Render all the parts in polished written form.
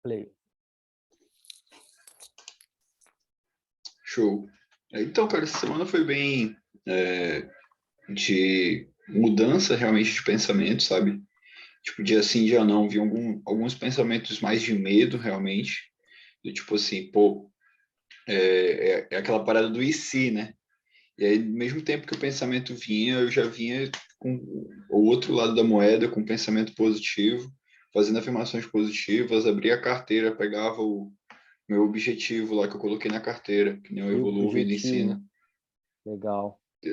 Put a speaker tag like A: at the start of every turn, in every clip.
A: Play.
B: Show. Então, cara, essa semana foi bem de mudança realmente de pensamento, sabe? Tipo, dia sim, dia não, vi alguns pensamentos mais de medo, realmente. Do tipo assim, pô, é aquela parada do e se, né? E aí, ao mesmo tempo que o pensamento vinha, eu já vinha com o outro lado da moeda, com pensamento positivo, fazendo afirmações positivas, abria a carteira, pegava o meu objetivo lá que eu coloquei na carteira, que nem eu
A: E o
B: evoluo, ele ensina.
A: objetivo. Legal,
B: E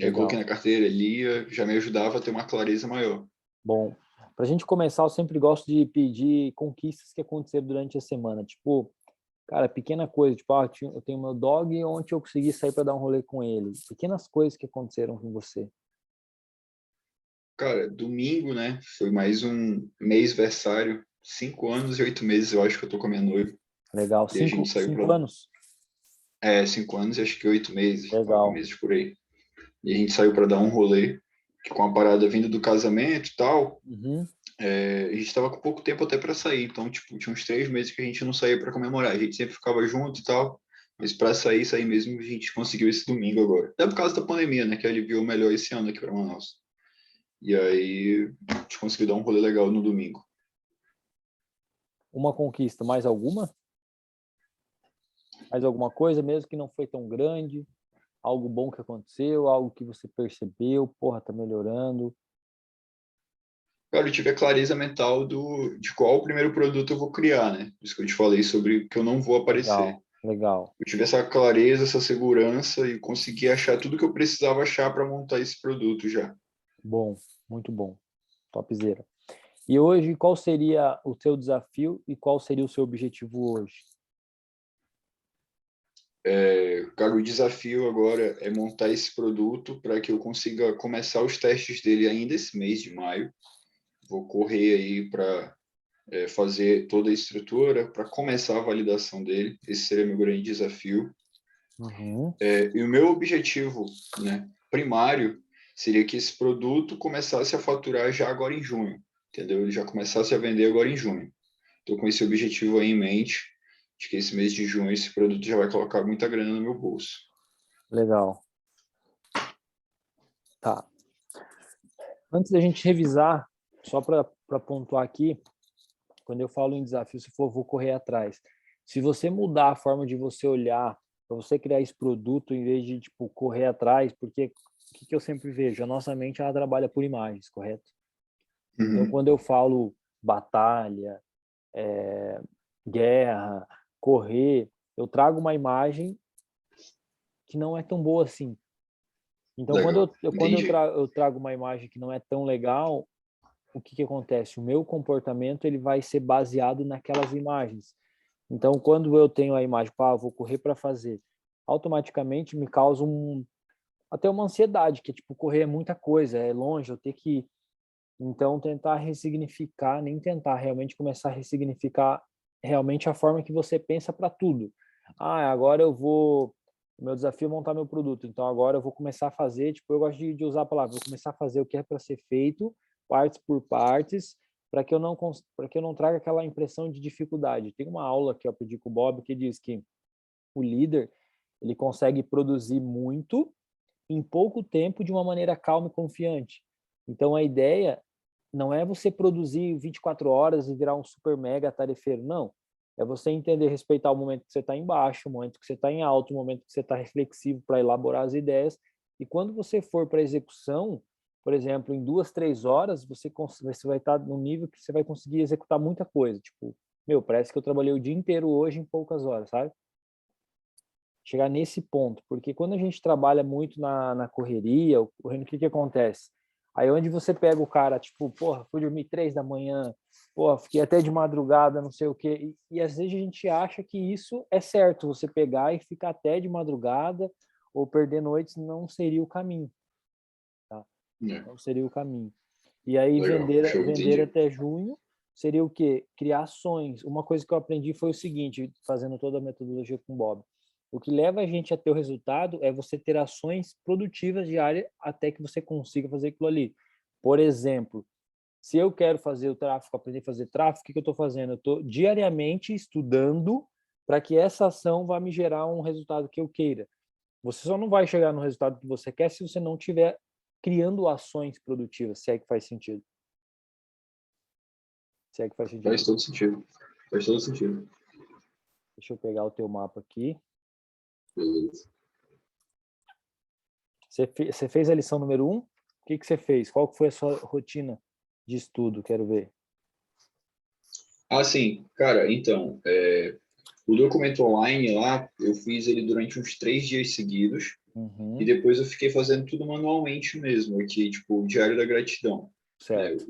B: aí eu coloquei
A: legal.
B: na carteira, lia, já me ajudava a ter uma clareza maior.
A: Bom, para a gente começar, eu sempre gosto de pedir conquistas que aconteceram durante a semana. Tipo, cara, pequena coisa, tipo, eu tenho meu dog e ontem eu consegui sair para dar um rolê com ele. Pequenas coisas que aconteceram com você.
B: Cara, domingo, né? Foi mais um mês-versário, 5 anos e 8 meses, eu acho que eu tô com a minha noiva.
A: Legal.
B: E a gente saiu
A: Cinco
B: para.
A: anos?
B: 5 anos e acho que 8 meses, nove
A: Legal.
B: meses por aí. E a gente saiu para dar um rolê, que com a parada vindo do casamento e tal,
A: Uhum.
B: a gente estava com pouco tempo até para sair. Então, tipo, tinha uns 3 meses que a gente não saía para comemorar. A gente sempre ficava junto e tal. Mas para sair mesmo, a gente conseguiu esse domingo agora. Até por causa da pandemia, né? Que aliviou melhor esse ano aqui para Manaus. E aí, a gente conseguiu dar um rolê legal no domingo.
A: Uma conquista, mais alguma? Mais alguma coisa, mesmo que não foi tão grande? Algo bom que aconteceu? Algo que você percebeu? Porra, tá melhorando.
B: Cara, eu tive a clareza mental de qual o primeiro produto eu vou criar, né? Isso que eu te falei sobre que eu não vou aparecer.
A: Legal, legal.
B: Eu tive essa clareza, essa segurança e consegui achar tudo que eu precisava achar para montar esse produto já.
A: Bom, muito bom. Topzera. E hoje, qual seria o seu desafio e qual seria o seu objetivo hoje?
B: Cara, o desafio agora é montar esse produto para que eu consiga começar os testes dele ainda esse mês de maio. Vou correr aí para fazer toda a estrutura, para começar a validação dele. Esse seria meu grande desafio.
A: Uhum.
B: E o meu objetivo, né, primário seria que esse produto começasse a faturar já agora em junho, entendeu? Ele já começasse a vender agora em junho. Estou com esse objetivo aí em mente, de que esse mês de junho esse produto já vai colocar muita grana no meu bolso.
A: Legal. Tá. Antes da gente revisar, só para pontuar aqui, quando eu falo em desafio, se for, vou correr atrás. Se você mudar a forma de você olhar, para você criar esse produto, em vez de tipo correr atrás, porque o que eu sempre vejo? A nossa mente ela trabalha por imagens, correto? Então,
B: Uhum.
A: quando eu falo batalha, guerra, correr, eu trago uma imagem que não é tão boa assim. Então,
B: Legal,
A: quando
B: entendi.
A: eu trago uma imagem que não é tão legal, o que acontece? O meu comportamento ele vai ser baseado naquelas imagens. Então, quando eu tenho a imagem, vou correr para fazer, automaticamente me causa até uma ansiedade, que tipo, correr é muita coisa, é longe, eu tenho que ir. Então, tentar ressignificar, nem tentar, realmente começar a ressignificar realmente a forma que você pensa para tudo. Agora o meu desafio é montar meu produto, então agora eu vou começar a fazer, tipo, eu gosto de usar a palavra, vou começar a fazer o que é para ser feito, partes por partes, para que eu não traga aquela impressão de dificuldade. Tem uma aula que eu aprendi com o Bob que diz que o líder, ele consegue produzir muito em pouco tempo de uma maneira calma e confiante. Então a ideia não é você produzir 24 horas e virar um super mega tarefeiro, não. É você entender, respeitar o momento que você está em baixo, o momento que você está em alto, o momento que você está reflexivo para elaborar as ideias. E quando você for para a execução, por exemplo, em 2, 3 horas, você vai estar no nível que você vai conseguir executar muita coisa. Tipo, parece que eu trabalhei o dia inteiro hoje em poucas horas, sabe? Chegar nesse ponto, porque quando a gente trabalha muito na correria, o que acontece? Aí onde você pega o cara, tipo, porra, fui dormir 3 da manhã, porra, fiquei até de madrugada, não sei o quê, e às vezes a gente acha que isso é certo, você pegar e ficar até de madrugada ou perder noites não seria o caminho, tá?
B: É,
A: Não seria o caminho. E aí
B: legal, show,
A: vender
B: entendi.
A: até junho seria o quê? Criar ações. Uma coisa que eu aprendi foi o seguinte, fazendo toda a metodologia com o Bob. O que leva a gente a ter o resultado é você ter ações produtivas diárias até que você consiga fazer aquilo ali. Por exemplo, Se eu quero fazer o tráfego, aprender a fazer tráfego, o que eu estou fazendo? Eu estou diariamente estudando para que essa ação vá me gerar um resultado que eu queira. Você só não vai chegar no resultado que você quer se você não estiver criando ações produtivas, se é que faz sentido. Se é que faz sentido.
B: Faz todo sentido. Faz todo sentido.
A: Deixa eu pegar o teu mapa aqui.
B: Beleza.
A: Você fez a lição número 1? O que você fez? Qual foi a sua rotina de estudo? Quero ver.
B: Ah, sim, cara, então, o documento online lá, eu fiz ele durante uns 3 dias seguidos, e
A: Uhum,
B: depois eu fiquei fazendo tudo manualmente mesmo, aqui, tipo, o Diário da Gratidão, né?
A: certo.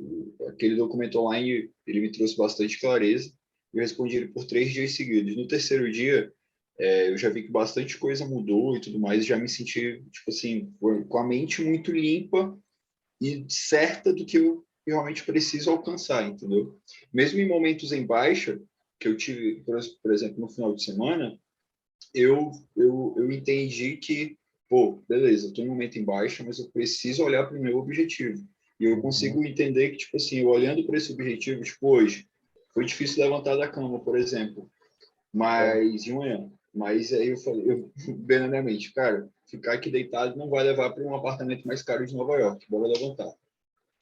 B: Aquele documento online, ele me trouxe bastante clareza, eu respondi ele por 3 dias seguidos. No terceiro dia, eu já vi que bastante coisa mudou e tudo mais, e já me senti, tipo assim, com a mente muito limpa e certa do que eu realmente preciso alcançar, entendeu? Mesmo em momentos em baixa, que eu tive, por exemplo, no final de semana, eu entendi que, pô, beleza, eu estou em um momento em baixa, mas eu preciso olhar para o meu objetivo. E eu
A: Uhum,
B: consigo entender que, tipo assim, eu olhando para esse objetivo, tipo, hoje, foi difícil levantar da cama, por exemplo,
A: certo.
B: mas de manhã. Mas aí eu falei, bem na minha mente, cara, ficar aqui deitado não vai levar para um apartamento mais caro de Nova York, bora levantar.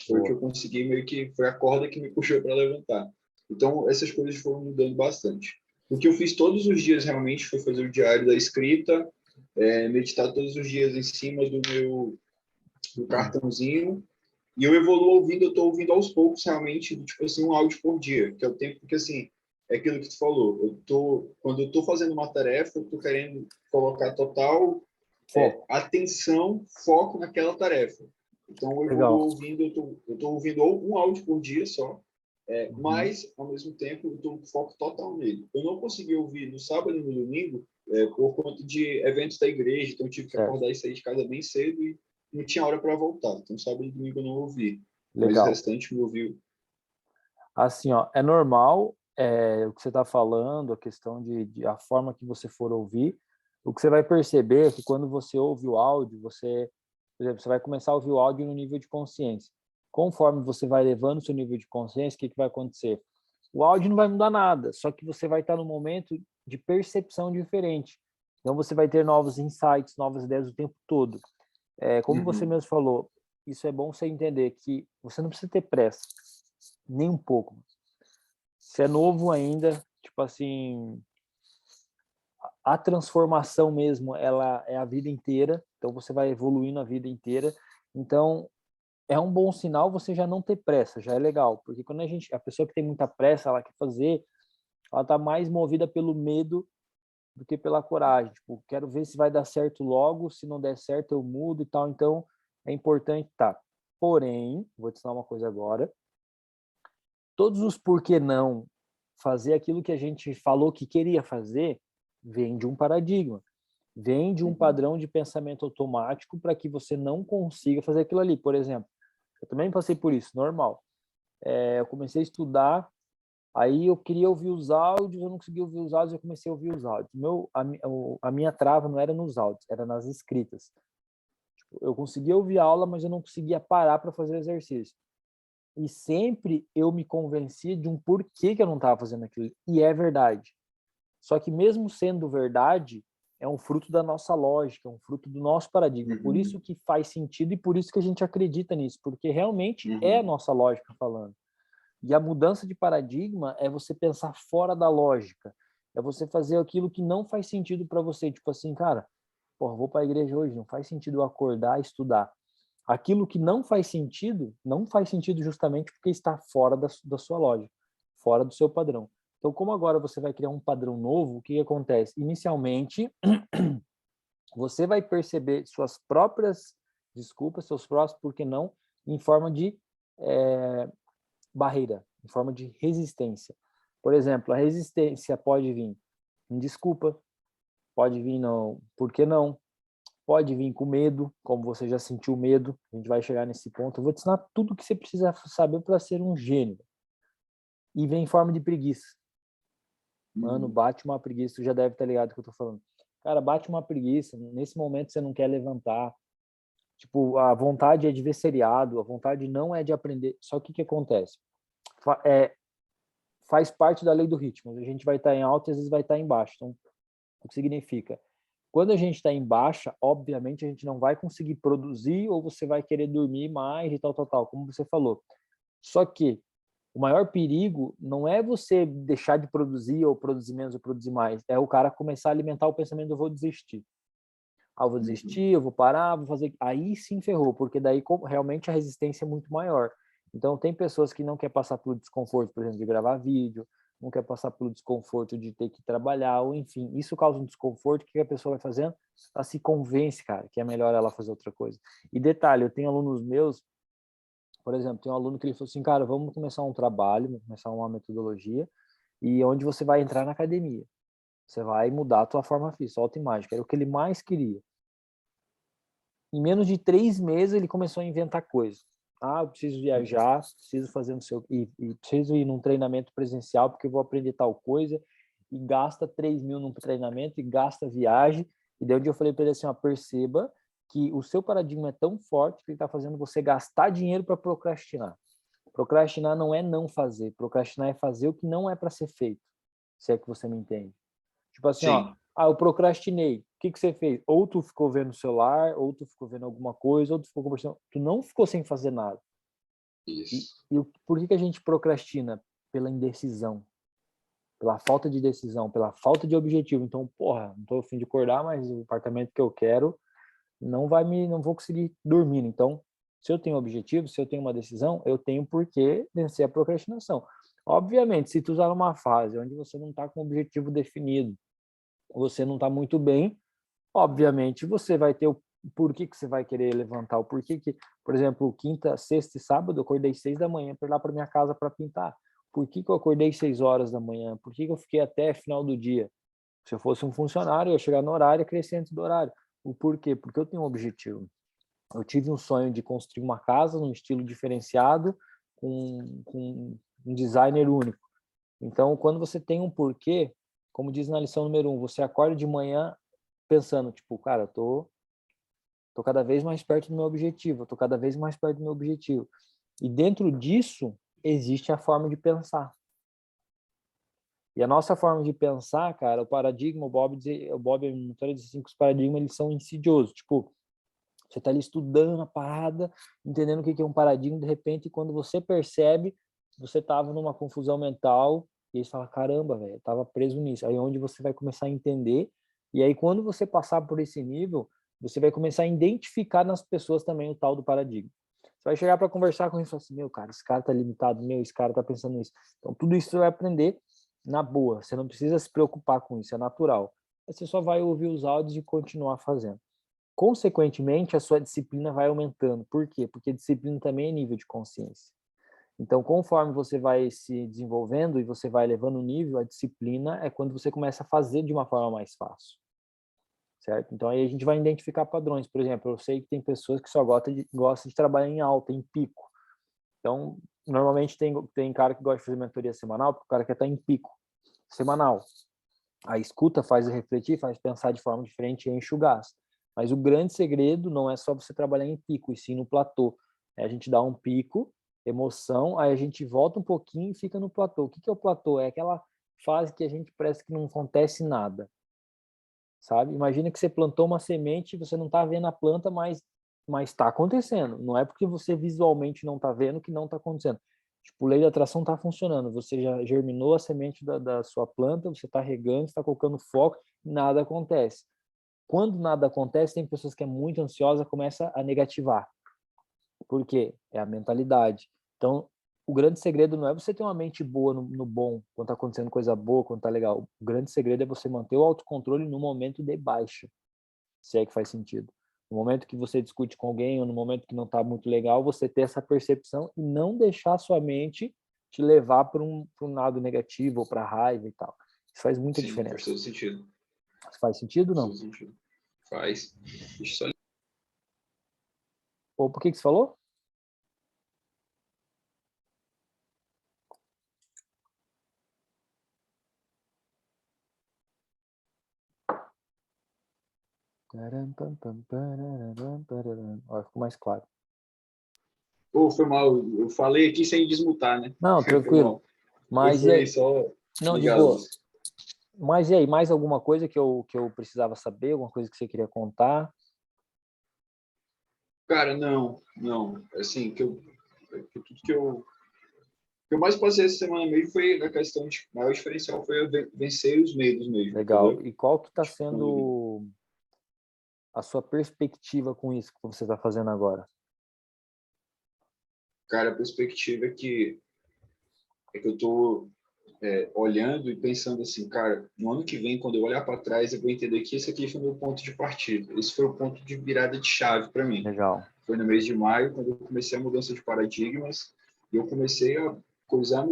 B: Foi o que
A: Boa.
B: eu consegui, meio que foi a corda que me puxou para levantar. Então, essas coisas foram mudando bastante. O que eu fiz todos os dias realmente foi fazer o diário da escrita, meditar todos os dias em cima do meu do cartãozinho, e eu evoluo ouvindo, eu estou ouvindo aos poucos realmente, tipo assim, um áudio por dia, que é o tempo, porque assim, é aquilo que tu falou, quando eu estou fazendo uma tarefa, eu estou querendo colocar total
A: Foco.
B: atenção, foco naquela tarefa. Então, eu
A: Legal.
B: evoluo ouvindo, eu tô ouvindo um áudio por dia só,
A: Uhum,
B: mas, ao mesmo tempo, eu estou com foco total nele. Eu não consegui ouvir no sábado e no domingo por conta de eventos da igreja, então eu tive que
A: certo.
B: acordar e sair de casa bem cedo e não tinha hora para voltar. Então, sábado e domingo eu não ouvi, mas o
A: Legal.
B: restante me ouviu.
A: Assim, ó, é normal o que você está falando, a questão de a forma que você for ouvir. O que você vai perceber é que quando você ouve o áudio, você, por exemplo, você vai começar a ouvir o áudio no nível de consciência. Conforme você vai elevando o seu nível de consciência, o que vai acontecer? O áudio não vai mudar nada, só que você vai estar num momento de percepção diferente. Então você vai ter novos insights, novas ideias o tempo todo. Como você
B: Uhum,
A: mesmo falou, isso é bom você entender que você não precisa ter pressa, nem um pouco. Você é novo ainda, tipo assim, a transformação mesmo, ela é a vida inteira, então você vai evoluindo a vida inteira. Então, é um bom sinal você já não ter pressa, já é legal, porque quando a pessoa que tem muita pressa, ela quer fazer, ela tá mais movida pelo medo do que pela coragem. Tipo, quero ver se vai dar certo logo, se não der certo eu mudo e tal. Então, é importante, tá. Porém, vou te ensinar uma coisa agora, todos os porquê não fazer aquilo que a gente falou que queria fazer vem de um paradigma, vem de um
B: uhum,
A: padrão de pensamento automático para que você não consiga fazer aquilo ali. Por exemplo, eu também passei por isso, normal. Eu comecei a estudar, aí eu queria ouvir os áudios, eu não conseguia ouvir os áudios, eu comecei a ouvir os áudios. A minha trava não era nos áudios, era nas escritas. Tipo, eu conseguia ouvir a aula, mas eu não conseguia parar para fazer o exercício. E sempre eu me convencia de um porquê que eu não estava fazendo aquilo. E é verdade. Só que mesmo sendo verdade, é um fruto da nossa lógica, é um fruto do nosso paradigma. Por isso
B: uhum,
A: que faz sentido e por isso que a gente acredita nisso, porque realmente é a
B: uhum,
A: nossa lógica falando. E a mudança de paradigma é você pensar fora da lógica. É você fazer aquilo que não faz sentido para você. Tipo assim, cara, porra, vou para a igreja hoje, não faz sentido eu acordar e estudar. Aquilo que não faz sentido justamente porque está fora da sua lógica, fora do seu padrão. Então, como agora você vai criar um padrão novo, o que acontece? Inicialmente, você vai perceber suas próprias desculpas, seus próprios por que não, em forma de barreira, em forma de resistência. Por exemplo, a resistência pode vir em desculpa, pode vir não, por que não? Pode vir com medo, como você já sentiu medo, a gente vai chegar nesse ponto. Eu vou te ensinar tudo o que você precisa saber para ser um gênio. E vem em forma de preguiça. Mano,
B: uhum,
A: bate uma preguiça, tu já deve estar ligado do que eu tô falando. Cara, bate uma preguiça, nesse momento você não quer levantar, Tipo, a vontade é de ver seriado, a vontade não é de aprender. Só que o que acontece? Faz parte da lei do ritmo. A gente vai estar em alta e às vezes vai estar em baixa. Então, o que significa? Quando a gente está em baixa, obviamente a gente não vai conseguir produzir ou você vai querer dormir mais e tal, tal, tal, como você falou. Só que o maior perigo não é você deixar de produzir ou produzir menos ou produzir mais. É o cara começar a alimentar o pensamento eu vou desistir. Ah, eu vou desistir, eu vou parar, vou fazer. Aí sim ferrou, porque daí realmente a resistência é muito maior. Então, tem pessoas que não quer passar pelo desconforto, por exemplo, de gravar vídeo, não quer passar pelo desconforto de ter que trabalhar, ou enfim, isso causa um desconforto. O que a pessoa vai fazendo? Ela se convence, cara, que é melhor ela fazer outra coisa. E detalhe, eu tenho alunos meus, por exemplo, tem um aluno que ele falou assim, cara, vamos começar um trabalho, vamos começar uma metodologia, e onde você vai entrar na academia. Você vai mudar a tua forma física, autoimagem, era o que ele mais queria. Em menos de 3 meses ele começou a inventar coisas. Ah, eu preciso viajar, preciso fazer no seu e preciso ir num treinamento presencial porque eu vou aprender tal coisa e gasta 3 mil num treinamento e gasta viagem. E daí onde eu falei para ele assim, ó, perceba que o seu paradigma é tão forte que ele está fazendo você gastar dinheiro para procrastinar. Procrastinar não é não fazer, procrastinar é fazer o que não é para ser feito. Se é que você me entende. Tipo assim, ó,
B: Sim,
A: eu procrastinei. O que que você fez? Ou tu ficou vendo o celular, ou tu ficou vendo alguma coisa, ou tu ficou conversando. Tu não ficou sem fazer nada.
B: isso.
A: Por que que a gente procrastina? Pela indecisão, pela falta de decisão, pela falta de objetivo. Então, porra, não tô a fim de acordar, mas o apartamento que eu quero não vou conseguir dormir. Então, se eu tenho objetivo, se eu tenho uma decisão, eu tenho por que vencer a procrastinação. Obviamente, se tu está numa fase onde você não está com um objetivo definido, você não está muito bem, obviamente você vai ter o porquê que você vai querer levantar, o porquê que, por exemplo, quinta, sexta e sábado eu acordei 6 da manhã para ir lá para minha casa para pintar. Por que que eu acordei 6 horas da manhã? Por que que eu fiquei até final do dia? Se eu fosse um funcionário, eu ia chegar no horário e crescer antes do horário. O porquê? Porque eu tenho um objetivo. Eu tive um sonho de construir uma casa num estilo diferenciado, com um designer único. Então, quando você tem um porquê, como diz na lição número 1, você acorda de manhã pensando, tipo, cara, eu tô cada vez mais perto do meu objetivo, eu tô cada vez mais perto do meu objetivo. E dentro disso, existe a forma de pensar. E a nossa forma de pensar, cara, o paradigma, o Bob diz assim que os paradigmas eles são insidiosos. Tipo, você tá ali estudando a parada, entendendo o que é um paradigma, de repente, quando você percebe, você tava numa confusão mental, e aí você fala, caramba, velho, eu tava preso nisso. Aí é onde você vai começar a entender, e aí quando você passar por esse nível, você vai começar a identificar nas pessoas também o tal do paradigma. Você vai chegar para conversar com ele e falar assim, meu, cara, esse cara tá limitado, meu, esse cara tá pensando nisso. Então, tudo isso você vai aprender na boa, você não precisa se preocupar com isso, é natural. Você só vai ouvir os áudios e continuar fazendo. Consequentemente, a sua disciplina vai aumentando. Por quê? Porque disciplina também é nível de consciência. Então, conforme você vai se desenvolvendo e você vai elevando o nível, a disciplina é quando você começa a fazer de uma forma mais fácil, certo? Então, aí a gente vai identificar padrões. Por exemplo, eu sei que tem pessoas que só gostam de trabalhar em alta, em pico. Então, normalmente tem cara que gosta de fazer mentoria semanal, porque o cara quer estar em pico semanal. A escuta faz refletir, faz pensar de forma diferente e enche o gás. Mas o grande segredo não é só você trabalhar em pico, e sim no platô. É a gente dá um pico, emoção, aí a gente volta um pouquinho e fica no platô. O que é o platô? É aquela fase que a gente parece que não acontece nada, sabe? Imagina que você plantou uma semente e você não está vendo a planta, mas está acontecendo. Não é porque você visualmente não está vendo que não está acontecendo. Tipo, a lei da atração está funcionando. Você já germinou a semente da sua planta, você está regando, está colocando foco, nada acontece. Quando nada acontece, tem pessoas que é muito ansiosa, começa a negativar. Por quê? É a mentalidade. Então, o grande segredo não é você ter uma mente boa no bom, quando está acontecendo coisa boa, quando está legal. O grande segredo é você manter o autocontrole no momento de baixa, se é que faz sentido. No momento que você discute com alguém ou no momento que não está muito legal, você ter essa percepção e não deixar a sua mente te levar para um lado negativo ou para raiva e tal. Isso faz muita
B: Sim, faz
A: diferença.
B: todo sentido.
A: Isso faz sentido ou
B: Faz
A: não?
B: todo sentido. Faz. Deixa eu só...
A: Ou por que que você falou? Ó, ficou mais claro.
B: Pô, foi mal. Eu falei aqui sem desmutar, né?
A: Não,
B: Foi
A: tranquilo.
B: mal. Eu
A: Mas e
B: fui
A: aí?
B: só
A: Não, de
B: ligar a
A: boa.
B: luz.
A: Mas e aí, mais alguma coisa que eu precisava saber? Alguma coisa que você queria contar?
B: Cara, não. Assim, tudo que eu mais passei essa semana mesmo foi a questão de maior diferencial foi eu vencer os medos mesmo,
A: Legal.
B: entendeu?
A: E qual que está
B: Tipo,
A: sendo a sua perspectiva com isso que você está fazendo agora?
B: cara, a perspectiva é que eu tô olhando e pensando assim, cara, no ano que vem, quando eu olhar para trás, eu vou entender que esse aqui foi o meu ponto de partida. Esse foi o ponto de virada de chave para mim.
A: Legal.
B: Foi no mês de maio, quando eu comecei a mudança de paradigmas, e eu comecei a coisar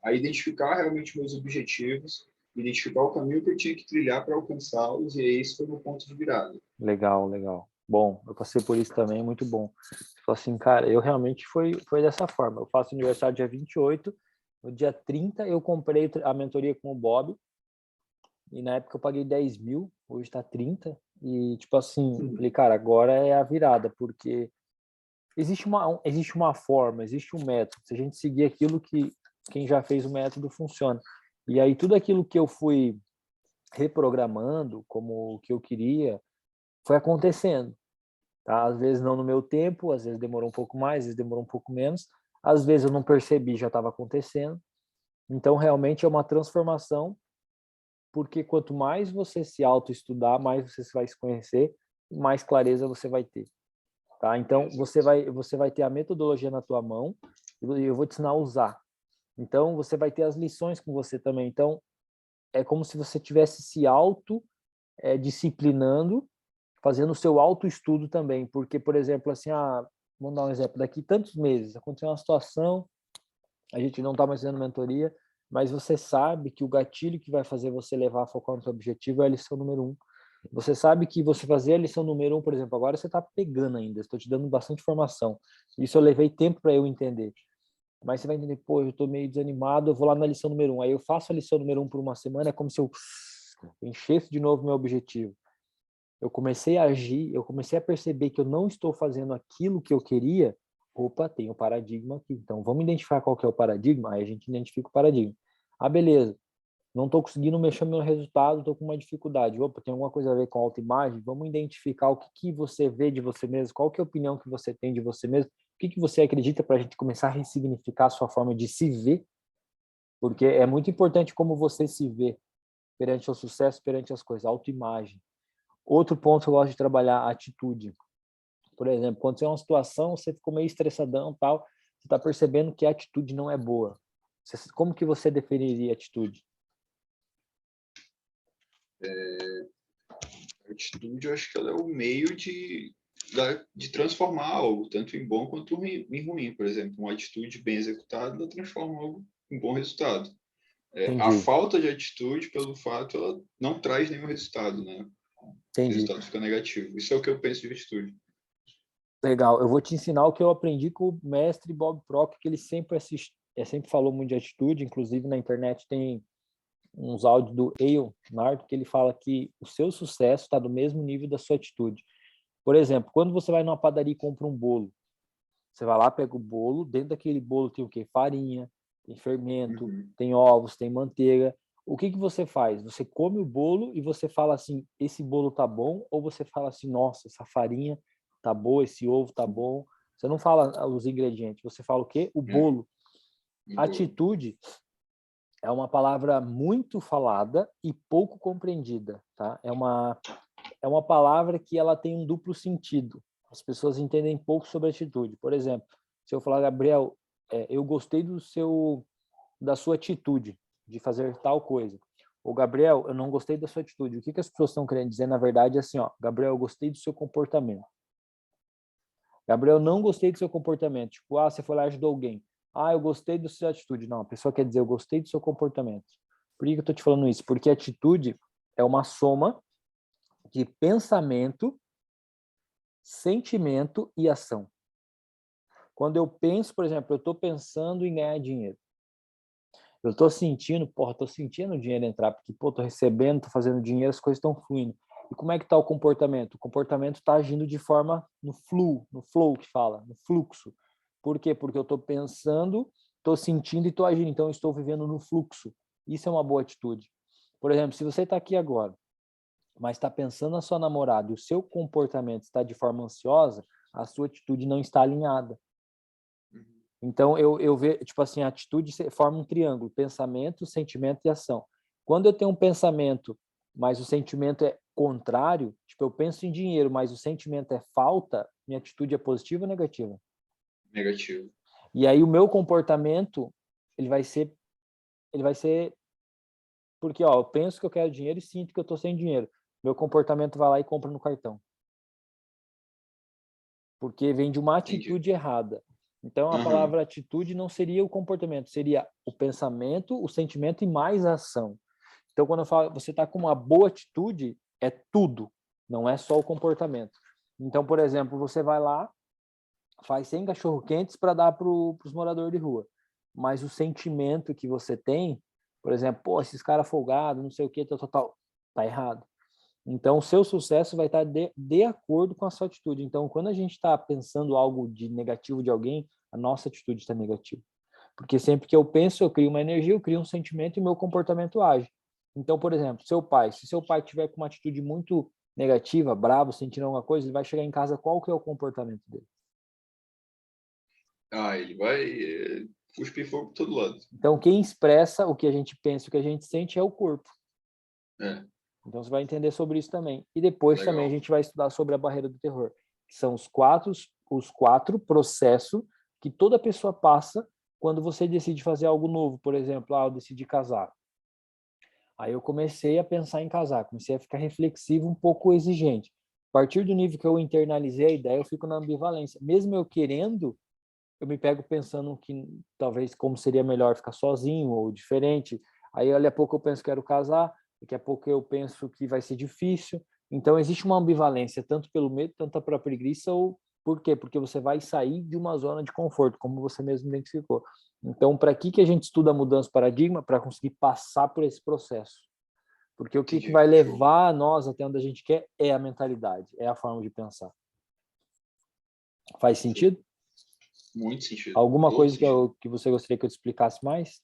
B: a identificar realmente meus objetivos, identificar o caminho que eu tinha que trilhar para alcançá-los, e esse foi o meu ponto de virada.
A: Legal, legal. Bom, eu passei por isso também, muito bom. Você falou assim, cara, eu realmente foi dessa forma. Eu faço aniversário dia 28, no dia 30 eu comprei a mentoria com o Bob, e na época eu paguei 10 mil, hoje está 30, e tipo assim, eu falei, cara, agora é a virada, porque existe uma forma, existe um método. Se a gente seguir aquilo que quem já fez o método funciona. E aí tudo aquilo que eu fui reprogramando como o que eu queria foi acontecendo, tá? Às vezes não no meu tempo, às vezes demorou um pouco mais, às vezes demorou um pouco menos, às vezes eu não percebi, já estava acontecendo. Então realmente é uma transformação, porque quanto mais você se autoestudar, mais você vai se conhecer, mais clareza você vai ter. Tá? Então, você vai ter a metodologia na tua mão e eu vou te ensinar a usar. Então, você vai ter as lições com você também. Então, é como se você tivesse se disciplinando, fazendo o seu autoestudo também. Porque, por exemplo, assim, vamos dar um exemplo, daqui tantos meses, aconteceu uma situação, a gente não está mais fazendo mentoria, mas você sabe que o gatilho que vai fazer você levar a focar no seu objetivo é a lição número 1. Você sabe que você fazer a lição número 1, por exemplo, agora você está pegando ainda, estou te dando bastante informação. Isso eu levei tempo para eu entender. Mas você vai entender, pô, eu estou meio desanimado, eu vou lá na lição número 1. Aí eu faço a lição número 1 por uma semana, é como se eu enchesse de novo meu objetivo. Eu comecei a agir, eu comecei a perceber que eu não estou fazendo aquilo que eu queria. Opa, tem o paradigma aqui. Então, vamos identificar qual que é o paradigma? Aí a gente identifica o paradigma. Ah, beleza. Não estou conseguindo mexer no meu resultado, estou com uma dificuldade. Opa, tem alguma coisa a ver com autoimagem? Vamos identificar o que você vê de você mesmo, qual que é a opinião que você tem de você mesmo, o que você acredita para a gente começar a ressignificar a sua forma de se ver, porque é muito importante como você se vê perante o sucesso, perante as coisas, autoimagem. Outro ponto que eu gosto de trabalhar, a atitude. Por exemplo, quando você é uma situação, você ficou meio estressadão, tal, você está percebendo que a atitude não é boa. Como que você definiria a atitude?
B: A atitude, eu acho que ela é o meio de transformar algo, tanto em bom quanto em ruim. Por exemplo, uma atitude bem executada, ela transforma algo em bom resultado. A
A: Entendi,
B: falta de atitude, pelo fato, ela não traz nenhum resultado, né? O
A: entendi.
B: resultado fica negativo. Isso é o que eu penso de atitude.
A: Legal. Eu vou te ensinar o que eu aprendi com o mestre Bob Proctor, que ele sempre falou muito de atitude. Inclusive na internet tem uns áudios do Leonardo que ele fala que o seu sucesso está do mesmo nível da sua atitude. Por exemplo, quando você vai numa padaria e compra um bolo, você vai lá, pega o bolo, dentro daquele bolo tem o quê? Farinha, tem fermento,
B: Uhum.
A: tem ovos, tem manteiga. O que você faz? Você come o bolo e você fala assim, esse bolo tá bom? Ou você fala assim, nossa, essa farinha tá boa, esse ovo tá bom? Você não fala os ingredientes, você fala o quê? O
B: É,
A: bolo.
B: um bolo.
A: Atitude é uma palavra muito falada e pouco compreendida, tá? É uma palavra que ela tem um duplo sentido. As pessoas entendem pouco sobre atitude. Por exemplo, se eu falar, Gabriel, eu gostei da sua atitude de fazer tal coisa. Ou, Gabriel, eu não gostei da sua atitude. O que as pessoas estão querendo dizer, na verdade, é assim, ó, Gabriel, eu gostei do seu comportamento. Gabriel, não gostei do seu comportamento. Tipo, você foi lá e ajudou alguém. Eu gostei da sua atitude. Não, a pessoa quer dizer, eu gostei do seu comportamento. Por que eu estou te falando isso? Porque atitude é uma soma de pensamento, sentimento e ação. Quando eu penso, por exemplo, eu estou pensando em ganhar dinheiro. Eu estou sentindo o dinheiro entrar, porque, estou recebendo, estou fazendo dinheiro, as coisas estão fluindo. E como é que está o comportamento? O comportamento está agindo de forma no flow que fala, no fluxo. Por quê? Porque eu estou pensando, estou sentindo e estou agindo. Então, eu estou vivendo no fluxo. Isso é uma boa atitude. Por exemplo, se você está aqui agora, mas está pensando na sua namorada e o seu comportamento está de forma ansiosa, a sua atitude não está alinhada. Então, eu vejo, tipo assim, a atitude forma um triângulo, pensamento, sentimento e ação. Quando eu tenho um pensamento, mas o sentimento é contrário, tipo, eu penso em dinheiro, mas o sentimento é falta, minha atitude é positiva ou negativa?
B: Negativo.
A: E aí o meu comportamento, ele vai ser, porque, ó, eu penso que eu quero dinheiro e sinto que eu estou sem dinheiro. Meu comportamento vai lá e compra no cartão. Porque vem de uma
B: Entendi.
A: atitude errada. Então, a palavra atitude não seria o comportamento, seria o pensamento, o sentimento e mais a ação. Então, quando eu falo, você está com uma boa atitude, é tudo, não é só o comportamento. Então, por exemplo, você vai lá, faz 100 cachorro-quentes para dar para os moradores de rua. Mas o sentimento que você tem, por exemplo, pô, esses caras folgados, não sei o que, tal, tá errado. Então, o seu sucesso vai estar de acordo com a sua atitude. Então, quando a gente está pensando algo de negativo de alguém, a nossa atitude está negativa. Porque sempre que eu penso, eu crio uma energia, eu crio um sentimento e meu comportamento age. Então, por exemplo, se seu pai tiver com uma atitude muito negativa, bravo, sentindo alguma coisa, ele vai chegar em casa, qual que é o comportamento dele?
B: Ele vai cuspir fogo por todo lado.
A: Então, quem expressa o que a gente pensa, o que a gente sente é o corpo.
B: É.
A: Então, você vai entender sobre isso também. E depois
B: Legal.
A: também a gente vai estudar sobre a barreira do terror, que são os quatro processos que toda pessoa passa quando você decide fazer algo novo. Por exemplo, eu decidi casar. Aí eu comecei a pensar em casar, comecei a ficar reflexivo, um pouco exigente. A partir do nível que eu internalizei a ideia, eu fico na ambivalência. Mesmo eu querendo, eu me pego pensando que talvez como seria melhor ficar sozinho ou diferente. Aí, daqui a pouco eu penso que quero casar, daqui a pouco eu penso que vai ser difícil. Então, existe uma ambivalência, tanto pelo medo, tanto pela preguiça, ou por quê? Porque você vai sair de uma zona de conforto, como você mesmo identificou. Então, para que a gente estuda a mudança de paradigma? Para conseguir passar por esse processo. Porque o que vai levar nós até onde a gente quer é a mentalidade, é a forma de pensar. Faz sentido?
B: Muito sentido.
A: Alguma
B: Todo
A: coisa
B: sentido.
A: que você gostaria que eu te explicasse mais?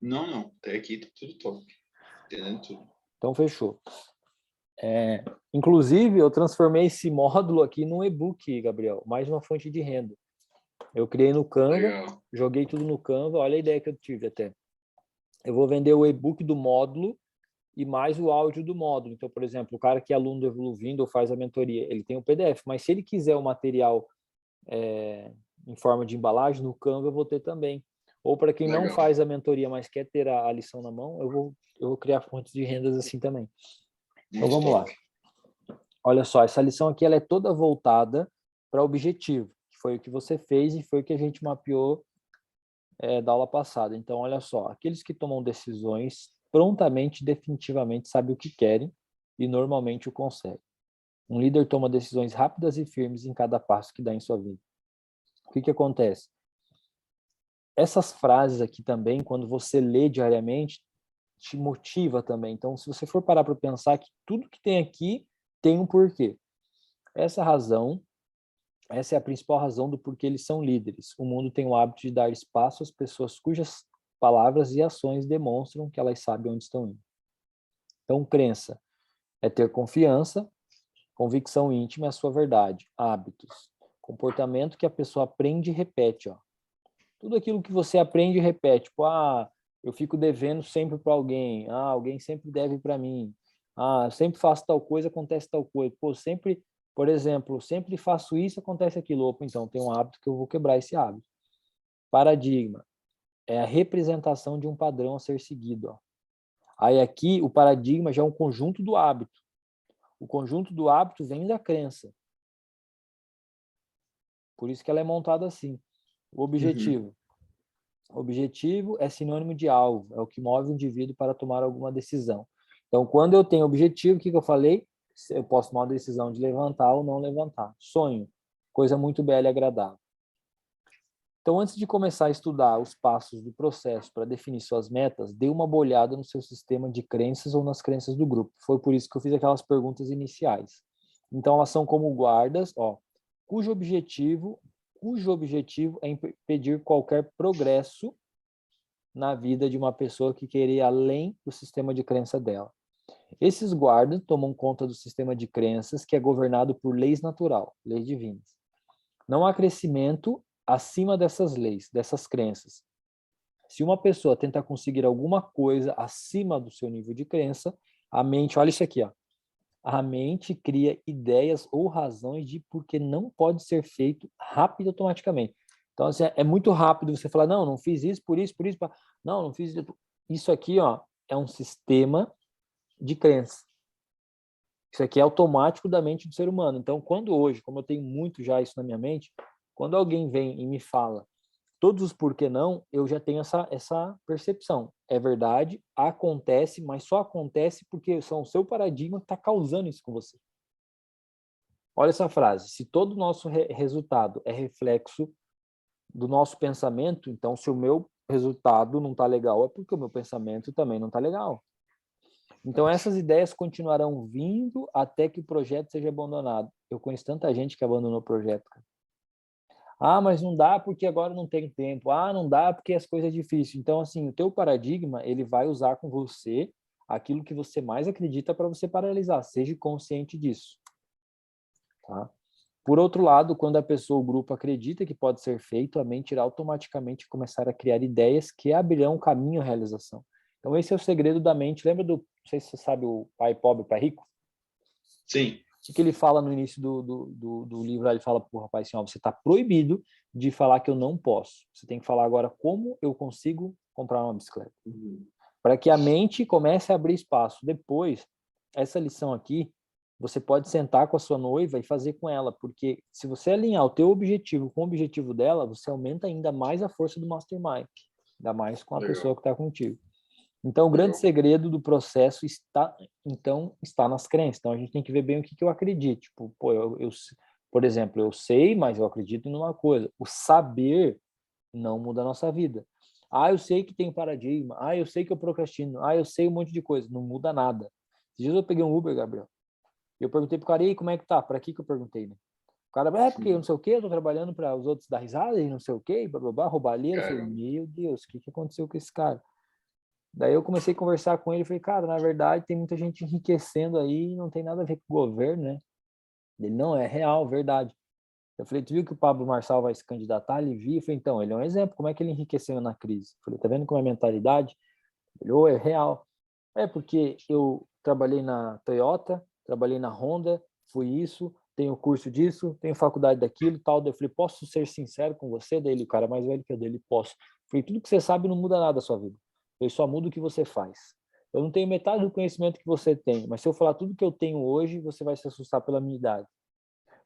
B: Não. Até aqui tá tudo top. Entendendo tudo.
A: Então, fechou. Inclusive, eu transformei esse módulo aqui num e-book, Gabriel, mais uma fonte de renda. Eu criei no Canva,
B: Legal.
A: joguei tudo no Canva, olha a ideia que eu tive até. Eu vou vender o e-book do módulo e mais o áudio do módulo. Então, por exemplo, o cara que é aluno do Evoluindo ou faz a mentoria, ele tem o PDF, mas se ele quiser o material em forma de embalagem, no Canva eu vou ter também. Ou para quem não
B: Legal.
A: faz a mentoria, mas quer ter a lição na mão, eu vou criar fontes de rendas assim também. Então,
B: Muito
A: vamos lá.
B: top.
A: Olha só, essa lição aqui ela é toda voltada para o objetivo, que foi o que você fez e foi o que a gente mapeou da aula passada. Então, olha só, aqueles que tomam decisões prontamente, definitivamente, sabem o que querem e normalmente o conseguem. Um líder toma decisões rápidas e firmes em cada passo que dá em sua vida. O que acontece? Essas frases aqui também, quando você lê diariamente, te motiva também. Então, se você for parar para pensar que tudo que tem aqui tem um porquê. Essa é a principal razão do porquê eles são líderes. O mundo tem o hábito de dar espaço às pessoas cujas palavras e ações demonstram que elas sabem onde estão indo. Então, crença é ter confiança, convicção íntima é a sua verdade. Hábitos, comportamento que a pessoa aprende e repete. Ó. Tudo aquilo que você aprende e repete. Tipo, eu fico devendo sempre para alguém. Alguém sempre deve para mim. Eu sempre faço tal coisa, acontece tal coisa. Pô, sempre, por exemplo, sempre faço isso, acontece aquilo. Opa, então tem um hábito que eu vou quebrar esse hábito. Paradigma é a representação de um padrão a ser seguido. Ó. Aí aqui o paradigma já é um conjunto do hábito. O conjunto do hábito vem da crença. Por isso que ela é montada assim. O objetivo. O objetivo é sinônimo de alvo, é o que move o indivíduo para tomar alguma decisão. Então, quando eu tenho objetivo, o que eu falei? Eu posso tomar a decisão de levantar ou não levantar. Sonho, coisa muito bela e agradável. Então, antes de começar a estudar os passos do processo para definir suas metas, dê uma olhada no seu sistema de crenças ou nas crenças do grupo. Foi por isso que eu fiz aquelas perguntas iniciais. Então, elas são como guardas, ó, cujo objetivo é impedir qualquer progresso na vida de uma pessoa que queira ir além do sistema de crença dela. Esses guardas tomam conta do sistema de crenças que é governado por leis natural, leis divinas. Não há crescimento acima dessas leis, dessas crenças. Se uma pessoa tenta conseguir alguma coisa acima do seu nível de crença, a mente, olha isso aqui, ó. A mente cria ideias ou razões de porque não pode ser feito rápido automaticamente. Então, assim, é muito rápido você falar, não fiz isso, por isso, não fiz isso. Isso aqui, ó, é um sistema de crença. Isso aqui é automático da mente do ser humano. Então, quando hoje, como eu tenho muito já isso na minha mente, quando alguém vem e me fala todos os porquê não, eu já tenho essa percepção. É verdade, acontece, mas só acontece porque são o seu paradigma que está causando isso com você. Olha essa frase. Se todo o nosso resultado é reflexo do nosso pensamento, então se o meu resultado não está legal, é porque o meu pensamento também não está legal. Então, essas ideias continuarão vindo até que o projeto seja abandonado. Eu conheço tanta gente que abandonou o projeto, cara. Ah, mas não dá porque agora não tem tempo. Ah, não dá porque as coisas é difícil. Então, assim, o teu paradigma, ele vai usar com você aquilo que você mais acredita para você paralisar. Seja consciente disso. Tá? Por outro lado, quando a pessoa, o grupo acredita que pode ser feito, a mente irá automaticamente começar a criar ideias que abrirão o caminho à realização. Então, esse é o segredo da mente. Lembra do, não sei se você sabe, o Pai Pobre, Pai Rico?
B: Sim.
A: O que ele fala no início do livro? Ele fala para o rapaz assim, ó, você está proibido de falar que eu não posso. Você tem que falar agora como eu consigo comprar uma bicicleta. Para que a mente comece a abrir espaço. Depois, essa lição aqui, você pode sentar com a sua noiva e fazer com ela, porque se você alinhar o teu objetivo com o objetivo dela, você aumenta ainda mais a força do mastermind, ainda mais com a pessoa que está contigo. Então, o grande segredo do processo está nas crenças. Então, a gente tem que ver bem o que eu acredito. Tipo, por exemplo, eu sei, mas eu acredito em uma coisa. O saber não muda a nossa vida. Ah, eu sei que tem paradigma. Ah, eu sei que eu procrastino. Ah, eu sei um monte de coisa. Não muda nada. Esses dias eu peguei um Uber, Gabriel. E eu perguntei pro cara, e aí, como é que tá? Para que eu perguntei, né? O cara, porque eu não sei o quê, eu tô trabalhando para os outros dar risada e não sei o quê, blá, roubalheira. Eu falei, meu Deus, o que aconteceu com esse cara? Daí eu comecei a conversar com ele e falei, cara, na verdade tem muita gente enriquecendo aí e não tem nada a ver com o governo, né? Ele, não, é real, verdade. Eu falei, tu viu que o Pablo Marçal vai se candidatar? Ele viu, eu falei, então, ele é um exemplo, como é que ele enriqueceu na crise? Eu falei, tá vendo como é a mentalidade? Ele, é real. É porque eu trabalhei na Toyota, trabalhei na Honda, fui isso, tenho curso disso, tenho faculdade daquilo, tal. Eu falei, posso ser sincero com você? Daí ele, o cara mais velho que eu dele, posso. Eu falei, tudo que você sabe não muda nada a sua vida. Eu só mudo o que você faz. Eu não tenho metade do conhecimento que você tem, mas se eu falar tudo que eu tenho hoje, você vai se assustar pela minha idade.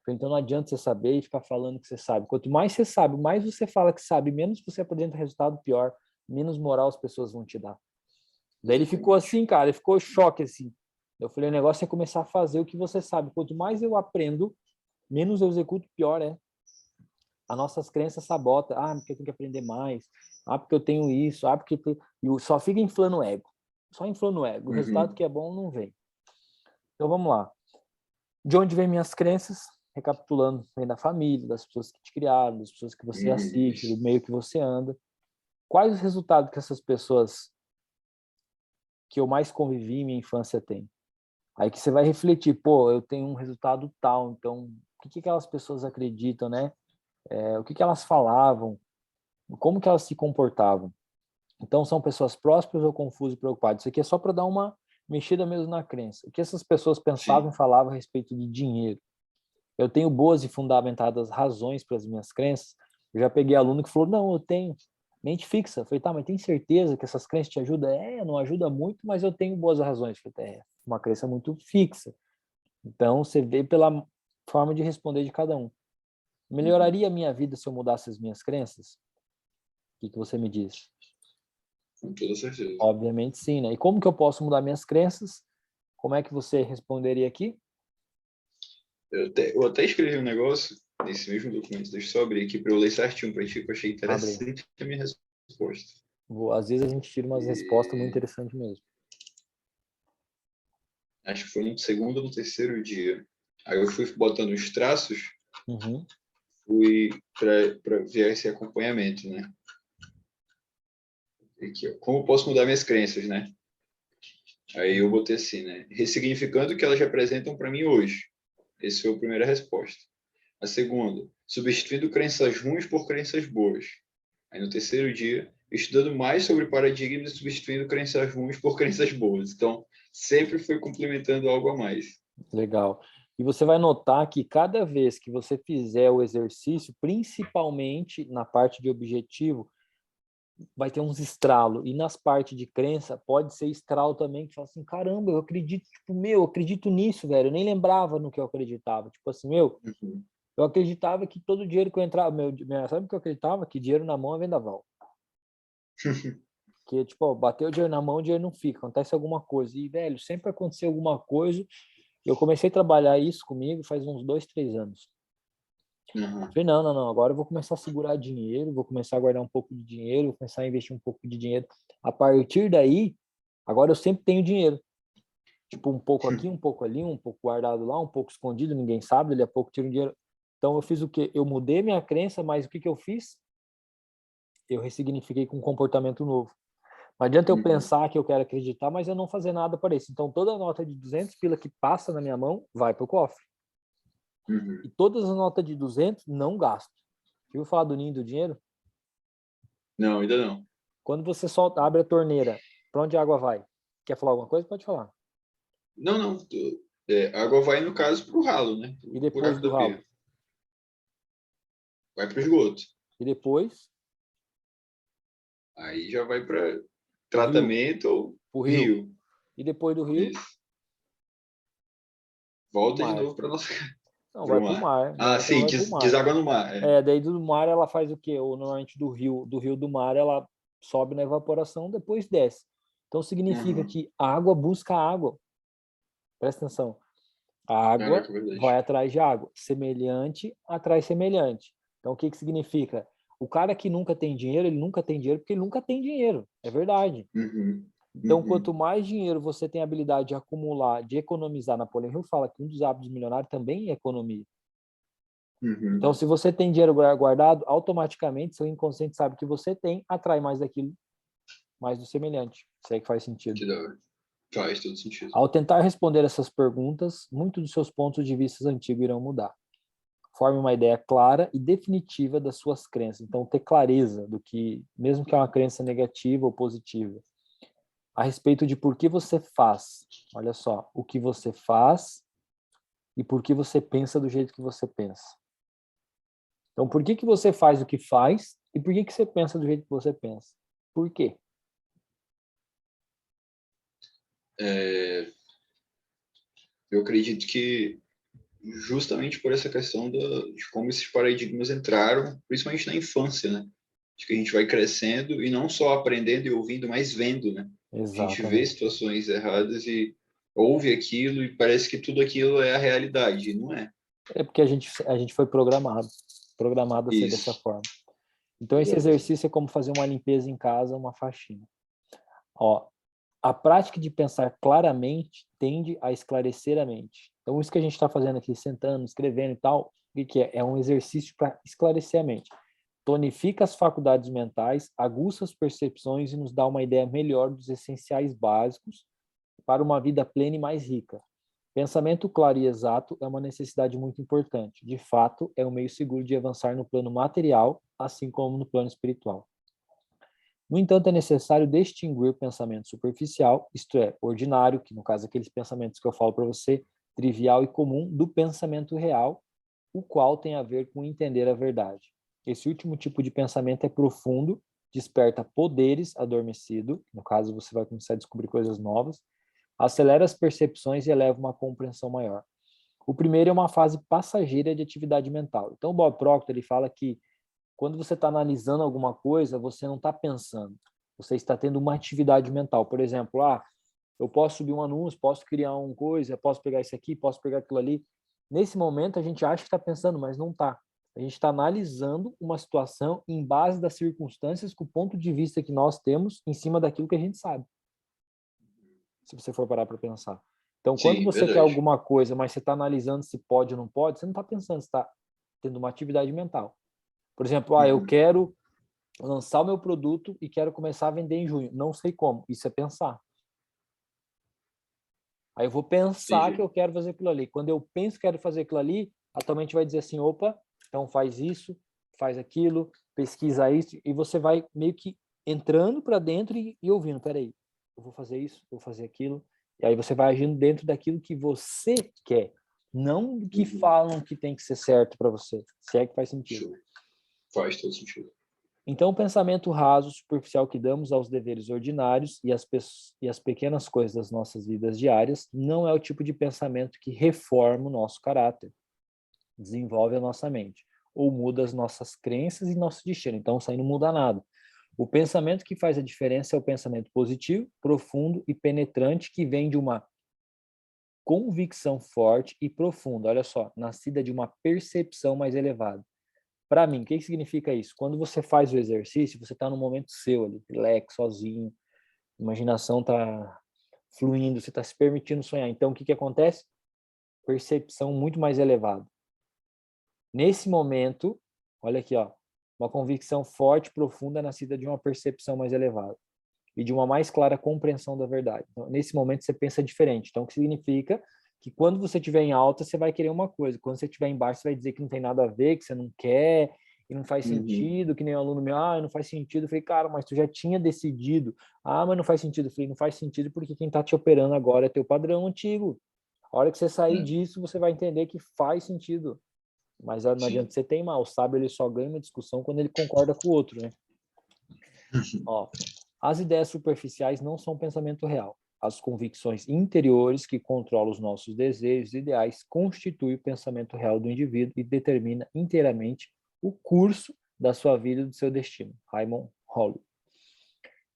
A: Então não adianta você saber e ficar falando que você sabe. Quanto mais você sabe, mais você fala que sabe, menos você apresenta resultado, pior, menos moral as pessoas vão te dar. Daí ele ficou assim, cara, ele ficou em choque assim. Eu falei, o negócio é começar a fazer o que você sabe. Quanto mais eu aprendo, menos eu executo, pior é. As nossas crenças sabotam. Ah, porque eu tenho que aprender mais. Ah, porque eu tenho isso. Ah, porque e só fica inflando o ego. Só inflando o ego. O resultado que é bom não vem. Então vamos lá. De onde vem minhas crenças? Recapitulando, vem da família, das pessoas que te criaram, das pessoas que você assiste, do meio que você anda. Quais os resultados que essas pessoas que eu mais convivi em minha infância têm? Aí que você vai refletir, pô, eu tenho um resultado tal, então o que aquelas pessoas acreditam, né? O que elas falavam, como que elas se comportavam. Então, são pessoas prósperas ou confusas e preocupadas? Isso aqui é só para dar uma mexida mesmo na crença. O que essas pessoas pensavam e falavam a respeito de dinheiro? Eu tenho boas e fundamentadas razões para as minhas crenças. Eu já peguei aluno que falou, não, eu tenho mente fixa. Eu falei, tá, mas tem certeza que essas crenças te ajudam? Não ajuda muito, mas eu tenho boas razões. Eu falei, uma crença muito fixa. Então, você vê pela forma de responder de cada um. Melhoraria a minha vida se eu mudasse as minhas crenças? O que você me diz?
B: Com toda certeza.
A: Obviamente sim, né? E como que eu posso mudar minhas crenças? Como é que você responderia aqui?
B: Eu até escrevi um negócio nesse mesmo documento. Deixa eu só abrir aqui para eu ler certinho para ti, que eu achei
A: Abre.
B: interessante a minha resposta.
A: Às vezes a gente tira umas respostas muito interessantes mesmo.
B: Acho que foi no segundo ou no terceiro dia. Aí eu fui botando os traços, fui para ver esse acompanhamento, né? Aqui, ó. Como eu posso mudar minhas crenças, né? Aí eu botei assim, né? Ressignificando o que elas representam para mim hoje. Essa foi a primeira resposta. A segunda, substituindo crenças ruins por crenças boas. Aí no terceiro dia, estudando mais sobre paradigmas e substituindo crenças ruins por crenças boas. Então, sempre foi complementando algo a mais.
A: Legal. E você vai notar que cada vez que você fizer o exercício, principalmente na parte de objetivo, vai ter uns estralos. E nas partes de crença, pode ser estralo também, que fala assim, caramba, eu acredito, tipo, eu acredito nisso, velho. Eu nem lembrava no que eu acreditava. Tipo assim, eu acreditava que todo dinheiro que eu entrava, sabe o que eu acreditava? Que dinheiro na mão é vendaval. Que, tipo, ó, bateu o dinheiro na mão, o dinheiro não fica, acontece alguma coisa. E, velho, sempre aconteceu alguma coisa. Eu comecei a trabalhar isso comigo faz uns 2, 3 anos. Falei, não, agora eu vou começar a segurar dinheiro, vou começar a guardar um pouco de dinheiro, vou começar a investir um pouco de dinheiro. A partir daí, agora eu sempre tenho dinheiro. Tipo, um pouco aqui, um pouco ali, um pouco guardado lá, um pouco escondido, ninguém sabe, dali a pouco tiro dinheiro. Então, eu fiz o quê? Eu mudei minha crença, mas o que eu fiz? Eu ressignifiquei com um comportamento novo. Não adianta eu pensar que eu quero acreditar, mas eu não fazer nada para isso. Então, toda nota de 200 pila que passa na minha mão vai para o cofre. E todas as notas de 200 não gasto. Viu falar do ninho do dinheiro?
B: Não, ainda não.
A: Quando você solta, abre a torneira, para onde a água vai? Quer falar alguma coisa? Pode falar.
B: Não. A água vai, no caso, para o ralo, né?
A: E depois
B: Buraco
A: do
B: da
A: ralo?
B: pia. Vai para o esgoto.
A: E depois?
B: Aí já vai para
A: O rio.
B: tratamento ou
A: O rio.
B: rio.
A: E depois do rio?
B: Isso. Volta de
A: Mar.
B: novo para nossa
A: Não,
B: para
A: vai
B: o
A: para o
B: mar.
A: mar.
B: Ah,
A: Normalmente ela
B: sim,
A: vai para o mar.
B: deságua no mar. É.
A: Daí do mar ela faz o quê? Ou normalmente do mar ela sobe na evaporação, depois desce. Então significa que a água busca água. Presta atenção. A água
B: Caraca, verdade.
A: vai atrás de água. Semelhante atrai semelhante. Então o que significa? O cara que nunca tem dinheiro, ele nunca tem dinheiro porque ele nunca tem dinheiro. É verdade. Então, quanto mais dinheiro você tem a habilidade de acumular, de economizar, Napoleão Hill fala que um dos hábitos milionários também é economia. Então, se você tem dinheiro guardado, automaticamente seu inconsciente sabe que você tem, atrai mais daquilo, mais do semelhante. Isso aí que faz sentido.
B: Que da hora. Faz todo sentido.
A: Ao tentar responder essas perguntas, muitos dos seus pontos de vista antigos irão mudar. Forme uma ideia clara e definitiva das suas crenças. Então, ter clareza do que, mesmo que é uma crença negativa ou positiva, a respeito de por que você faz. Olha só, o que você faz e por que você pensa do jeito que você pensa. Então, por que você faz o que faz e por que você pensa do jeito que você pensa? Por quê?
B: Eu acredito que justamente por essa questão de como esses paradigmas entraram, principalmente na infância, né? De que a gente vai crescendo e não só aprendendo e ouvindo, mas vendo, né? A gente vê
A: Exatamente.
B: situações erradas e ouve aquilo e parece que tudo aquilo é a realidade, e não é.
A: É porque a gente foi programado a ser dessa
B: Isso.
A: forma. Então, esse
B: Exato.
A: exercício é como fazer uma limpeza em casa, uma faxina. Ó, a prática de pensar claramente tende a esclarecer a mente. Então, isso que a gente está fazendo aqui, sentando, escrevendo e tal, o que é? É um exercício para esclarecer a mente. Tonifica as faculdades mentais, aguça as percepções e nos dá uma ideia melhor dos essenciais básicos para uma vida plena e mais rica. Pensamento claro e exato é uma necessidade muito importante. De fato, é um meio seguro de avançar no plano material, assim como no plano espiritual. No entanto, é necessário distinguir o pensamento superficial, isto é, ordinário, que no caso aqueles pensamentos que eu falo para você, trivial e comum, do pensamento real, o qual tem a ver com entender a verdade. Esse último tipo de pensamento é profundo, desperta poderes adormecidos, no caso você vai começar a descobrir coisas novas, acelera as percepções e eleva uma compreensão maior. O primeiro é uma fase passageira de atividade mental. Então, o Bob Proctor ele fala que quando você está analisando alguma coisa, você não está pensando, você está tendo uma atividade mental. Por exemplo, eu posso subir um anúncio, posso criar uma coisa, posso pegar isso aqui, posso pegar aquilo ali. Nesse momento, a gente acha que está pensando, mas não está. A gente está analisando uma situação em base das circunstâncias, com o ponto de vista que nós temos em cima daquilo que a gente sabe. Se você for parar para pensar. Então, quando
B: Sim,
A: você quer
B: verdade.
A: alguma coisa, mas você está analisando se pode ou não pode, você não está pensando, você está tendo uma atividade mental. Por exemplo, eu quero lançar o meu produto e quero começar a vender em junho. Não sei como. Isso é pensar. Aí eu vou pensar que
B: Entendi.
A: eu quero fazer aquilo ali. Quando eu penso que quero fazer aquilo ali, a tua mente vai dizer assim, opa, então faz isso, faz aquilo, pesquisa isso, e você vai meio que entrando para dentro e ouvindo, peraí, eu vou fazer isso, vou fazer aquilo, e aí você vai agindo dentro daquilo que você quer, não do que falam que tem que ser certo para você, se é que faz sentido.
B: Show. Faz todo sentido.
A: Então, o pensamento raso, superficial que damos aos deveres ordinários e às pequenas coisas das nossas vidas diárias não é o tipo de pensamento que reforma o nosso caráter, desenvolve a nossa mente, ou muda as nossas crenças e nosso destino. Então, isso aí não muda nada. O pensamento que faz a diferença é o pensamento positivo, profundo e penetrante que vem de uma convicção forte e profunda. Olha só, nascida de uma percepção mais elevada. Para mim, o que significa isso? Quando você faz o exercício, você está no momento seu ali, relax, sozinho, a imaginação está fluindo, você está se permitindo sonhar. Então, o que acontece? Percepção muito mais elevada. Nesse momento, olha aqui, ó, uma convicção forte, profunda, nascida de uma percepção mais elevada e de uma mais clara compreensão da verdade. Então, nesse momento, você pensa diferente. Então, o que significa que quando você estiver em alta, você vai querer uma coisa. Quando você estiver embaixo, você vai dizer que não tem nada a ver, que você não quer, e não faz sentido, que nem o aluno meu, não faz sentido. Eu falei, cara, mas tu já tinha decidido. Mas não faz sentido. Eu falei, não faz sentido porque quem está te operando agora é teu padrão antigo. A hora que você sair disso, você vai entender que faz sentido. Mas não adianta você teimar. O sábio, ele só ganha uma discussão quando ele concorda com o outro, né? Ó, as ideias superficiais não são pensamento real. As convicções interiores que controlam os nossos desejos e ideais constituem o pensamento real do indivíduo e determina inteiramente o curso da sua vida e do seu destino. Raymond Holly.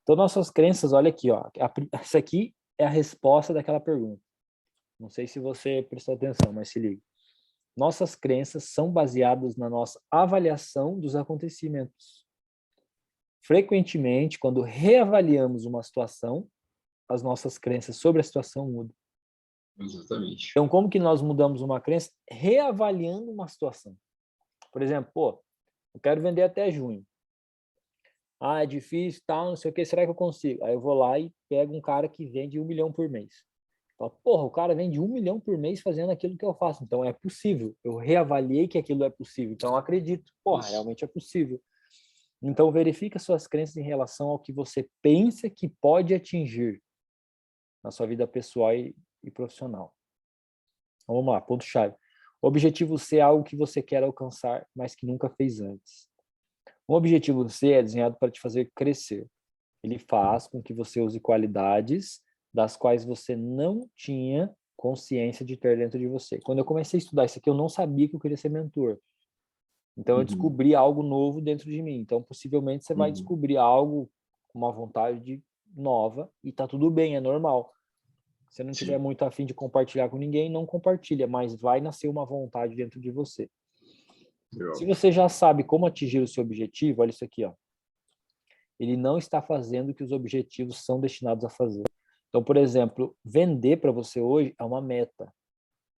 A: Então, nossas crenças, olha aqui, ó, essa aqui é a resposta daquela pergunta. Não sei se você prestou atenção, mas se liga. Nossas crenças são baseadas na nossa avaliação dos acontecimentos. Frequentemente, quando reavaliamos uma situação, as nossas crenças sobre a situação mudam.
B: Exatamente.
A: Então, como que nós mudamos uma crença? Reavaliando uma situação. Por exemplo, eu quero vender até junho. É difícil, tal, não sei o que, será que eu consigo? Aí eu vou lá e pego um cara que vende 1 milhão por mês. Falo, o cara vende 1 milhão por mês fazendo aquilo que eu faço, então é possível. Eu reavaliei que aquilo é possível, então eu acredito. Realmente é possível. Então, verifique suas crenças em relação ao que você pensa que pode atingir na sua vida pessoal e profissional. Então, vamos lá, ponto-chave. O objetivo C é algo que você quer alcançar, mas que nunca fez antes. O objetivo C é desenhado para te fazer crescer. Ele faz com que você use qualidades das quais você não tinha consciência de ter dentro de você. Quando eu comecei a estudar isso aqui, eu não sabia que eu queria ser mentor. Então, eu descobri algo novo dentro de mim. Então, possivelmente, você vai descobrir algo com uma vontade nova e tá tudo bem, é normal. Se não tiver muito afim de compartilhar com ninguém, não compartilha, mas vai nascer uma vontade dentro de você. Se você já sabe como atingir o seu objetivo, olha isso aqui, ó. Ele não está fazendo o que os objetivos são destinados a fazer. Então, por exemplo, vender para você hoje é uma meta.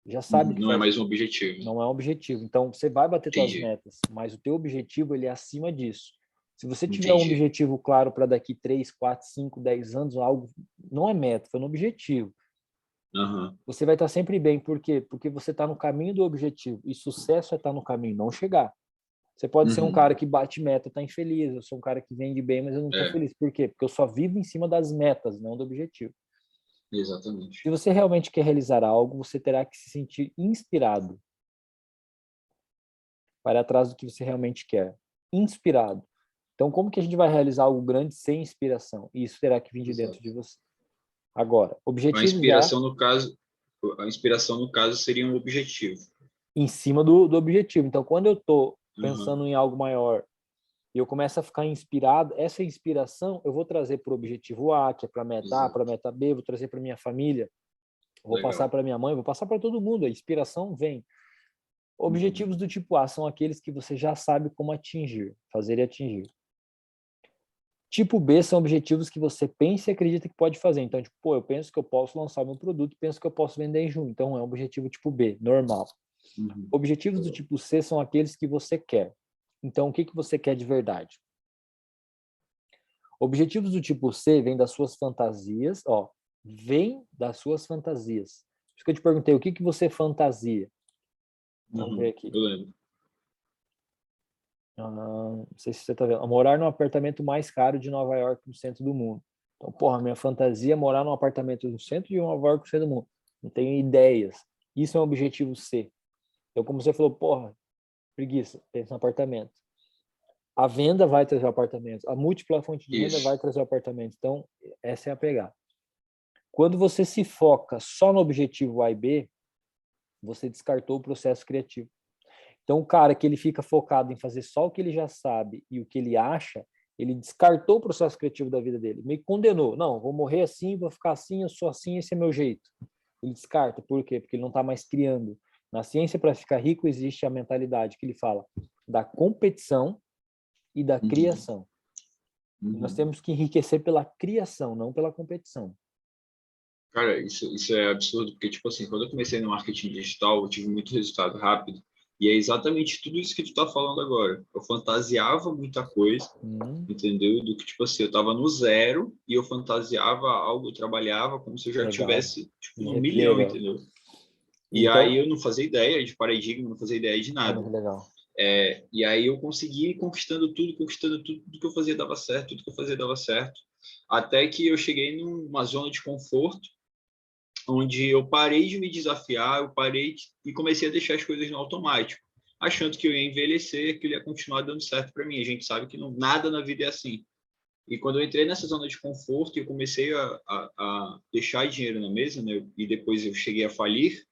A: Já sabe que
B: não é mais um objetivo.
A: Não é um objetivo. Então, você vai bater suas metas, mas o teu objetivo ele é acima disso. Se você tiver um objetivo claro para daqui 3, 4, 5, 10 anos, algo não é meta, foi um objetivo. Você vai estar sempre bem. Por quê? Porque você está no caminho do objetivo. E sucesso é estar no caminho, não chegar. Você pode ser um cara que bate meta, está infeliz. Eu sou um cara que vende bem, mas eu não estou feliz. Por quê? Porque eu só vivo em cima das metas, não do objetivo.
B: Exatamente.
A: Se você realmente quer realizar algo, você terá que se sentir inspirado para atrás do que você realmente quer. Inspirado. Então, como que a gente vai realizar algo grande sem inspiração? E isso terá que vir de dentro de você. Agora, objetivos
B: a inspiração, no caso, seria um objetivo.
A: Em cima do objetivo. Então, quando eu estou pensando em algo maior e eu começo a ficar inspirado, essa inspiração eu vou trazer para o objetivo A, que é para a meta A, para a meta B, vou trazer para minha família, vou passar para minha mãe, vou passar para todo mundo. A inspiração vem. Objetivos do tipo A são aqueles que você já sabe como atingir, fazer e atingir. Tipo B são objetivos que você pensa e acredita que pode fazer. Então, tipo, pô, eu penso que eu posso lançar meu produto, penso que eu posso vender em junho. Então, é um objetivo tipo B, normal. Objetivos do tipo C são aqueles que você quer. Então, o que você quer de verdade? Objetivos do tipo C vêm das suas fantasias, ó, vem das suas fantasias. Por isso que eu te perguntei, o que você fantasia? Vamos ver aqui.
B: Eu lembro.
A: Não sei se você está vendo. Morar num apartamento mais caro de Nova York, no centro do mundo. Então, porra, minha fantasia é morar num apartamento no centro de Nova York, no centro do mundo. Não tenho ideias. Isso é um objetivo C. Então, como você falou, porra, preguiça, pensa no apartamento. A venda vai trazer o apartamento. A múltipla fonte de renda vai trazer o apartamento. Então, essa é a pegada. Quando você se foca só no objetivo A e B, você descartou o processo criativo. Então, o cara que ele fica focado em fazer só o que ele já sabe e o que ele acha, ele descartou o processo criativo da vida dele, meio que condenou. Não, vou morrer assim, vou ficar assim, eu sou assim, esse é meu jeito. Ele descarta. Por quê? Porque ele não está mais criando. Na ciência, para ficar rico, existe a mentalidade que ele fala da competição e da criação. Nós temos que enriquecer pela criação, não pela competição.
B: Cara, isso é absurdo, porque, tipo assim, quando eu comecei no marketing digital, eu tive muito resultado rápido, e é exatamente tudo isso que tu tá falando agora. Eu fantasiava muita coisa, entendeu? Do que, tipo assim, eu tava no zero e eu fantasiava algo, eu trabalhava como se eu já tivesse, tipo, no milhão,
A: Legal.
B: entendeu? E
A: Então,
B: aí eu não fazia ideia de paradigma, não fazia ideia de nada.
A: muito legal.
B: E aí eu consegui ir conquistando tudo que eu fazia dava certo, tudo que eu fazia dava certo, até que eu cheguei numa zona de conforto, onde eu parei de me desafiar, eu parei e comecei a deixar as coisas no automático, achando que eu ia envelhecer, que ele ia continuar dando certo para mim. A gente sabe que não, nada na vida é assim. E quando eu entrei nessa zona de conforto e eu comecei a deixar dinheiro na mesa, né, e depois eu cheguei a falir,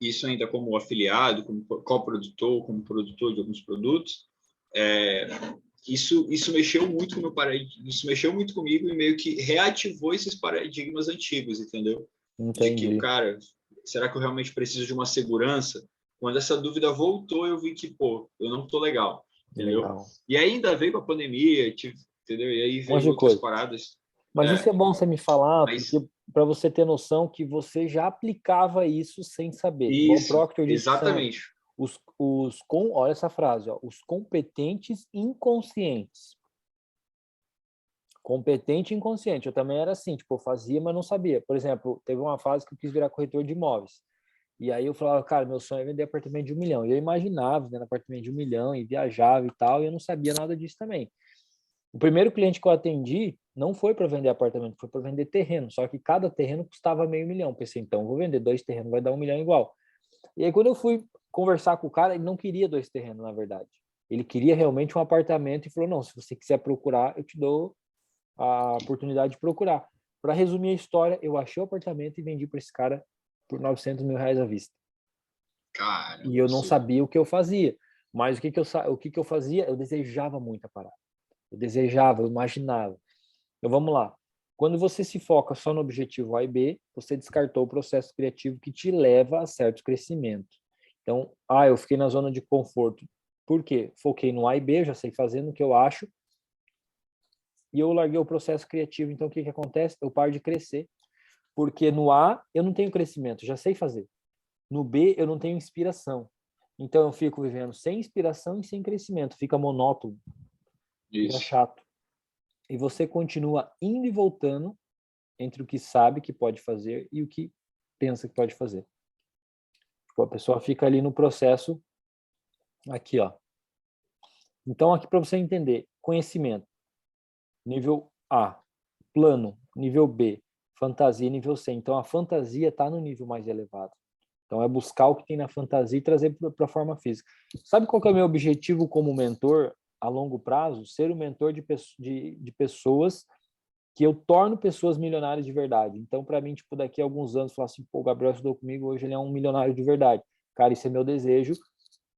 B: isso ainda como afiliado, como coprodutor, como produtor de alguns produtos, isso mexeu muito com o meu paradigma, isso mexeu muito comigo e meio que reativou esses paradigmas antigos, entendeu? De que,
A: Entendi.
B: cara, será que eu realmente preciso de uma segurança? Quando essa dúvida voltou, eu vi que, pô, eu não tô legal, entendeu?
A: Legal.
B: E ainda veio a pandemia, entendeu? E aí
A: Um monte
B: veio
A: de
B: outras
A: coisa.
B: paradas.
A: Mas isso é bom você me falar,
B: Mas
A: porque para você ter noção que você já aplicava isso sem saber. Igual o
B: isso,
A: Proctor disse que são
B: exatamente.
A: olha essa frase, ó, os competentes inconscientes. Competente e inconsciente. Eu também era assim, tipo, eu fazia, mas não sabia. Por exemplo, teve uma fase que eu quis virar corretor de imóveis. E aí eu falava, cara, meu sonho é vender apartamento de 1 milhão. E eu imaginava vender apartamento de 1 milhão e viajava e tal, e eu não sabia nada disso também. O primeiro cliente que eu atendi não foi para vender apartamento, foi para vender terreno. Só que cada terreno custava 500 mil. Pensei, então, vou vender 2 terrenos, vai dar 1 milhão igual. E aí, quando eu fui conversar com o cara, ele não queria 2 terrenos, na verdade. Ele queria realmente um apartamento e falou, não, se você quiser procurar, eu te dou a oportunidade de procurar. Para resumir a história, eu achei o apartamento e vendi para esse cara por 900 mil reais à vista. E
B: Caramba,
A: eu não
B: absurdo.
A: sabia o que eu fazia. Mas o que eu fazia? Eu desejava muito a parada. Eu desejava, eu imaginava. Então vamos lá. Quando você se foca só no objetivo A e B, você descartou o processo criativo que te leva a certo crescimento. Então, eu fiquei na zona de conforto. Por quê? Foquei no A e B, eu já sei fazer no que eu acho, e eu larguei o processo criativo. Então, o que acontece? Eu paro de crescer, porque no A eu não tenho crescimento, já sei fazer. No B eu não tenho inspiração. Então, eu fico vivendo sem inspiração e sem crescimento. Fica monótono, fica
B: Isso.
A: chato. E você continua indo e voltando entre o que sabe que pode fazer e o que pensa que pode fazer. Tipo, a pessoa fica ali no processo, aqui, ó. Então, aqui para você entender, conhecimento, nível A, plano, nível B, fantasia, nível C. Então, a fantasia está no nível mais elevado. Então, é buscar o que tem na fantasia e trazer para a forma física. Sabe qual que é o meu objetivo como mentor a longo prazo? Ser o mentor de pessoas que eu torno pessoas milionárias de verdade. Então, para mim, tipo, daqui a alguns anos, falar assim, pô, o Gabriel estudou comigo, hoje ele é um milionário de verdade. Cara, isso é meu desejo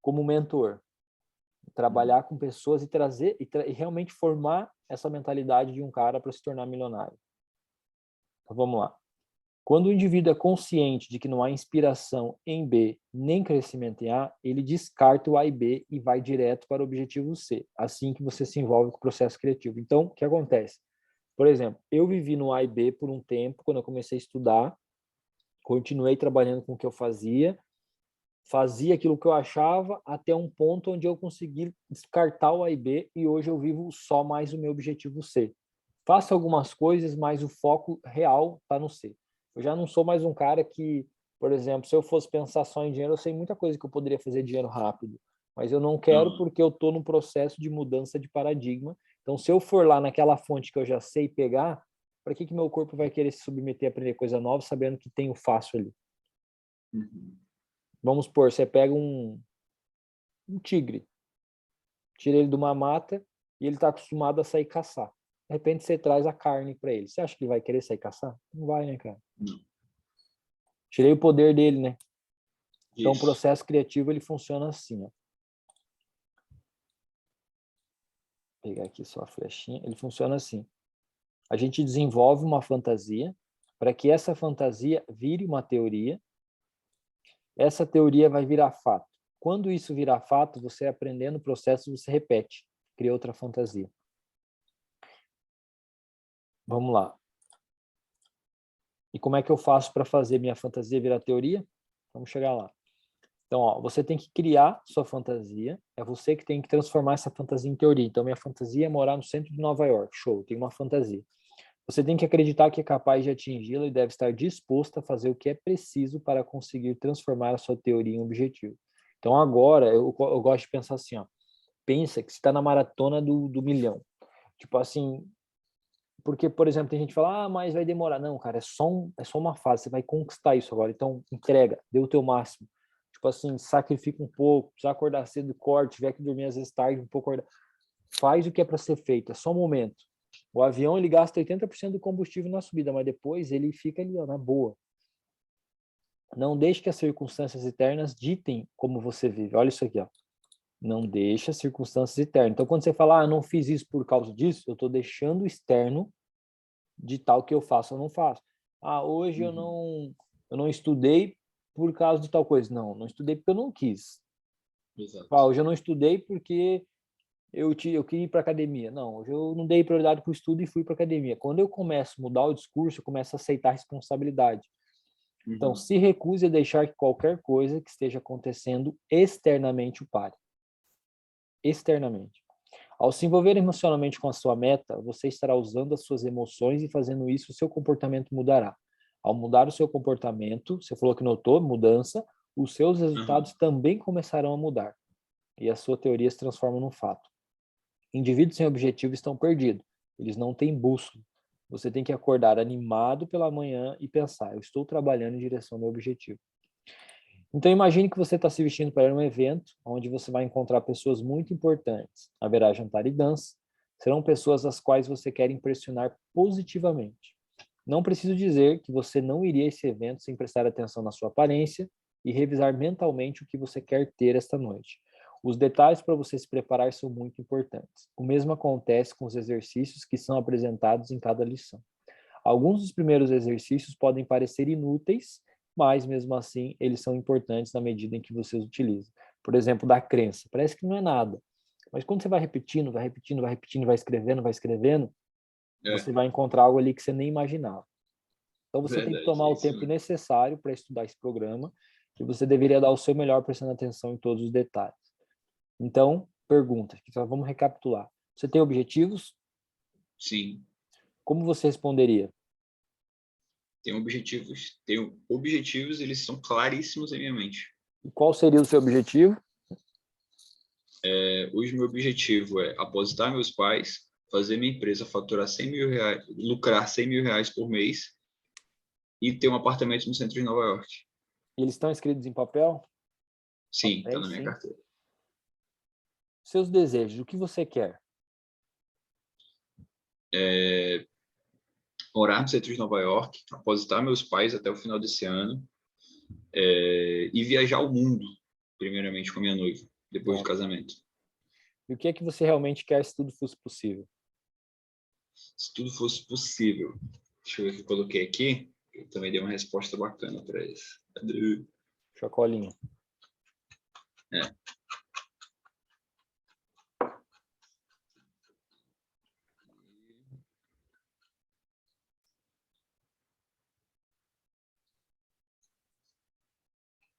A: como mentor. Trabalhar com pessoas e trazer e realmente formar essa mentalidade de um cara para se tornar milionário. Então, vamos lá. Quando o indivíduo é consciente de que não há inspiração em B nem crescimento em A, ele descarta o A e B e vai direto para o objetivo C, assim que você se envolve com o processo criativo. Então, o que acontece? Por exemplo, eu vivi no A e B por um tempo, quando eu comecei a estudar, continuei trabalhando com o que eu fazia aquilo que eu achava até um ponto onde eu consegui descartar o A e B e hoje eu vivo só mais o meu objetivo C. Faço algumas coisas, mas o foco real está no C. Eu já não sou mais um cara que, por exemplo, se eu fosse pensar só em dinheiro, eu sei muita coisa que eu poderia fazer dinheiro rápido, mas eu não quero porque eu estou num processo de mudança de paradigma. Então, se eu for lá naquela fonte que eu já sei pegar, para que meu corpo vai querer se submeter a aprender coisa nova, sabendo que tem o fácil ali?
B: Uhum.
A: Vamos supor, você pega um tigre, tira ele de uma mata e ele está acostumado a sair caçar. De repente você traz a carne para ele. Você acha que ele vai querer sair caçar? Não vai, né, cara?
B: Não.
A: Tirei o poder dele, né? Então o
B: Isso.
A: processo criativo ele funciona assim, ó. Vou pegar aqui só a flechinha. Ele funciona assim. A gente desenvolve uma fantasia para que essa fantasia vire uma teoria. Essa teoria vai virar fato. Quando isso virar fato, você aprendendo o processo, você repete, cria outra fantasia. Vamos lá. E como é que eu faço para fazer minha fantasia virar teoria? Vamos chegar lá. Então, ó, você tem que criar sua fantasia, é você que tem que transformar essa fantasia em teoria. Então, minha fantasia é morar no centro de Nova York. Show, tenho uma fantasia. Você tem que acreditar que é capaz de atingi-la e deve estar disposto a fazer o que é preciso para conseguir transformar a sua teoria em objetivo. Então, agora, eu gosto de pensar assim, ó. Pensa que você está na maratona do milhão. Tipo assim, porque, por exemplo, tem gente que fala, mas vai demorar. Não, cara, é só uma fase, você vai conquistar isso agora. Então, entrega, dê o teu máximo. Tipo assim, sacrifica um pouco, precisa acordar cedo, corte, tiver que dormir às vezes tarde, um pouco. Faz o que é para ser feito, é só um momento. O avião, ele gasta 80% do combustível na subida, mas depois ele fica ali, ó, na boa. Não deixe que as circunstâncias eternas ditem como você vive. Olha isso aqui, ó. Não deixa as circunstâncias eternas. Então, quando você fala, eu não fiz isso por causa disso, eu estou deixando o externo de tal que eu faço ou não faço. Hoje eu não estudei por causa de tal coisa. Não, não estudei porque eu não quis.
B: Exato.
A: Hoje eu não estudei porque eu queria ir para academia. Não, hoje eu não dei prioridade para o estudo e fui para academia. Quando eu começo a mudar o discurso, eu começo a aceitar a responsabilidade. Então, se recuse a deixar que qualquer coisa que esteja acontecendo externamente o pare. Externamente. Ao se envolver emocionalmente com a sua meta, você estará usando as suas emoções e fazendo isso, o seu comportamento mudará. Ao mudar o seu comportamento, você falou que notou mudança, os seus resultados também começarão a mudar. E a sua teoria se transforma num fato. Indivíduos sem objetivo estão perdidos. Eles não têm bússola. Você tem que acordar animado pela manhã e pensar, eu estou trabalhando em direção ao meu objetivo. Então imagine que você está se vestindo para ir a um evento onde você vai encontrar pessoas muito importantes. Haverá jantar e dança. Serão pessoas as quais você quer impressionar positivamente. Não preciso dizer que você não iria a esse evento sem prestar atenção na sua aparência e revisar mentalmente o que você quer ter esta noite. Os detalhes para você se preparar são muito importantes. O mesmo acontece com os exercícios que são apresentados em cada lição. Alguns dos primeiros exercícios podem parecer inúteis, mas mesmo assim eles são importantes na medida em que você os utiliza. Por exemplo, da crença. Parece que não é nada. Mas quando você vai repetindo, vai escrevendo, você vai encontrar algo ali que você nem imaginava. Então você tem que tomar o tempo necessário para estudar esse programa, que você deveria dar o seu melhor prestando atenção em todos os detalhes. Então, pergunta, vamos recapitular. Você tem objetivos?
B: Sim.
A: Como você responderia?
B: Tenho objetivos, eles são claríssimos em minha mente.
A: E qual seria o seu objetivo?
B: Hoje meu objetivo é aposentar meus pais, fazer minha empresa faturar 100 mil reais, lucrar 100 mil reais por mês e ter um apartamento no centro de Nova York.
A: Eles estão escritos em papel?
B: Sim, está na minha carteira.
A: Seus desejos, o que você quer?
B: Morar no centro de Nova York, aposentar meus pais até o final desse ano e viajar o mundo, primeiramente com a minha noiva, depois do casamento.
A: E o que é que você realmente quer se tudo fosse possível?
B: Se tudo fosse possível. Deixa eu ver o que eu coloquei aqui. também dei uma resposta bacana para isso.
A: Chacolinha.
B: É.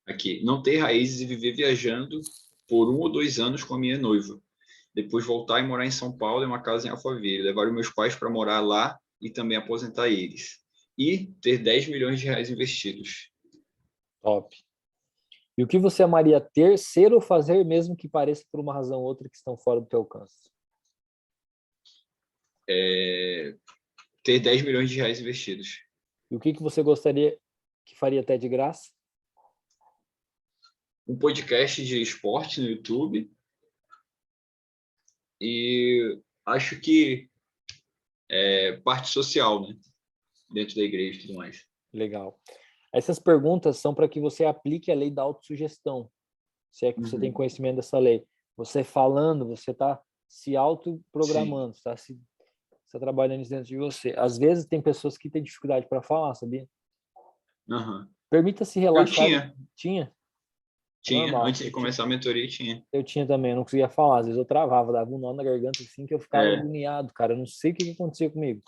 B: Aqui, não ter raízes e viver viajando por 1 ou 2 anos com a minha noiva. Depois voltar e morar em São Paulo, em uma casa em Alphaville. Levar os meus pais para morar lá e também aposentar eles. E ter 10 milhões de reais investidos.
A: Top. E o que você amaria ter, ser ou fazer, mesmo que pareça por uma razão ou outra que estão fora do teu alcance?
B: Ter 10 milhões de reais investidos.
A: E o que você gostaria que faria até de graça?
B: Um podcast de esporte no YouTube. E acho que parte social, né? Dentro da igreja e tudo mais.
A: Legal. Essas perguntas são para que você aplique a lei da autossugestão, se é que você tem conhecimento dessa lei. Você falando, você está se autoprogramando, está trabalhando isso dentro de você. Às vezes tem pessoas que têm dificuldade para falar, sabia?
B: Uhum.
A: Permita-se
B: Eu
A: relaxar.
B: tinha.
A: Tinha? É
B: Tinha.
A: normal.
B: Antes de começar a mentoria, tinha.
A: Eu tinha também, eu não conseguia falar. Às vezes eu travava, dava um nó na garganta assim que eu ficava agoniado, cara. Eu não sei o que acontecia comigo.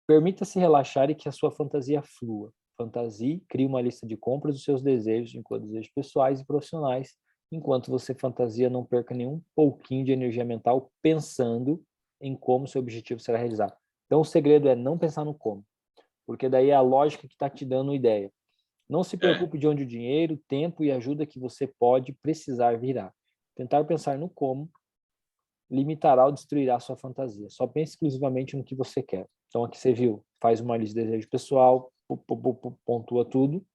A: Permita-se relaxar e que a sua fantasia flua. Fantasie, crie uma lista de compras dos seus desejos, enquanto desejos pessoais e profissionais. Enquanto você fantasia, não perca nenhum pouquinho de energia mental pensando em como seu objetivo será realizado. Então, o segredo é não pensar no como, porque daí é a lógica que está te dando ideia. Não se preocupe de onde o dinheiro, tempo e ajuda que você pode precisar virá. Tentar pensar no como limitará ou destruirá a sua fantasia. Só pense exclusivamente no que você quer. Então, aqui você viu, faz uma lista de desejo pessoal, pontua tudo.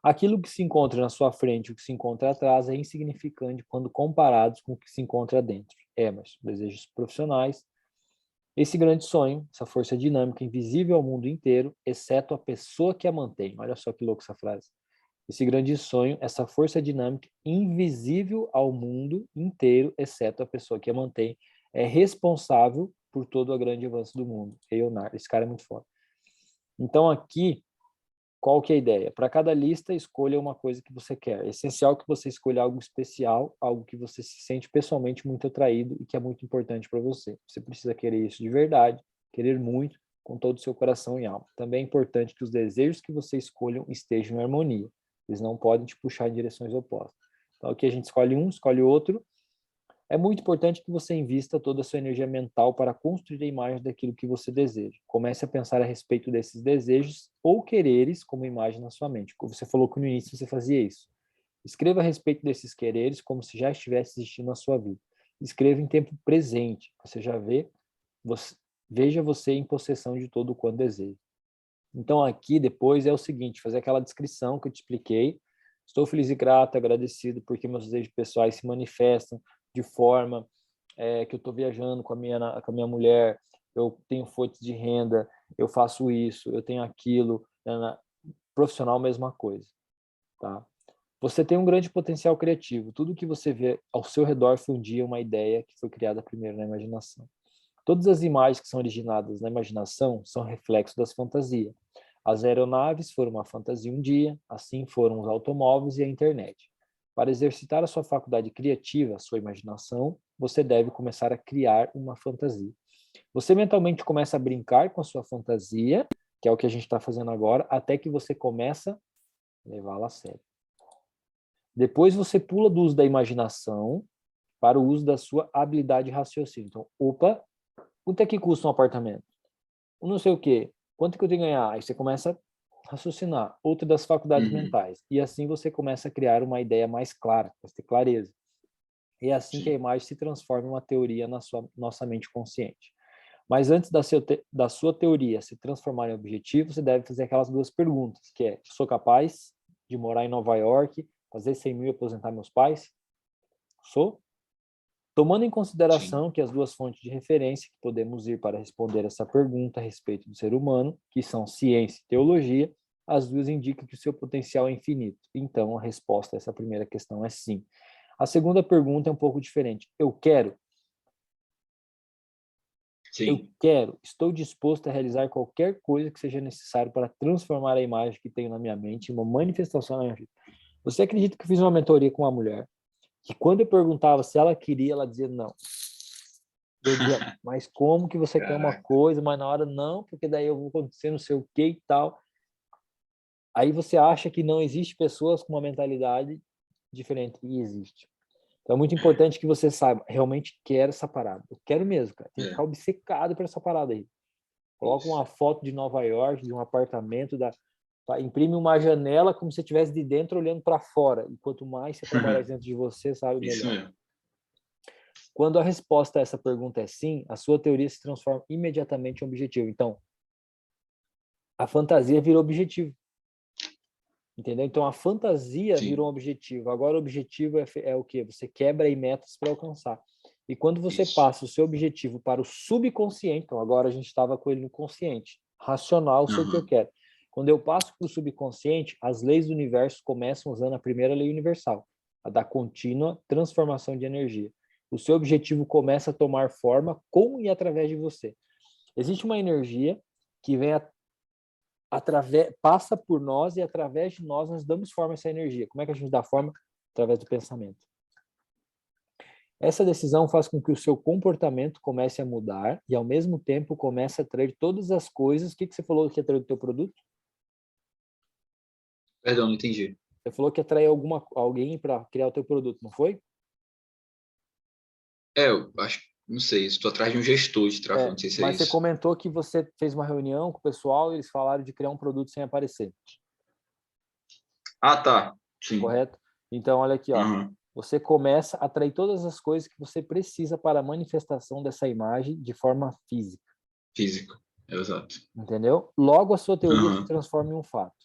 A: Aquilo que se encontra na sua frente, o que se encontra atrás, é insignificante quando comparados com o que se encontra dentro. Mas desejos profissionais, esse grande sonho, essa força dinâmica invisível ao mundo inteiro, exceto a pessoa que a mantém. Olha só que louco essa frase. Esse grande sonho, essa força dinâmica invisível ao mundo inteiro, exceto a pessoa que a mantém, é responsável por todo o grande avanço do mundo. Leonardo, esse cara é muito foda. Então aqui, qual que é a ideia? Para cada lista, escolha uma coisa que você quer. É essencial que você escolha algo especial, algo que você se sente pessoalmente muito atraído e que é muito importante para você. Você precisa querer isso de verdade, querer muito, com todo o seu coração e alma. Também é importante que os desejos que você escolham estejam em harmonia. Eles não podem te puxar em direções opostas. Então aqui a gente escolhe um, escolhe outro. É muito importante que você invista toda a sua energia mental para construir a imagem daquilo que você deseja. Comece a pensar a respeito desses desejos ou quereres como imagem na sua mente. Como você falou que no início você fazia isso. Escreva a respeito desses quereres como se já estivesse existindo na sua vida. Escreva em tempo presente. Você já veja você em possessão de todo o quanto deseja. Então aqui depois é o seguinte, fazer aquela descrição que eu te expliquei. Estou feliz e grato, agradecido porque meus desejos pessoais se manifestam de forma que eu estou viajando com a minha mulher, eu tenho fontes de renda, eu faço isso, eu tenho aquilo, profissional mesma coisa, tá? Você tem um grande potencial criativo. Tudo que você vê ao seu redor foi um dia uma ideia que foi criada primeiro na imaginação. Todas as imagens que são originadas na imaginação são reflexos das fantasias. As aeronaves foram uma fantasia um dia, assim foram os automóveis e a internet. Para exercitar a sua faculdade criativa, a sua imaginação, você deve começar a criar uma fantasia. Você mentalmente começa a brincar com a sua fantasia, que é o que a gente está fazendo agora, até que você começa a levá-la a sério. Depois você pula do uso da imaginação para o uso da sua habilidade de raciocínio. Então, opa, quanto é que custa um apartamento? Não sei o quê. Quanto que eu tenho que ganhar? Aí você começa a raciocinar. Outra das faculdades mentais. E assim você começa a criar uma ideia mais clara, para ter clareza. E é assim que a imagem se transforma em uma teoria na nossa mente consciente. Mas antes da sua teoria se transformar em objetivo, você deve fazer aquelas duas perguntas, que é, sou capaz de morar em Nova York, fazer 100 mil e aposentar meus pais? Sou? Tomando em consideração que as duas fontes de referência que podemos ir para responder essa pergunta a respeito do ser humano, que são ciência e teologia, as duas indicam que o seu potencial é infinito. Então, a resposta a essa primeira questão é sim. A segunda pergunta é um pouco diferente. Eu quero? Eu
B: Sim.
A: quero, estou disposto a realizar qualquer coisa que seja necessário para transformar a imagem que tenho na minha mente em uma manifestação na minha vida. Você acredita que eu fiz uma mentoria com uma mulher que quando eu perguntava se ela queria, ela dizia não. Eu dizia, mas como que você quer uma
B: Caraca.
A: coisa, mas na hora não, porque daí eu vou acontecer não sei o que e tal. Aí você acha que não existe pessoas com uma mentalidade diferente. E existe. Então é muito importante que você saiba, realmente quero essa parada. Eu quero mesmo, cara. Tem que
B: É,
A: ficar obcecado por essa parada aí. Coloca
B: isso.
A: uma foto de Nova York, de um apartamento, imprime uma janela como se você estivesse de dentro olhando para fora. E quanto mais você trabalhar dentro de você, sabe,
B: Isso
A: melhor.
B: mesmo.
A: Quando a resposta a essa pergunta é sim, a sua teoria se transforma imediatamente em objetivo. Então, a fantasia virou objetivo. Entendeu? Então, a fantasia virou
B: Sim,
A: um objetivo. Agora, o objetivo é o quê? Você quebra aí metas para alcançar. E quando você
B: isso.
A: passa o seu objetivo para o subconsciente, então agora a gente estava com ele no consciente, racional, sei o que eu
B: Aham.
A: quero. Quando eu passo para o subconsciente, as leis do universo começam usando a primeira lei universal, a da contínua transformação de energia. O seu objetivo começa a tomar forma com e através de você. Existe uma energia que vem passa por nós e através de nós damos forma a essa energia. Como é que a gente dá forma? Através do pensamento. Essa decisão faz com que o seu comportamento comece a mudar e, ao mesmo tempo, comece a atrair todas as coisas. O que você falou que atraiu do teu produto?
B: Perdão, não entendi.
A: Você falou que atraiu alguém para criar o teu produto, não foi?
B: Eu acho, não sei, estou atrás de um gestor de tráfego,
A: É,
B: não sei se é
A: mas você
B: isso.
A: comentou que você fez uma reunião com o pessoal e eles falaram de criar um produto sem aparecer,
B: Ah, tá. Sim.
A: correto? Então, olha aqui, ó.
B: Aham.
A: Você começa a atrair todas as coisas que você precisa para a manifestação dessa imagem de forma física,
B: Físico. Exato.
A: entendeu? Logo, a sua teoria se
B: Aham.
A: transforma em um fato.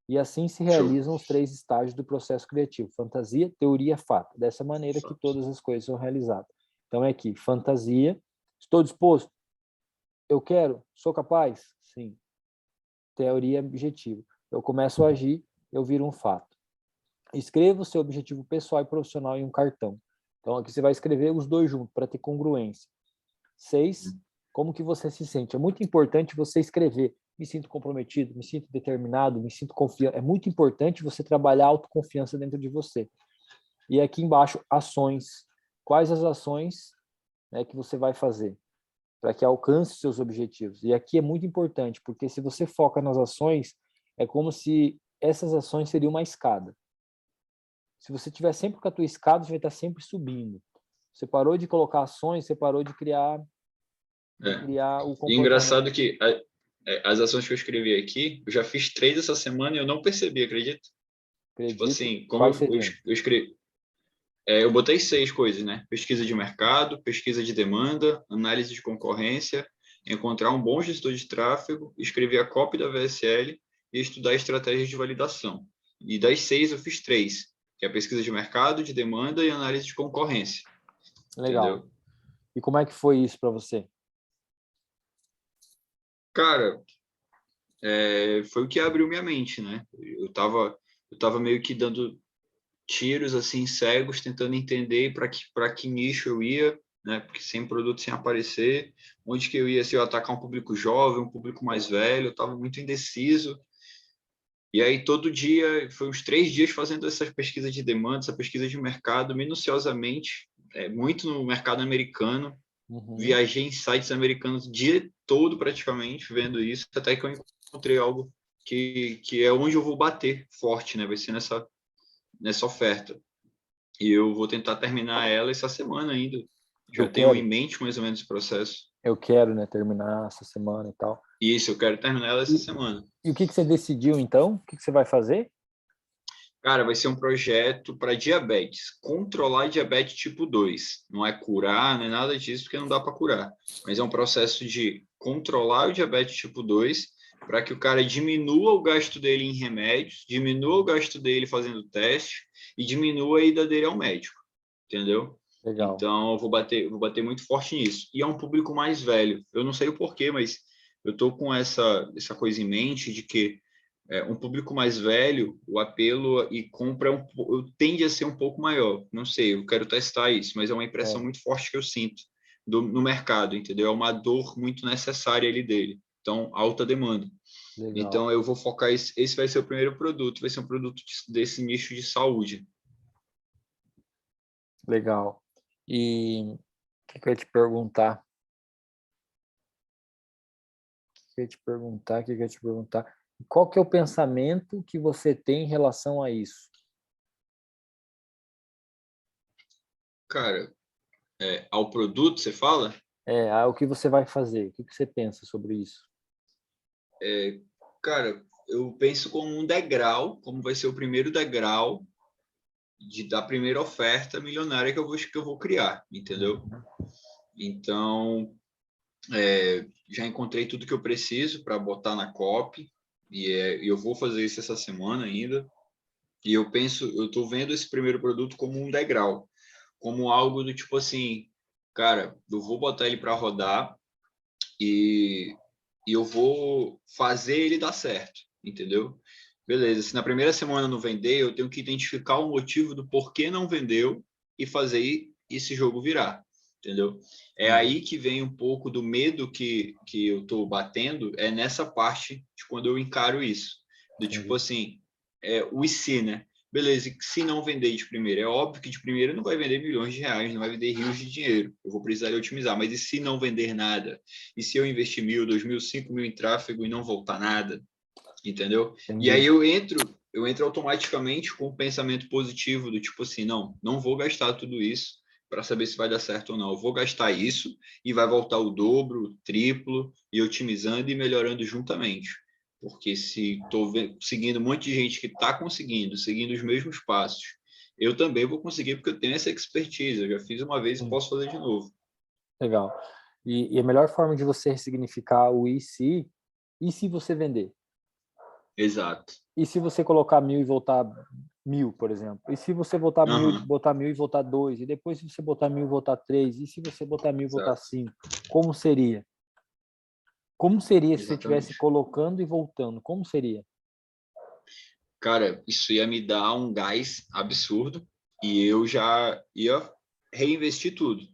A: E assim se
B: Show.
A: realizam os 3 estágios do processo criativo: fantasia, teoria, fato. Dessa maneira que
B: Fato.
A: todas as coisas são realizadas. Então é aqui, fantasia, estou disposto, eu quero, sou capaz? Sim. Teoria, objetivo. Eu começo a agir, eu viro um fato. Escreva o seu objetivo pessoal e profissional em um cartão. Então aqui você vai escrever os dois juntos para ter congruência. 6, como que você se sente? É muito importante você escrever. Me sinto comprometido, me sinto determinado, me sinto confiante. É muito importante você trabalhar a autoconfiança dentro de você. E aqui embaixo, ações. Quais as ações, né, que você vai fazer para que alcance seus objetivos? E aqui é muito importante, porque se você foca nas ações, é como se essas ações seriam uma escada. Se você estiver sempre com a tua escada, você vai estar sempre subindo. Você parou de colocar ações, você parou de criar
B: É.
A: o
B: E
A: comportamento.
B: engraçado que as ações que eu escrevi aqui, eu já fiz 3 essa semana e eu não percebi, acredita? Tipo
A: Acredito.
B: assim, como
A: Quais seriam?
B: eu escrevi, eu botei 6 coisas, né? Pesquisa de mercado, pesquisa de demanda, análise de concorrência, encontrar um bom gestor de tráfego, escrever a copy da VSL e estudar estratégias de validação. E das 6 eu fiz 3, que é a pesquisa de mercado, de demanda e análise de concorrência,
A: Legal.
B: entendeu?
A: E como é que foi isso para você?
B: Cara, foi o que abriu minha mente, né? Eu tava meio que dando tiros assim cegos, tentando entender para que nicho eu ia, né? Porque sem produto, sem aparecer, onde que eu ia, se eu atacar um público jovem, um público mais velho, eu estava muito indeciso. E aí todo dia, foi uns 3 dias fazendo essa pesquisa de demanda, essa pesquisa de mercado minuciosamente, muito no mercado americano.
A: Uhum.
B: Viajei em sites americanos o dia todo praticamente vendo isso, até que eu encontrei algo que é onde eu vou bater forte, né? Vai ser nessa oferta. E eu vou tentar terminar ela essa semana ainda.
A: Eu
B: Já tenho em
A: quero,
B: mente mais ou menos o processo.
A: eu quero, né, terminar essa semana e tal.
B: E isso, eu quero terminar ela essa
A: E,
B: semana.
A: e o que que você decidiu então? O que que você vai fazer?
B: Cara, vai ser um projeto para diabetes, controlar diabetes tipo 2. Não é curar, não é nada disso, porque não dá para curar. Mas é um processo de controlar o diabetes tipo 2 para que o cara diminua o gasto dele em remédios, diminua o gasto dele fazendo teste e diminua a ida dele ao médico, entendeu?
A: Legal.
B: Então, eu vou bater muito forte nisso. E é um público mais velho. Eu não sei o porquê, mas eu estou com essa coisa em mente de que um público mais velho, o apelo e compra tende a ser um pouco maior. Não sei, eu quero testar isso, mas é uma impressão
A: É,
B: muito forte que eu sinto. no mercado, entendeu? É uma dor muito necessária ali dele. Então, alta demanda.
A: Legal.
B: Então, eu vou focar, esse vai ser o primeiro produto, vai ser um produto desse nicho de saúde.
A: Legal. E o que eu ia te perguntar? Qual que é o pensamento que você tem em relação a isso?
B: Cara, ao produto, você fala?
A: O que você vai fazer? O que você pensa sobre isso?
B: Cara, eu penso como um degrau, como vai ser o primeiro degrau da primeira oferta milionária que eu vou criar, entendeu? Então, já encontrei tudo que eu preciso para botar na copy e eu vou fazer isso essa semana ainda. E eu estou vendo esse primeiro produto como um degrau, como algo do tipo assim, cara, eu vou botar ele para rodar e eu vou fazer ele dar certo, entendeu? Beleza, se na primeira semana não vender, eu tenho que identificar o motivo do porquê não vendeu e fazer esse jogo virar, entendeu? É aí que vem um pouco do medo que eu tô batendo, é nessa parte de quando eu encaro isso. Do tipo assim, o e se, né? Beleza, e se não vender de primeira? É óbvio que de primeira não vai vender milhões de reais, não vai vender rios de dinheiro. Eu vou precisar de otimizar. Mas e se não vender nada? E se eu investir 1.000, 2.000, 5.000 em tráfego e não voltar nada? Entendeu?
A: Entendi.
B: E aí eu entro automaticamente com o pensamento positivo do tipo assim, não vou gastar tudo isso para saber se vai dar certo ou não. Eu vou gastar isso e vai voltar o dobro, o triplo, e otimizando e melhorando juntamente. Porque se estou seguindo um monte de gente que está conseguindo, seguindo os mesmos passos, eu também vou conseguir porque eu tenho essa expertise. Eu já fiz uma vez e posso fazer de novo.
A: Legal. E a melhor forma de você ressignificar o e se você vender?
B: Exato.
A: E se você colocar 1.000 e voltar 1.000, por exemplo? E se você botar 1.000, botar 1.000 e voltar 2? E depois se você botar 1.000 e voltar 3? E se você botar 1.000 e voltar 5? Como seria? Como seria se você estivesse colocando e voltando? Como seria?
B: Cara, isso ia me dar um gás absurdo e eu já ia reinvestir tudo,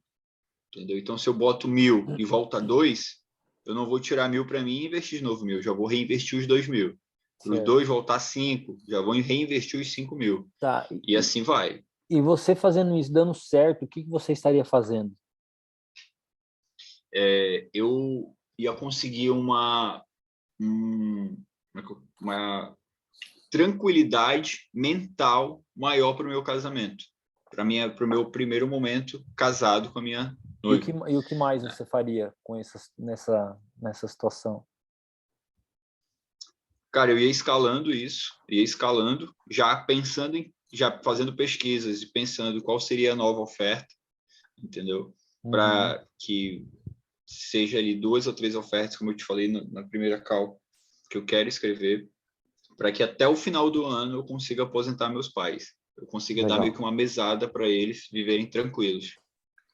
B: entendeu? Então, se eu boto 1.000 e volta 2, eu não vou tirar 1.000 para mim e investir de novo 1.000, já vou reinvestir os 2.000. Para os 2 voltar 5, já vou reinvestir os 5.000.
A: Tá.
B: E assim vai.
A: E você fazendo isso, dando certo, o que você estaria fazendo?
B: Eu ia conseguir uma tranquilidade mental maior para o meu casamento, para o meu primeiro momento casado com a minha noiva.
A: E o que mais você faria com nessa situação?
B: Cara, eu ia escalando isso, já pensando já fazendo pesquisas e pensando qual seria a nova oferta, entendeu? Para que seja ali 2 ou 3 ofertas, como eu te falei na primeira call, que eu quero escrever, para que até o final do ano eu consiga aposentar meus pais. Eu consiga dar meio que uma mesada para eles viverem tranquilos.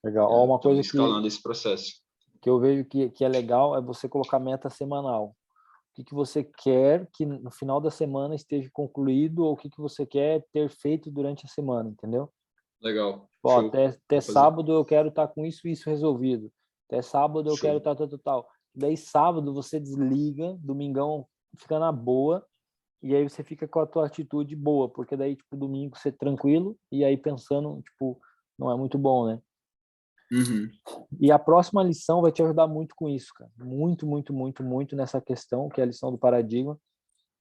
A: Legal. Ó, uma
B: Então,
A: coisa
B: escalando esse processo.
A: que eu vejo que é legal é você colocar meta semanal. O que você quer que no final da semana esteja concluído ou o que você quer ter feito durante a semana, entendeu?
B: Legal.
A: Ó,
B: Show.
A: até sábado eu quero estar com isso e isso resolvido. Até sábado eu quero
B: Show.
A: estar tal. Daí sábado você desliga, domingão fica na boa, e aí você fica com a tua atitude boa, porque daí, tipo, domingo você tranquilo, e aí pensando, tipo, não é muito bom, né?
B: Uhum.
A: E a próxima lição vai te ajudar muito com isso, cara. Muito, muito, muito, muito nessa questão, que é a lição do paradigma.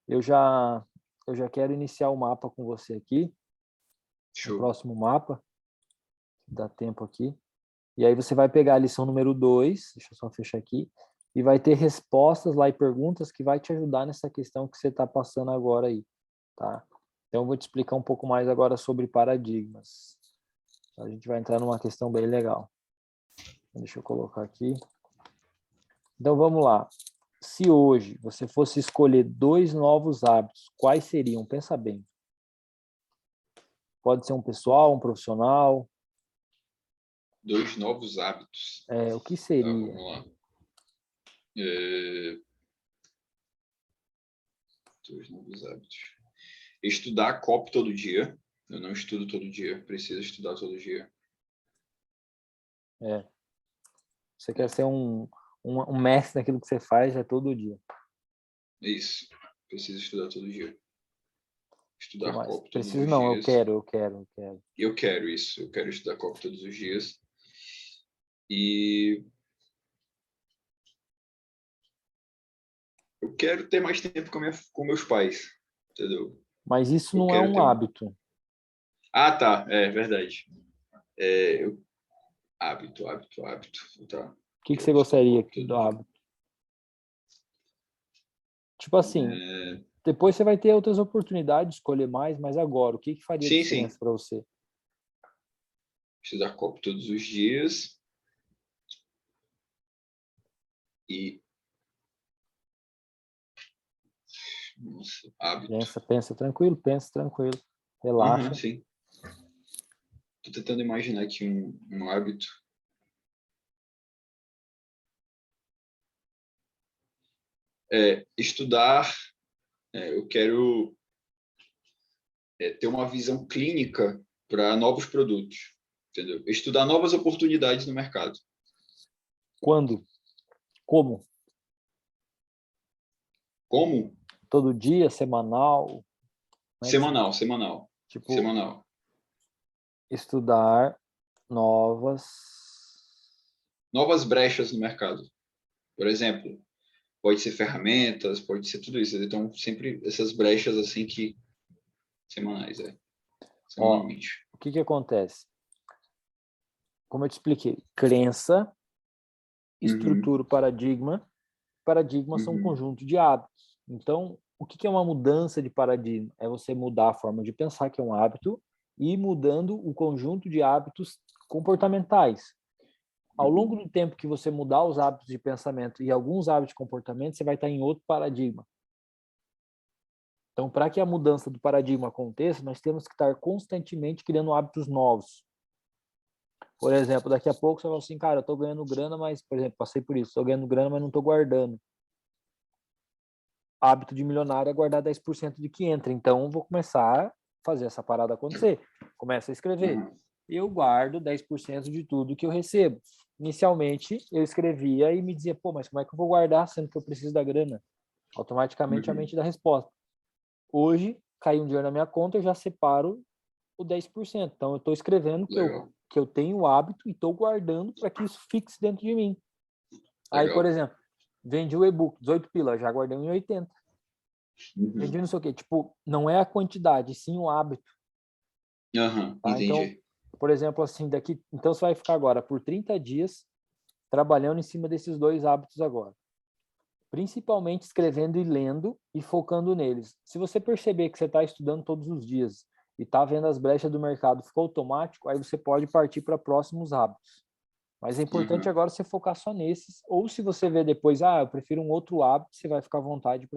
A: Eu já quero iniciar o mapa com você aqui, o
B: Show.
A: próximo mapa, dá tempo aqui. E aí você vai pegar a lição número 2, deixa eu só fechar aqui, e vai ter respostas lá e perguntas que vai te ajudar nessa questão que você está passando agora aí, tá? Então eu vou te explicar um pouco mais agora sobre paradigmas. A gente vai entrar numa questão bem legal. Deixa eu colocar aqui. Então vamos lá. Se hoje você fosse escolher 2 novos hábitos, quais seriam? Pensa bem. Pode ser um pessoal, um profissional.
B: 2 novos hábitos.
A: O que
B: Tá,
A: seria?
B: vamos lá. 2 novos hábitos. Estudar copy todo dia. Eu não estudo todo dia. Preciso estudar todo dia.
A: Você quer ser um mestre naquilo que você faz todo dia.
B: Isso. Preciso estudar todo dia.
A: O que
B: Estudar
A: mais?
B: COP todos
A: Preciso
B: os
A: não, eu
B: dias.
A: quero, eu quero, eu quero.
B: Eu quero isso. Eu quero estudar COP todos os dias. E eu quero ter mais tempo com meus pais. Entendeu?
A: Mas isso
B: Eu
A: não é
B: quero
A: um
B: ter.
A: hábito.
B: Ah, tá. É verdade. Hábito. Tá.
A: O que você
B: Quero estudar
A: gostaria
B: COP todo
A: do
B: dia.
A: hábito? Tipo assim, depois você vai ter outras oportunidades de escolher mais, mas agora, o que faria
B: Sim, sim.
A: diferença para você?
B: Estudar COP todos os dias. E. Nossa, hábito.
A: Pensa tranquilo,
B: Aham,
A: relaxa.
B: sim. Tô tentando imaginar aqui um hábito. Estudar, eu quero ter uma visão clínica para novos produtos, entendeu? Estudar novas oportunidades no mercado.
A: Quando? Como?
B: Como?
A: Todo dia, semanal? Como é que
B: Semanal, semanal,
A: tipo,
B: semanal.
A: estudar novas.
B: Novas brechas no mercado. Por exemplo, pode ser ferramentas, pode ser tudo isso. Então, sempre essas brechas assim que semanais,
A: Ó,
B: semanalmente.
A: o que acontece? Como eu te expliquei, crença,
B: Uhum,
A: estrutura, paradigma. Paradigmas são um
B: uhum,
A: conjunto de hábitos. Então, o que é uma mudança de paradigma? É você mudar a forma de pensar, que é um hábito, e ir mudando o conjunto de hábitos comportamentais. Ao longo
B: uhum.
A: do tempo que você mudar os hábitos de pensamento e alguns hábitos de comportamento, você vai estar em outro paradigma. Então, para que a mudança do paradigma aconteça, nós temos que estar constantemente criando hábitos novos. Por exemplo, daqui a pouco você fala assim, cara, eu estou ganhando grana, mas, por exemplo, passei por isso, estou ganhando grana, mas não estou guardando. Hábito de milionário é guardar 10% de que entra. Então, vou começar a fazer essa parada acontecer. Começa a escrever.
B: Uhum.
A: Eu guardo 10% de tudo que eu recebo. Inicialmente, eu escrevia e me dizia, pô, mas como é que eu vou guardar sendo que eu preciso da grana? Automaticamente a
B: Uhum.
A: mente dá resposta. Hoje, caiu um dinheiro na minha conta, eu já separo o 10%. Então, eu estou escrevendo
B: Legal,
A: que eu tenho o hábito e estou guardando para que isso fixe dentro de mim. Aí, por
B: legal.
A: exemplo, vendi o e-book, 18 pila, já guardei em 80. Vendi
B: Uhum.
A: não sei o quê. Tipo, não é a quantidade, sim o hábito.
B: Aham,
A: Tá? Então,
B: entendi.
A: por exemplo, assim, então você vai ficar agora por 30 dias trabalhando em cima desses dois hábitos agora. Principalmente escrevendo e lendo e focando neles. Se você perceber que você está estudando todos os dias e está vendo as brechas do mercado, ficou automático, aí você pode partir para próximos hábitos. Mas é importante
B: Aham,
A: agora você focar só nesses. Ou se você vê depois, eu prefiro um outro hábito, você vai ficar à vontade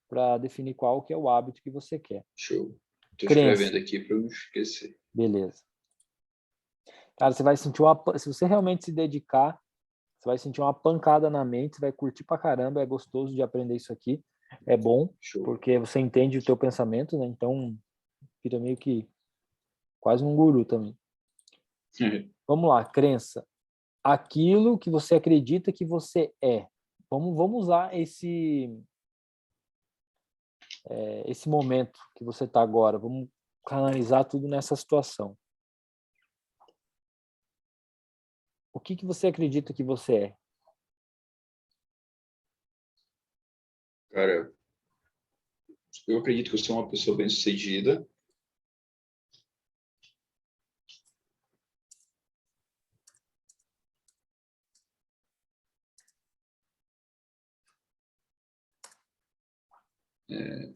A: para definir qual que é o hábito que você quer.
B: show. Estou escrevendo
A: Crença.
B: aqui para eu não esquecer.
A: Beleza. Cara, você vai sentir se você realmente se dedicar, você vai sentir uma pancada na mente, você vai curtir pra caramba, é gostoso de aprender isso aqui. É bom,
B: Show.
A: porque você entende o teu pensamento, né? Então, vira meio que quase um guru também. Vamos lá, crença. Aquilo que você acredita que você é. Vamos usar esse momento que você está agora. Vamos canalizar tudo nessa situação. O que você acredita que você é?
B: Cara, eu acredito que eu sou uma pessoa bem-sucedida. É,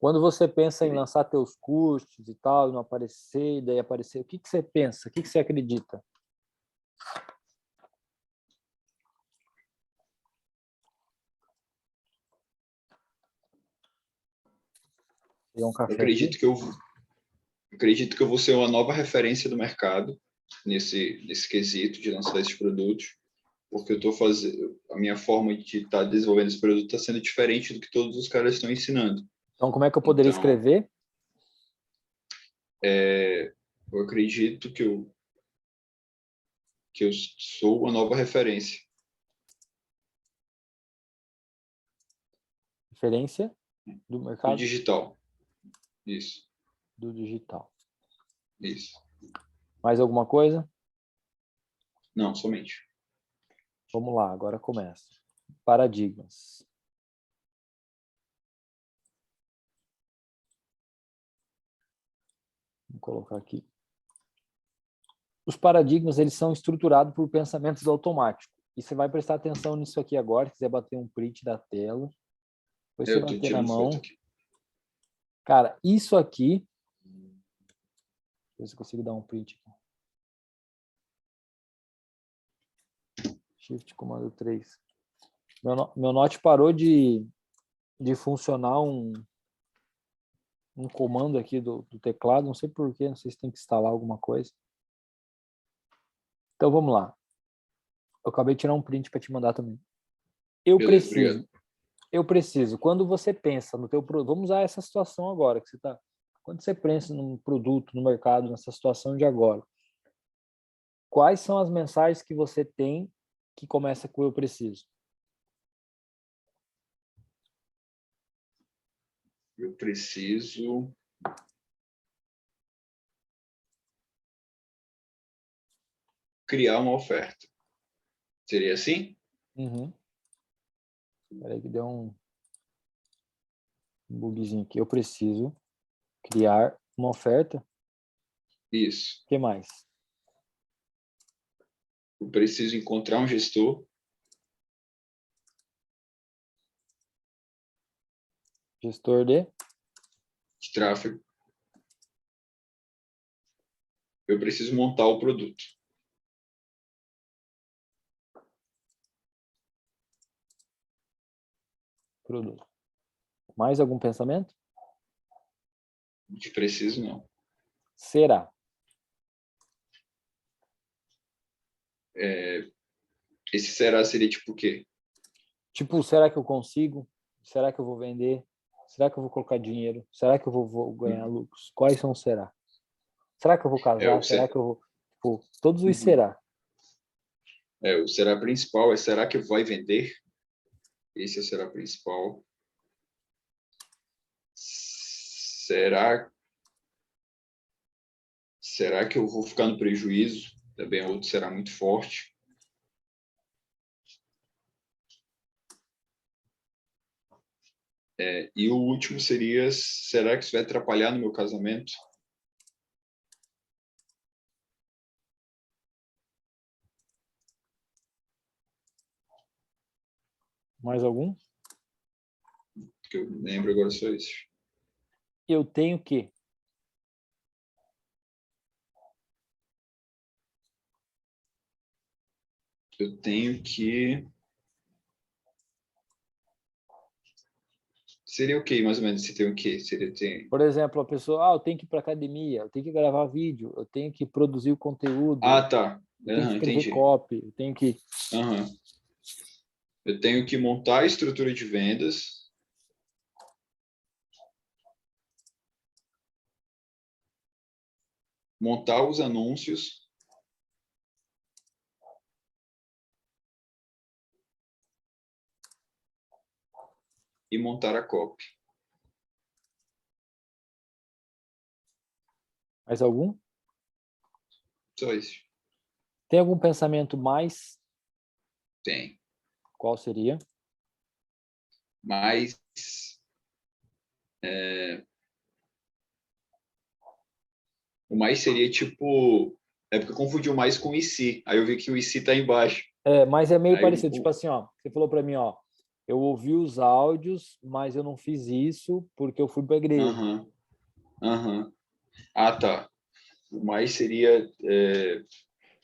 A: Quando você pensa em lançar teus cursos e tal, e não aparecer, e daí aparecer, o que você pensa? O que você acredita? Pegar um
B: eu
A: café aqui?
B: acredito que eu acredito que eu vou ser uma nova referência do mercado nesse quesito de lançar esses produtos, porque eu estou fazendo a minha forma de estar desenvolvendo esse produto está sendo diferente do que todos os caras estão ensinando.
A: Então, como é que eu poderia
B: Então,
A: escrever?
B: eu acredito que eu que eu sou uma nova referência.
A: Referência do
B: Do
A: mercado
B: digital. Isso.
A: do digital.
B: Isso.
A: Mais alguma coisa?
B: Não, somente.
A: Vamos lá, agora começa. Paradigmas. Vou colocar aqui. Os paradigmas, eles são estruturados por pensamentos automáticos. E você vai prestar atenção nisso aqui agora, se quiser bater um print da tela. Depois você
B: Eu estou
A: bater na
B: tirando foto
A: mão.
B: aqui.
A: Cara, isso aqui... Deixa eu ver se eu consigo dar um print aqui. Shift Comando 3. Meu Note parou de funcionar um comando aqui do teclado, não sei porquê, não sei se tem que instalar alguma coisa. Então vamos lá. Eu acabei de tirar um print para te mandar também.
B: Beleza, obrigado.
A: Eu preciso, quando você pensa no teu produto, vamos usar essa situação agora que você está. Quando você pensa num produto, no mercado, nessa situação de agora, quais são as mensagens que você tem que começa com eu preciso?
B: Eu preciso criar uma oferta. Seria assim?
A: Uhum. Espera aí que deu um bugzinho aqui. Eu preciso criar uma oferta.
B: Isso.
A: O que mais?
B: Eu preciso encontrar um gestor.
A: Gestor de
B: De tráfego. Eu preciso montar o produto.
A: produto. Mais algum pensamento?
B: De preciso, não.
A: Será.
B: Esse será seria tipo o quê?
A: Tipo, será que eu consigo? Será que eu vou vender? Será que eu vou colocar dinheiro? Será que eu vou ganhar lucros? Quais são os será? Será que eu vou casar?
B: O
A: Será
B: ser...
A: que eu vou... Tipo, todos os será.
B: o será principal é será que vai vender? Esse é o será principal. Será que eu vou ficar no prejuízo? Também outro será muito forte. E o último seria, será que isso vai atrapalhar no meu casamento?
A: Mais algum?
B: Que eu lembro agora só isso.
A: Eu tenho que.
B: Eu tenho que... Seria o quê, mais ou menos? Você tem o quê? Seria ter...
A: Por exemplo, a pessoa, eu tenho que ir para academia, eu tenho que gravar vídeo, eu tenho que produzir o conteúdo,
B: Ah, tá.
A: eu tenho que escrever
B: Entendi.
A: copy, eu tenho que...
B: Eu tenho que montar a estrutura de vendas, montar os anúncios e montar a copy.
A: Mais algum?
B: Só isso.
A: Tem algum pensamento mais?
B: Tem.
A: Qual seria?
B: Mas o mais seria tipo... É porque eu confundi o mais com o e se. Aí eu vi que o e se tá embaixo.
A: Mas é meio
B: Aí
A: parecido. Tipo assim, você falou para mim, eu ouvi os áudios, mas eu não fiz isso porque eu fui para a igreja.
B: Ah, tá. O mais seria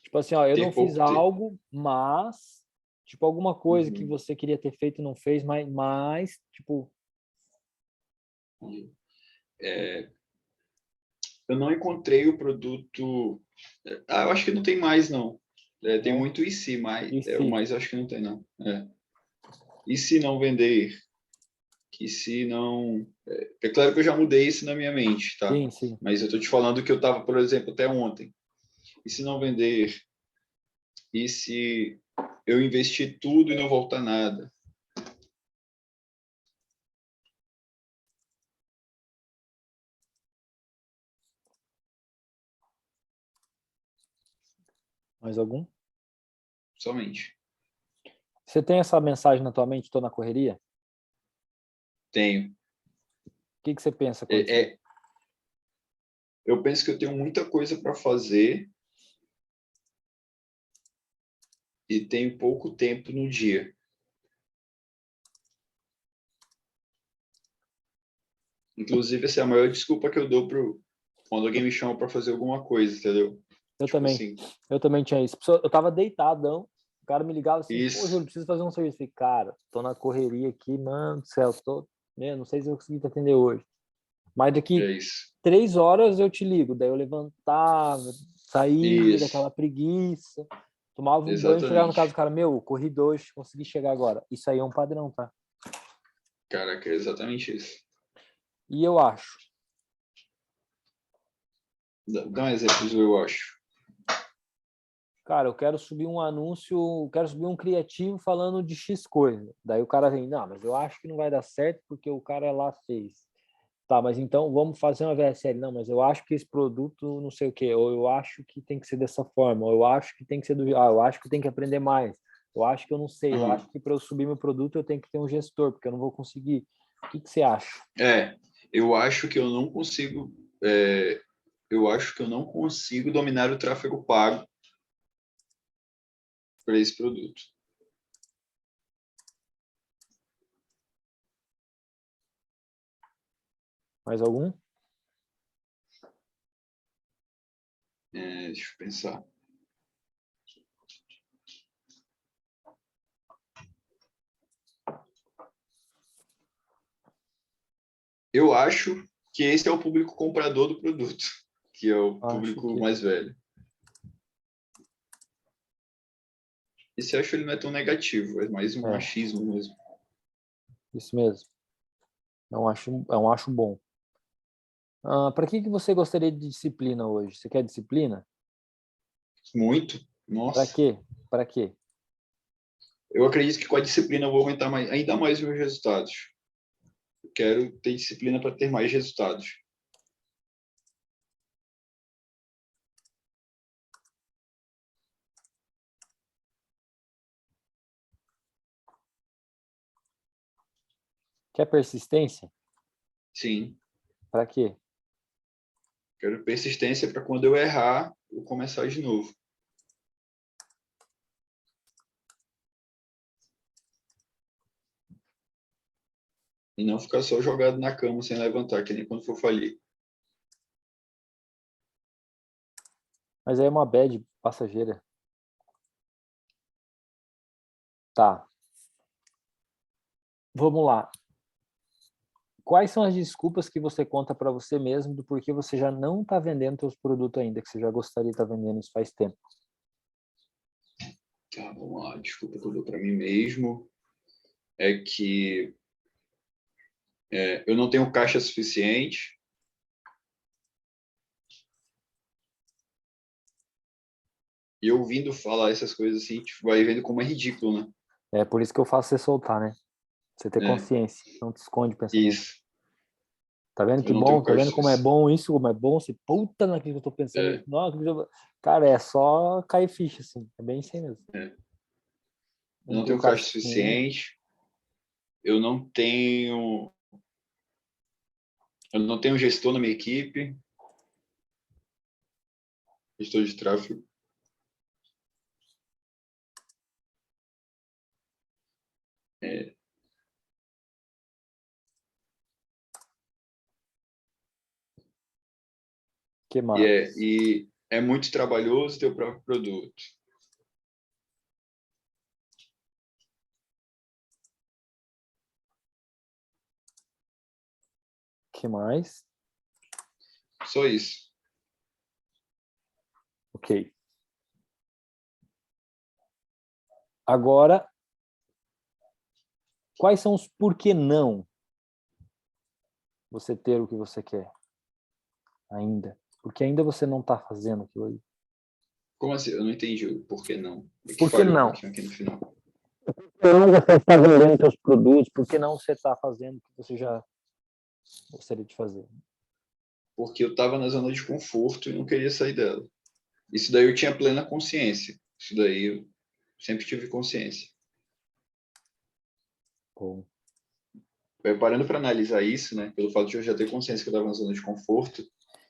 A: Tipo assim, eu não
B: ter
A: fiz
B: pouco tempo.
A: algo, mas tipo alguma coisa que você queria ter feito e não fez, mas tipo,
B: Eu não encontrei o produto. Eu acho que não tem mais, não. Tem
A: não.
B: muito e se, mas
A: E
B: o
A: se?
B: mais acho que não tem, não. E se não vender? Que se não. É claro que eu já mudei isso na minha mente, tá?
A: Sim, sim.
B: Mas eu tô te falando que eu tava, por exemplo, até ontem. E se não vender E se eu investir tudo e não voltar nada?
A: Mais algum?
B: Somente.
A: Você tem essa mensagem na tua mente? Estou na correria? O
B: Tenho.
A: que você pensa quando
B: É,
A: você...
B: eu penso que eu tenho muita coisa para fazer e tenho pouco tempo no dia. Inclusive, essa é a maior desculpa que eu dou quando alguém me chama para fazer alguma coisa, entendeu?
A: Eu
B: Tipo
A: também.
B: assim,
A: Eu também tinha isso. Eu tava deitadão, o cara me ligava assim, pô,
B: isso,
A: Júlio, preciso fazer um serviço. Eu falei, cara, tô na correria aqui, mano do céu, não sei se eu consegui te atender hoje. Mas
B: é
A: daqui
B: isso.
A: 3 horas eu te ligo. Daí eu levantava, saía
B: Isso,
A: daquela preguiça, tomava um banho, chegava no caso do
B: exatamente.
A: cara, meu, corri 2, consegui chegar agora. Isso aí é um padrão, tá?
B: Caraca, é exatamente isso.
A: E eu acho,
B: Dá um exemplo, eu acho.
A: cara, eu quero subir um anúncio, quero subir um criativo falando de X coisa. Daí o cara vem, não, mas eu acho que não vai dar certo porque o cara lá fez. Tá, mas então vamos fazer uma VSL. Não, mas eu acho que esse produto não sei o quê, ou eu acho que tem que ser dessa forma, ou eu acho que tem que ser eu acho que tem que aprender mais. Eu acho que eu não sei, eu
B: Uhum.
A: acho que para eu subir meu produto eu tenho que ter um gestor, porque eu não vou conseguir. O que você acha?
B: Eu acho que eu não consigo. é, eu acho que eu não consigo dominar o tráfego pago para esse produto.
A: Mais algum?
B: Deixa eu pensar. Eu acho que esse é o público comprador do produto, que é o
A: Acho
B: público
A: que
B: mais velho. Esse eu acho que ele não é tão negativo, é mais um
A: é,
B: achismo mesmo.
A: isso mesmo. É um acho bom. Para que você gostaria de disciplina hoje? Você quer disciplina?
B: Muito.
A: Para
B: Nossa.
A: quê? Para quê?
B: Eu acredito que com a disciplina eu vou aumentar ainda mais meus resultados. Eu quero ter disciplina para ter mais resultados.
A: Quer persistência?
B: Sim.
A: Para quê?
B: Quero persistência para quando eu errar, eu começar de novo. E não ficar só jogado na cama sem levantar, que nem quando for falir.
A: Mas aí é uma bad passageira. Tá. Vamos lá. Quais são as desculpas que você conta para você mesmo do porquê você já não está vendendo seus produtos ainda, que você já gostaria de estar vendendo isso faz tempo?
B: Tá, vamos lá. Desculpa que eu dou para mim mesmo. É que eu não tenho caixa suficiente. E ouvindo falar essas coisas assim, tipo, vai vendo como é ridículo, né?
A: É por isso que eu faço você soltar, né? Você ter
B: É,
A: consciência, não te esconde o pensamento.
B: isso.
A: Tá vendo que
B: Eu não tenho
A: bom? Tá
B: caixa
A: vendo como é
B: suficiente.
A: bom isso, como é bom? Você, puta naquilo que eu tô pensando.
B: É,
A: Não, cara, é só cair ficha, assim. É bem assim mesmo.
B: é. Eu
A: Não
B: não
A: tenho
B: tenho
A: caixa
B: caixa
A: suficiente.
B: suficiente. Eu não tenho. Eu não tenho gestor na minha equipe. Gestor de tráfego. É,
A: Que
B: e
A: mais?
B: é muito trabalhoso ter o próprio produto.
A: Que mais?
B: Só isso.
A: Ok. Agora, quais são os porquê não você ter o que você quer ainda? Porque ainda você não está fazendo aquilo aí.
B: Como assim? Eu não entendi o por que não. É que
A: Por que
B: falhou um
A: não?
B: pouquinho aqui no final.
A: Por que não você está vendendo seus produtos? Por que não você está fazendo o que você já gostaria de fazer?
B: Porque eu estava na zona de conforto e não queria sair dela. Isso daí eu tinha plena consciência. Isso daí eu sempre tive consciência.
A: Bom.
B: Parando para analisar isso, né, pelo fato de eu já ter consciência que eu estava na zona de conforto,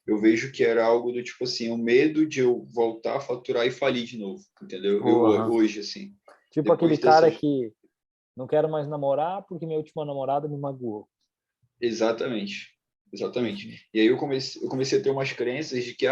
B: eu vejo que era algo do tipo assim, o medo de eu voltar a faturar e falir de novo, entendeu? Hoje, assim,
A: Tipo aquele
B: depois
A: cara
B: dessas...
A: que não quero mais namorar porque minha última namorada me magoou.
B: Exatamente, exatamente.
A: Uhum.
B: E aí eu comecei a ter umas crenças de que,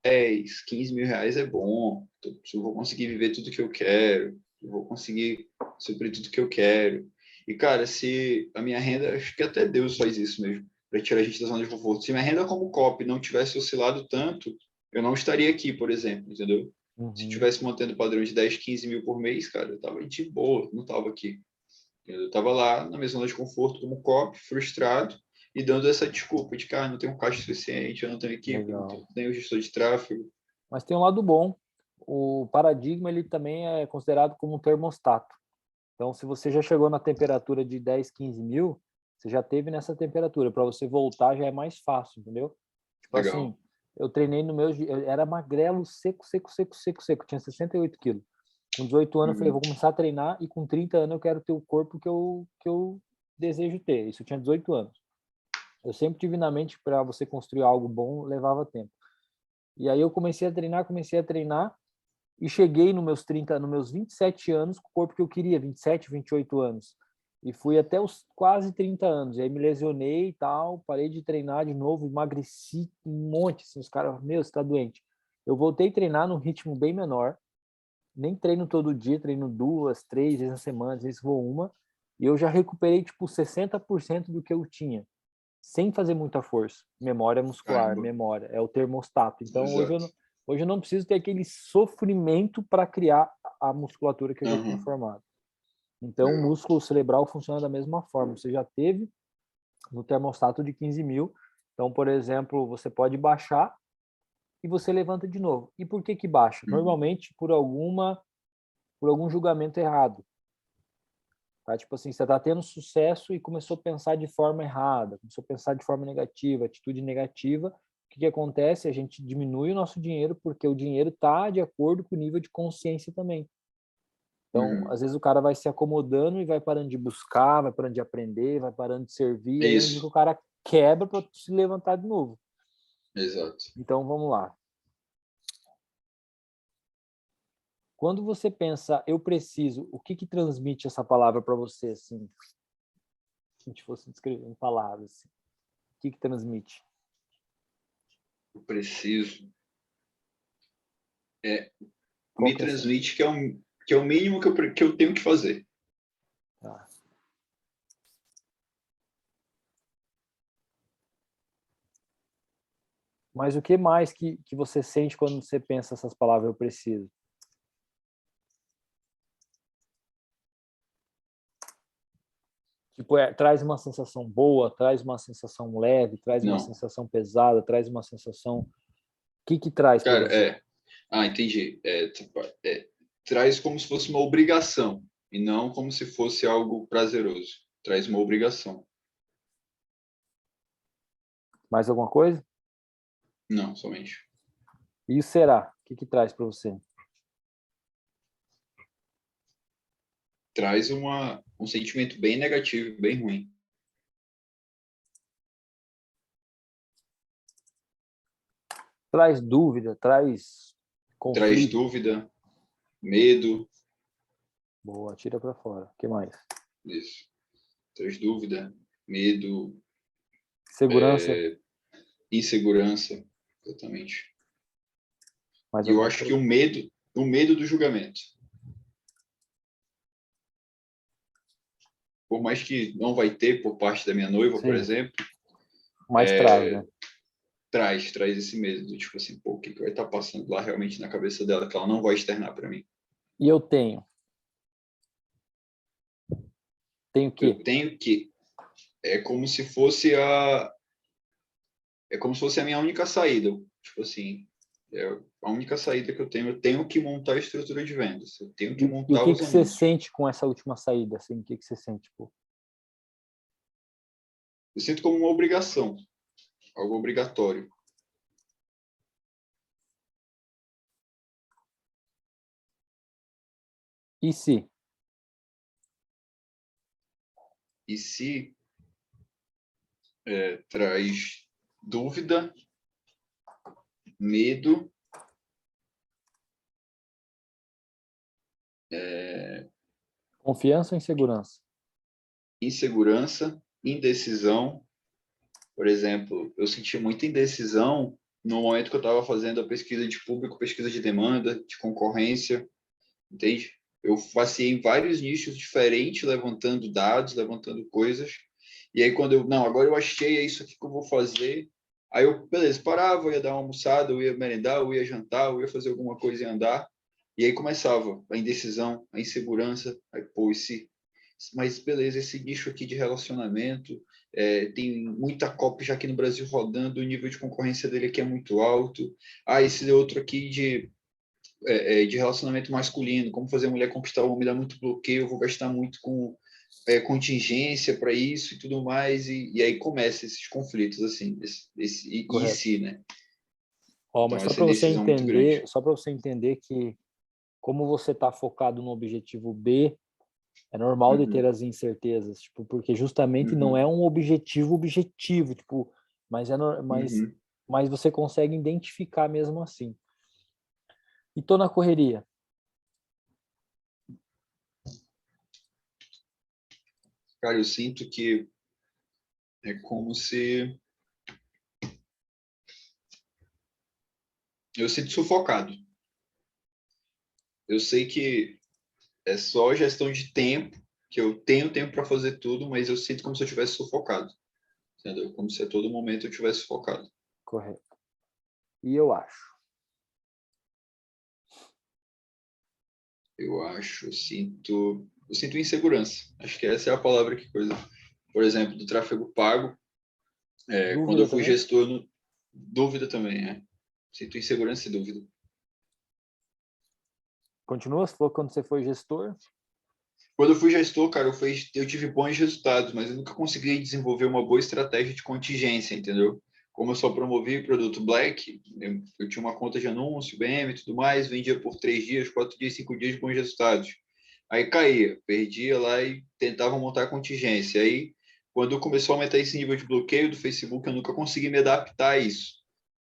B: 10, 15 mil reais é bom, eu vou conseguir viver tudo que eu quero, eu vou conseguir suprir tudo que eu quero. E, cara, se a minha renda, acho que até Deus faz isso mesmo, para tirar a gente da zona de conforto. Se minha renda como copy não tivesse oscilado tanto, eu não estaria aqui, por exemplo, entendeu? Se
A: Uhum.
B: tivesse mantendo o padrão de 10, 15 mil por mês, cara, eu tava de boa, não tava aqui. Eu estava lá na minha zona de conforto como copy, frustrado, e dando essa desculpa de que não tenho caixa suficiente, eu não tenho equipe, não
A: Legal.
B: tenho gestor de tráfego.
A: Mas tem um lado bom. O paradigma ele também é considerado como um termostato. Então, se você já chegou na temperatura de 10, 15 mil, você já teve nessa temperatura. Para você voltar já é mais fácil, entendeu? Tipo assim,
B: Legal.
A: eu treinei no meu... Eu era magrelo, seco, seco, seco, seco, seco. Tinha 68 quilos. Com 18 anos eu falei,
B: Uhum.
A: vou começar a treinar e com 30 anos eu quero ter o corpo que eu desejo ter. Isso eu tinha 18 anos. Eu sempre tive na mente para você construir algo bom, levava tempo. E aí eu comecei a treinar e cheguei nos meus 27 anos com o corpo que eu queria, 27, 28 anos. E fui até os quase 30 anos. E aí me lesionei e tal, parei de treinar de novo, emagreci um monte, assim, os caras, meu, você tá doente. Eu voltei a treinar num ritmo bem menor, nem treino todo dia, treino 2, 3 vezes na semana, às vezes vou uma, e eu já recuperei, tipo, 60% do que eu tinha, sem fazer muita força. Memória muscular,
B: Caramba.
A: memória, é o termostato. Então,
B: Exato.
A: hoje eu não preciso ter aquele sofrimento para criar a musculatura que eu já tinha
B: Uhum.
A: formado. Então, o
B: Legal.
A: músculo cerebral funciona da mesma forma. Você já teve no termostato de 15 mil. Então, por exemplo, você pode baixar e você levanta de novo. E por que que baixa?
B: Uhum.
A: Normalmente por algum julgamento errado. Tá? Tipo assim, você está tendo sucesso e começou a pensar de forma errada, começou a pensar de forma negativa, atitude negativa. O que que acontece? A gente diminui o nosso dinheiro porque o dinheiro está de acordo com o nível de consciência também. Então,
B: Uhum.
A: às vezes o cara vai se acomodando e vai parando de buscar, vai parando de aprender, vai parando de servir,
B: É
A: aí é onde
B: isso.
A: o cara quebra para se levantar de novo.
B: Exato.
A: Então, vamos lá. Quando você pensa, eu preciso, o que que transmite essa palavra para você, assim? Se a gente fosse descrever em palavras, assim, o que que transmite?
B: Eu preciso. É,
A: Qual
B: me
A: que é essa?
B: transmite que é o mínimo que eu tenho que fazer.
A: Tá. Mas o que mais que você sente quando você pensa essas palavras, eu preciso? Tipo, traz uma sensação boa, traz uma sensação leve, traz uma
B: Não.
A: sensação pesada, traz uma sensação... O que que traz para
B: Cara,
A: você?
B: entendi. Tipo, traz como se fosse uma obrigação e não como se fosse algo prazeroso. Traz uma obrigação.
A: Mais alguma coisa?
B: Não, somente.
A: E o será? O que que traz para você?
B: Traz um sentimento bem negativo, bem ruim.
A: Traz dúvida, traz
B: Traz
A: conflito.
B: dúvida, medo,
A: Boa, tira para fora. O que mais?
B: isso. Traz dúvida, medo,
A: Segurança,
B: insegurança, exatamente.
A: mais
B: E eu
A: alguma
B: acho que
A: coisa?
B: o medo do julgamento. Por mais que não vai ter por parte da minha noiva, por
A: Sim,
B: exemplo,
A: mais traz, né?
B: traz esse medo do tipo assim, pô, o que vai estar passando lá realmente na cabeça dela que ela não vai externar para mim.
A: E eu tenho. Tenho o
B: Eu
A: quê?
B: tenho que é como se fosse a é como se fosse a minha única saída. Tipo assim, É a única saída que eu tenho que montar a estrutura de vendas, eu tenho que
A: E o
B: montar
A: que
B: os
A: que você
B: anúncios.
A: sente com essa última saída, assim? O que que você sente, pô?
B: Eu sinto como uma obrigação, algo obrigatório.
A: E se?
B: E se traz dúvida, medo,
A: Confiança ou insegurança?
B: insegurança, indecisão. Por exemplo, eu senti muita indecisão no momento que eu estava fazendo a pesquisa de público, pesquisa de demanda, de concorrência, entende? Eu passei em vários nichos diferentes, levantando dados, levantando coisas. E aí, quando não, agora eu achei, é isso aqui que eu vou fazer. Aí eu, beleza, parava, eu ia dar uma almoçada, eu ia merendar, eu ia jantar, eu ia fazer alguma coisa e andar. E aí começava a indecisão, a insegurança. Aí, pô, mas beleza, esse nicho aqui de relacionamento, tem muita copy já aqui no Brasil rodando, o nível de concorrência dele aqui é muito alto. Ah, esse outro aqui de relacionamento masculino, como fazer a mulher conquistar o homem, dá muito bloqueio, eu vou gastar muito com contingência para isso e tudo mais, e aí começa esses conflitos, assim, e
A: Correto.
B: se, né?
A: Ó, mas
B: Então, essa indecisão muito grande.
A: só para você entender que como você está focado no objetivo B, é normal de ter
B: Uhum,
A: as incertezas, tipo, porque justamente não é
B: uhum,
A: um objetivo, tipo, mas
B: uhum.
A: mas você consegue identificar mesmo assim. E tô na correria.
B: Cara, eu sinto que é como se... Eu sinto sufocado. Eu sei que é só gestão de tempo, que eu tenho tempo para fazer tudo, mas eu sinto como se eu tivesse sufocado, entendeu? Como se a todo momento eu tivesse focado.
A: Correto. E eu acho.
B: Eu sinto insegurança. Acho que essa é a palavra que coisa. Por exemplo, do tráfego pago, quando eu
A: Dúvida
B: fui
A: também?
B: gestor, dúvida também, é. Sinto insegurança e dúvida.
A: Continua? Você falou que quando você foi gestor?
B: Quando eu fui gestor, cara, eu tive bons resultados, mas eu nunca consegui desenvolver uma boa estratégia de contingência, entendeu? Como eu só promovi produto Black, eu tinha uma conta de anúncio, BM e tudo mais, vendia por 3 dias, 4 dias, 5 dias, bons resultados. Aí caía, perdia lá e tentava montar contingência. Aí, quando começou a aumentar esse nível de bloqueio do Facebook, eu nunca consegui me adaptar a isso,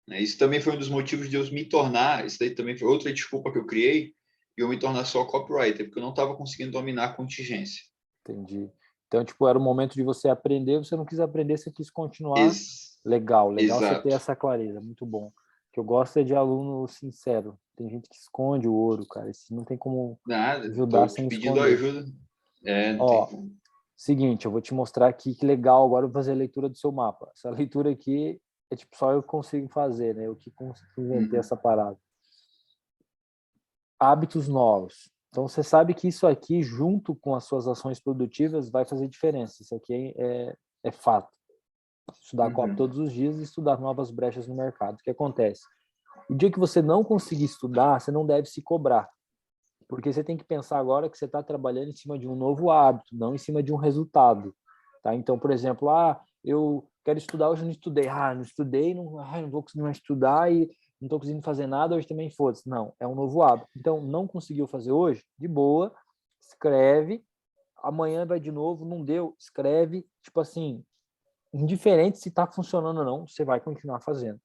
B: né? Isso também foi um dos motivos de eu me tornar, isso daí também foi outra desculpa que eu criei, e eu me tornar só copywriter, porque eu não estava conseguindo dominar a contingência.
A: Entendi. Então, tipo, era o momento de você aprender, você não quis aprender, você quis continuar.
B: Ex
A: Legal, legal você ter
B: exato.
A: essa clareza, muito bom. O que eu gosto é de aluno sincero. Tem gente que esconde o ouro, cara. Isso não tem como
B: Nada,
A: ajudar
B: tô te
A: sem
B: pedindo
A: esconder.
B: ajuda. Não tem
A: Ó,
B: como.
A: seguinte, eu vou te mostrar aqui que legal. Agora eu vou fazer a leitura do seu mapa. Essa leitura aqui é tipo só eu consigo fazer, né? Eu que inventei
B: Uhum.
A: essa parada. Hábitos novos. Então você sabe que isso aqui, junto com as suas ações produtivas, vai fazer diferença. Isso aqui é fato. Estudar copy
B: Uhum.
A: todos os dias e estudar novas brechas no mercado. O que acontece? O dia que você não conseguir estudar, você não deve se cobrar. Porque você tem que pensar agora que você está trabalhando em cima de um novo hábito, não em cima de um resultado. Tá? Então, por exemplo, eu quero estudar, hoje eu não estudei. Não estudei, não vou conseguir mais estudar e não estou conseguindo fazer nada, hoje também foda-se. Não, é um novo hábito. Então, não conseguiu fazer hoje? De boa, escreve, amanhã vai de novo, não deu, escreve, tipo assim, indiferente se está funcionando ou não, você vai continuar fazendo.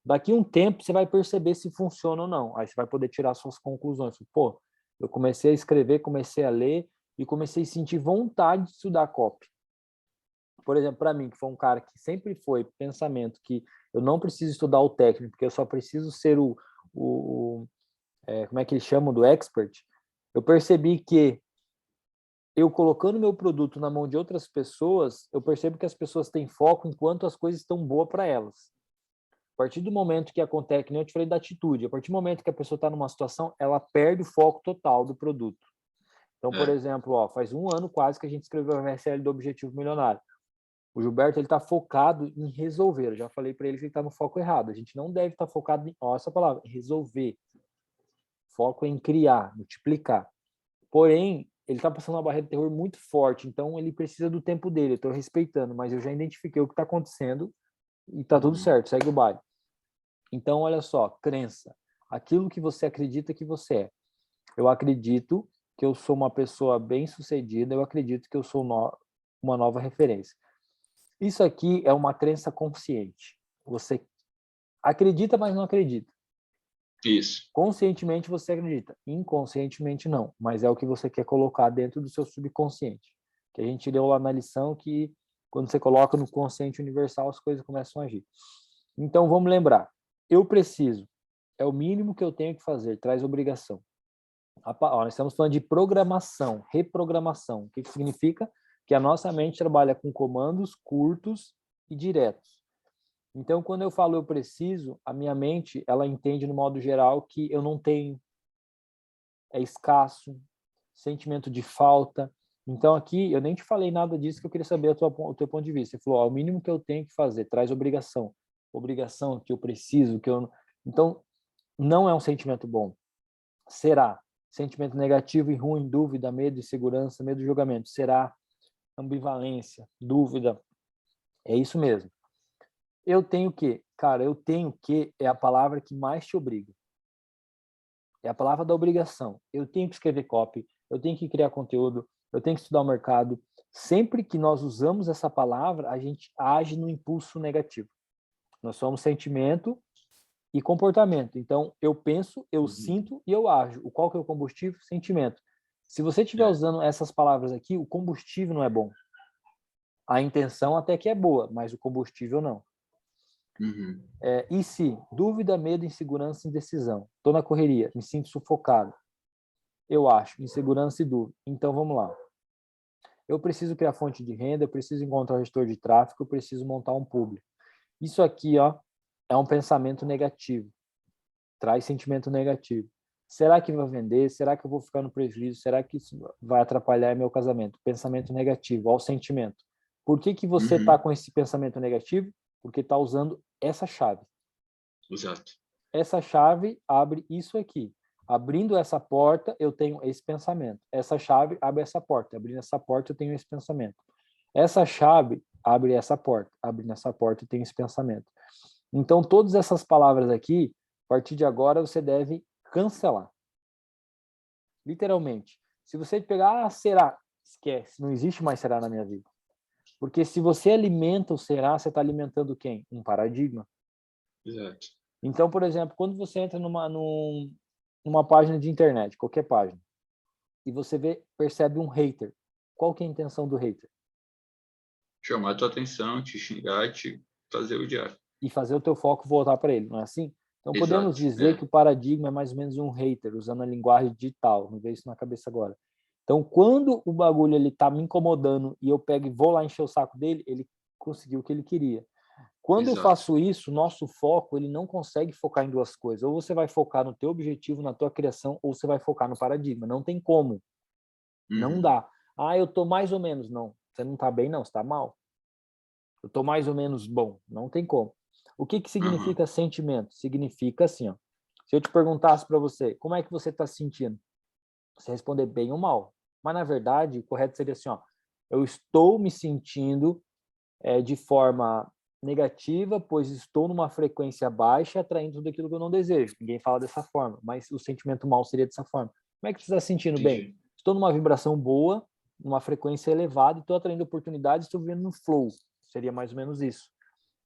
A: Daqui a um tempo, você vai perceber se funciona ou não. Aí você vai poder tirar suas conclusões. Pô, eu comecei a escrever, comecei a ler e comecei a sentir vontade de estudar copy. Por exemplo, para mim, que foi um cara que sempre foi pensamento que eu não preciso estudar o técnico, porque eu só preciso ser como é que eles chamam, do expert, eu percebi que eu colocando meu produto na mão de outras pessoas, eu percebo que as pessoas têm foco enquanto as coisas estão boas para elas. A partir do momento que acontece, que nem eu te falei da atitude, a partir do momento que a pessoa está numa situação, ela perde o foco total do produto. Então, por
B: É.
A: exemplo, faz um ano quase que a gente escreveu a VSL do Objetivo Milionário. O Gilberto, ele está focado em resolver. Eu já falei para ele que ele está no foco errado. A gente não deve estar focado em, ó, essa palavra, resolver. Foco é em criar, multiplicar. Porém, ele está passando uma barreira de terror muito forte, então ele precisa do tempo dele. Eu estou respeitando, mas eu já identifiquei o que está acontecendo e está tudo certo, segue o baile. Então, olha só, crença. Aquilo que você acredita que você é. Eu acredito que eu sou uma pessoa bem-sucedida, eu acredito que eu sou uma nova referência. Isso aqui é uma crença consciente. Você acredita, mas não acredita.
B: Isso.
A: Conscientemente você acredita, inconscientemente não, mas é o que você quer colocar dentro do seu subconsciente. Que a gente leu lá na lição que quando você coloca no consciente universal as coisas começam a agir. Então vamos lembrar, eu preciso, é o mínimo que eu tenho que fazer, traz obrigação. Nós estamos falando de programação, reprogramação. O que significa? Que a nossa mente trabalha com comandos curtos e diretos. Então, quando eu falo eu preciso, a minha mente, ela entende no modo geral que eu não tenho, é escasso, sentimento de falta. Então, aqui, eu nem te falei nada disso que eu queria saber o teu ponto de vista. Você falou, ó, o mínimo que eu tenho que fazer, traz obrigação. Obrigação que eu preciso, que eu... Então, não é um sentimento bom. Será? Sentimento negativo e ruim, dúvida, medo, insegurança, medo de julgamento. Será? Ambivalência, dúvida. É isso mesmo. Eu tenho que, cara, eu tenho que é a palavra que mais te obriga. É a palavra da obrigação. Eu tenho que escrever copy, eu tenho que criar conteúdo, eu tenho que estudar o mercado. Sempre que nós usamos essa palavra, a gente age no impulso negativo. Nós somos sentimento e comportamento. Então, eu penso, eu sinto e eu ajo. Qual que é o combustível? Sentimento. Se você estiver usando essas palavras aqui, o combustível não é bom. A intenção até que é boa, mas o combustível não. E se? Dúvida, medo, insegurança, indecisão. Estou na correria, me sinto sufocado. Eu acho, insegurança e dúvida. Então, vamos lá. Eu preciso criar fonte de renda, eu preciso encontrar um gestor de tráfego, eu preciso montar um público. Isso aqui, ó, é um pensamento negativo. Traz sentimento negativo. Será que vai vender? Será que eu vou ficar no prejuízo? Será que isso vai atrapalhar meu casamento? Pensamento negativo, ó, o sentimento. Por que você está com esse pensamento negativo? Porque está usando essa chave.
B: Exato.
A: Essa chave abre isso aqui. Abrindo essa porta, eu tenho esse pensamento. Essa chave abre essa porta. Abrindo essa porta, eu tenho esse pensamento. Essa chave abre essa porta. Abrindo essa porta, eu tenho esse pensamento. Então, todas essas palavras aqui, a partir de agora, você deve cancelar. Literalmente. Se você pegar, será? Esquece. Não existe mais será na minha vida. Porque se você alimenta o será, você está alimentando quem? Um paradigma.
B: Exato.
A: Então, por exemplo, quando você entra numa página de internet, qualquer página, e você percebe um hater, qual que é a intenção do hater?
B: Chamar a tua atenção, te xingar, te fazer odiar.
A: E fazer o teu foco voltar para ele, não é assim? Então, podemos
B: Exato,
A: dizer que o paradigma é mais ou menos um hater, usando a linguagem digital, não veio isso na cabeça agora. Então, quando o bagulho ele tá me incomodando e eu pego e vou lá encher o saco dele, ele conseguiu o que ele queria. Quando eu faço isso, nosso foco, ele não consegue focar em duas coisas. Ou você vai focar no teu objetivo, na tua criação, ou você vai focar no paradigma. Não tem como. Não dá. Ah, eu tô mais ou menos. Não, você não tá bem, não. Você tá mal. Eu tô mais ou menos bom. Não tem como. O que significa sentimento? Significa assim, ó. Se eu te perguntasse para você, como é que você tá se sentindo? Você responder bem ou mal. Mas, na verdade, o correto seria assim, ó. Eu estou me sentindo de forma negativa, pois estou numa frequência baixa, atraindo tudo aquilo que eu não desejo. Ninguém fala dessa forma, mas o sentimento mal seria dessa forma. Como é que você está se sentindo bem? Estou numa vibração boa, numa frequência elevada, estou atraindo oportunidades, estou vivendo no flow. Seria mais ou menos isso.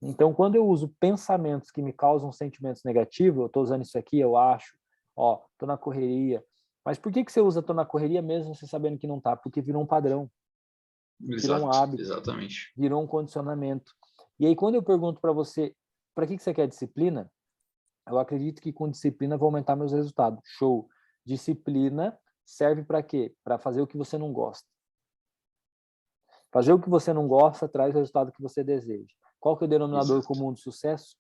A: Então, quando eu uso pensamentos que me causam sentimentos negativos, eu estou usando isso aqui, eu acho, ó, estou na correria. Mas por que você usa estou na correria mesmo você sabendo que não está? Porque virou um padrão. Virou um hábito.
B: Exatamente.
A: Virou um condicionamento. E aí, quando eu pergunto para você, para que você quer disciplina? Eu acredito que com disciplina vou aumentar meus resultados. Show. Disciplina serve para quê? Para fazer o que você não gosta. Fazer o que você não gosta traz o resultado que você deseja. Qual que é o denominador comum do sucesso?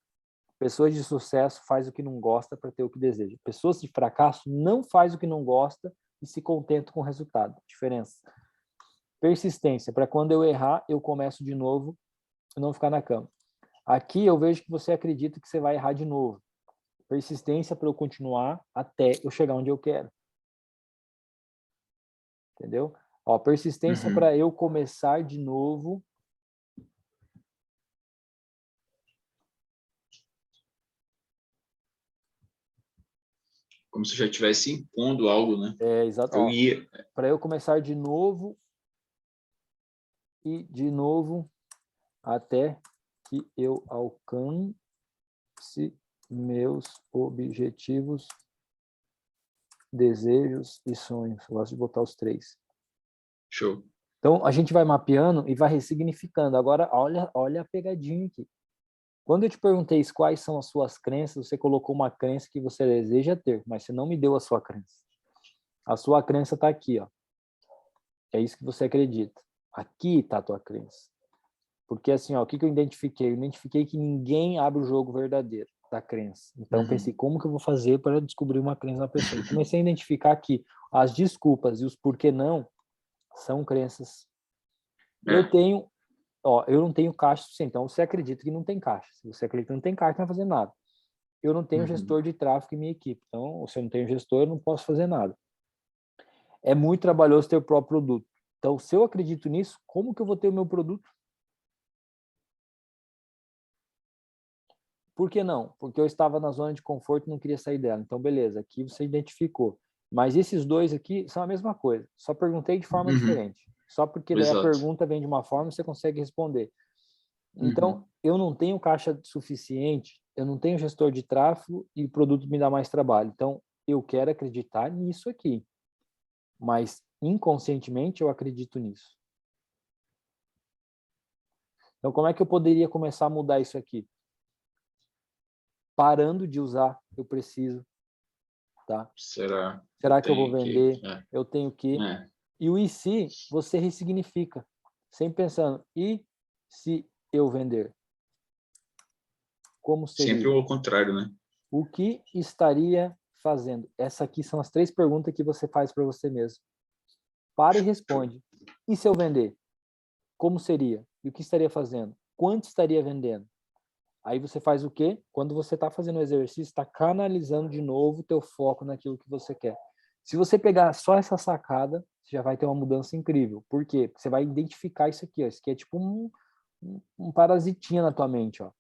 A: Pessoas de sucesso fazem o que não gosta para ter o que deseja. Pessoas de fracasso não fazem o que não gosta e se contentam com o resultado. Diferença. Persistência. Para quando eu errar, eu começo de novo eu não ficar na cama. Aqui eu vejo que você acredita que você vai errar de novo. Persistência para eu continuar até eu chegar onde eu quero. Entendeu? Ó, persistência para eu começar de novo.
B: Como se já estivesse impondo algo, né?
A: Exato.
B: Eu ia.
A: Para eu começar de novo e de novo até que eu alcance meus objetivos, desejos e sonhos. Eu gosto de botar os 3.
B: Show.
A: Então, a gente vai mapeando e vai ressignificando. Agora, olha a pegadinha aqui. Quando eu te perguntei quais são as suas crenças, você colocou uma crença que você deseja ter, mas você não me deu a sua crença. A sua crença está aqui, ó. É isso que você acredita. Aqui está a tua crença. Porque assim, ó, o que eu identifiquei? Eu identifiquei que ninguém abre o jogo verdadeiro da crença. Então, pensei, como que eu vou fazer para descobrir uma crença na pessoa? E comecei a identificar que as desculpas e os porquê não são crenças. Eu não tenho caixa suficiente. Então, você acredita que não tem caixa. Se você acredita que não tem caixa, não vai fazer nada. Eu não tenho gestor de tráfego em minha equipe. Então, se eu não tenho gestor, eu não posso fazer nada. É muito trabalhoso ter o próprio produto. Então, se eu acredito nisso, como que eu vou ter o meu produto? Por que não? Porque eu estava na zona de conforto e não queria sair dela. Então, beleza, aqui você identificou. Mas esses dois aqui são a mesma coisa. Só perguntei de forma diferente. Só porque daí a pergunta vem de uma forma e você consegue responder. Então, eu não tenho caixa suficiente, eu não tenho gestor de tráfego e o produto me dá mais trabalho. Então, eu quero acreditar nisso aqui. Mas, inconscientemente, eu acredito nisso. Então, como é que eu poderia começar a mudar isso aqui? Parando de usar, eu preciso, tá?
B: Será
A: Que eu vou vender? Eu tenho que. E o e se, você ressignifica. Sempre pensando, e se eu vender? Como seria?
B: Sempre o contrário, né?
A: O que estaria fazendo? Essas aqui são as 3 perguntas que você faz para você mesmo. Para e responde. E se eu vender? Como seria? E o que estaria fazendo? Quanto estaria vendendo? Aí você faz o quê? Quando você está fazendo o exercício, está canalizando de novo o teu foco naquilo que você quer. Se você pegar só essa sacada, você já vai ter uma mudança incrível. Por quê? Porque você vai identificar isso aqui. Ó. Isso aqui é tipo um parasitinha na tua mente. Ó.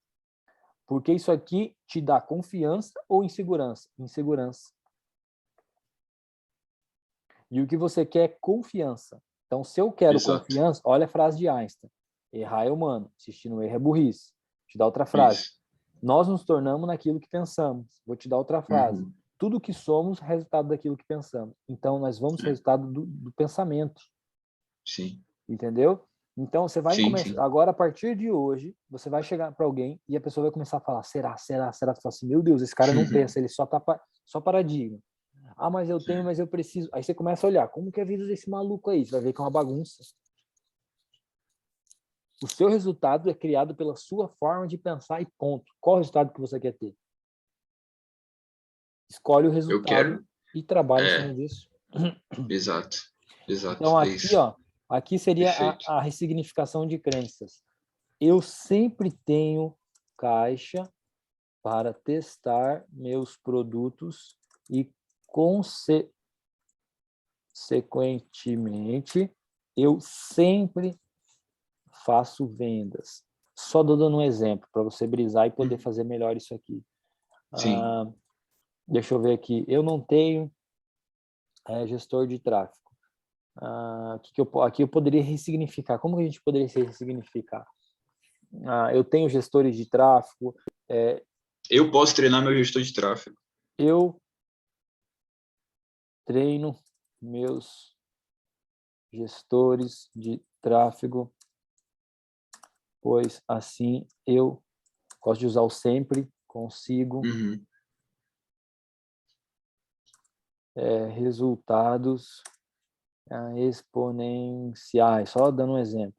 A: Porque isso aqui te dá confiança ou insegurança? Insegurança. E o que você quer é confiança. Então, se eu quero confiança, olha a frase de Einstein. Errar é humano, insistir no erro é burrice. Vou te dar outra frase. Nós nos tornamos naquilo que pensamos. Vou te dar outra frase. Tudo que somos é resultado daquilo que pensamos. Então, nós vamos resultado do pensamento.
B: Sim.
A: Entendeu? Então, você vai começar... Agora, a partir de hoje, você vai chegar para alguém e a pessoa vai começar a falar, será? Você fala assim, meu Deus, esse cara não pensa, ele só tá só paradigma. Ah, mas eu tenho, mas eu preciso. Aí você começa a olhar, como que é a vida desse maluco aí? Você vai ver que é uma bagunça. O seu resultado é criado pela sua forma de pensar e ponto. Qual o resultado que você quer ter? Escolhe o resultado e trabalha em cima disso.
B: Exato.
A: Então aqui, ó, aqui seria a ressignificação de crenças. Eu sempre tenho caixa para testar meus produtos e consequentemente eu sempre faço vendas. Só dando um exemplo para você brisar e poder fazer melhor isso aqui. Deixa eu ver aqui. Eu não tenho gestor de tráfego. Aqui eu poderia ressignificar. Como que a gente poderia ressignificar? Eu tenho gestores de tráfego.
B: Eu posso treinar meu gestor de tráfego.
A: Eu treino meus gestores de tráfego, pois assim eu gosto de usar o sempre, consigo resultados exponenciais, só dando um exemplo.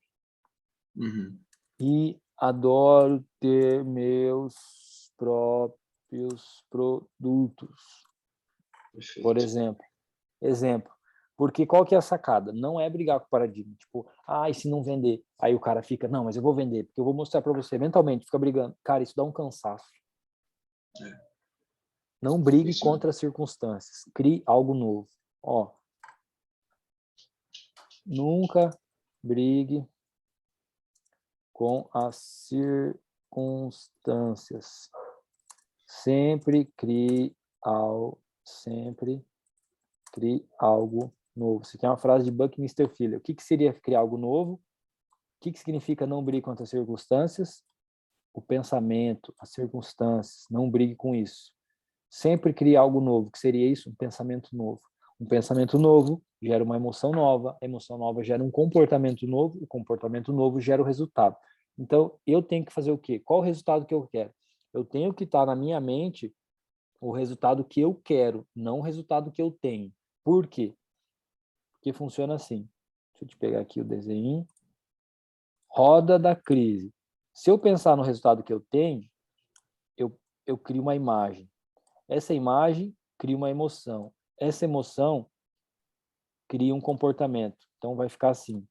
A: E adoro ter meus próprios produtos. Perfeito. Por exemplo. Porque qual que é a sacada? Não é brigar com o paradigma. Tipo, e se não vender? Aí o cara fica, não, mas eu vou vender, porque eu vou mostrar para você. Mentalmente, fica brigando. Cara, isso dá um cansaço. Não brigue
B: Isso,
A: contra as circunstâncias. Crie algo novo. Ó, nunca brigue com as circunstâncias. Sempre crie algo novo. Isso aqui é uma frase de Buckminster Fuller. O que seria criar algo novo? O que significa não brigue contra as circunstâncias? O pensamento, as circunstâncias. Não brigue com isso. Sempre crie algo novo. O que seria isso? Um pensamento novo. Um pensamento novo gera uma emoção nova. A emoção nova gera um comportamento novo. O comportamento novo gera o resultado. Então, eu tenho que fazer o quê? Qual o resultado que eu quero? Eu tenho que estar na minha mente o resultado que eu quero, não o resultado que eu tenho. Por quê? Porque funciona assim. Deixa eu te pegar aqui o desenho. Roda da crise. Se eu pensar no resultado que eu tenho, eu crio uma imagem. Essa imagem cria uma emoção. Essa emoção cria um comportamento. Então vai ficar assim.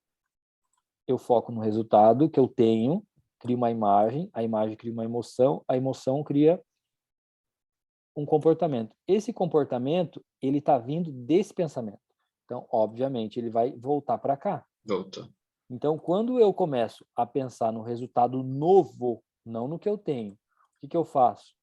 A: Eu foco no resultado que eu tenho, crio uma imagem, a imagem cria uma emoção, a emoção cria um comportamento. Esse comportamento, ele está vindo desse pensamento. Então, obviamente, ele vai voltar para cá.
B: Volta.
A: Então, quando eu começo a pensar no resultado novo, não no que eu tenho, o que eu faço?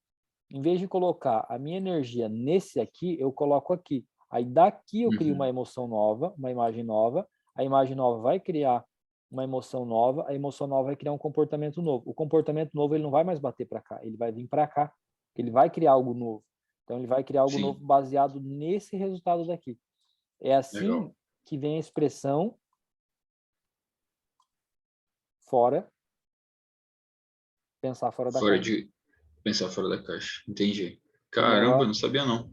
A: Em vez de colocar a minha energia nesse aqui, eu coloco aqui. Aí daqui eu crio uma emoção nova, uma imagem nova. A imagem nova vai criar uma emoção nova, a emoção nova vai criar um comportamento novo. O comportamento novo ele não vai mais bater para cá, ele vai vir para cá. Ele vai criar algo novo. Então ele vai criar algo novo
B: Sim.
A: baseado nesse resultado daqui. É assim
B: Legal.
A: que vem a expressão fora, pensar fora da
B: Fora
A: caixa.
B: de pensar fora da caixa. Entendi.
A: E aí,
B: Caramba,
A: ó,
B: não sabia não.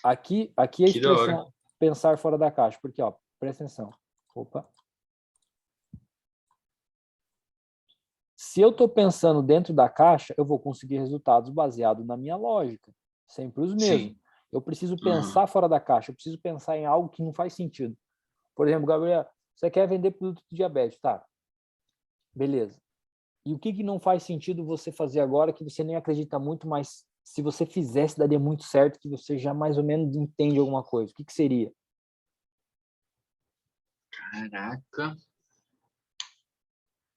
A: aqui a
B: Que da hora.
A: expressão pensar fora da caixa, porque ó, presta atenção. Opa. Se eu estou pensando dentro da caixa, eu vou conseguir resultados baseados na minha lógica, sempre os mesmos.
B: Sim.
A: Eu preciso
B: Aham.
A: pensar fora da caixa, eu preciso pensar em algo que não faz sentido. Por exemplo, Gabriel, você quer vender produto de diabetes, tá? Beleza. E o que não faz sentido você fazer agora que você nem acredita muito, mas se você fizesse daria muito certo, que você já mais ou menos entende alguma coisa? O que seria?
B: Caraca.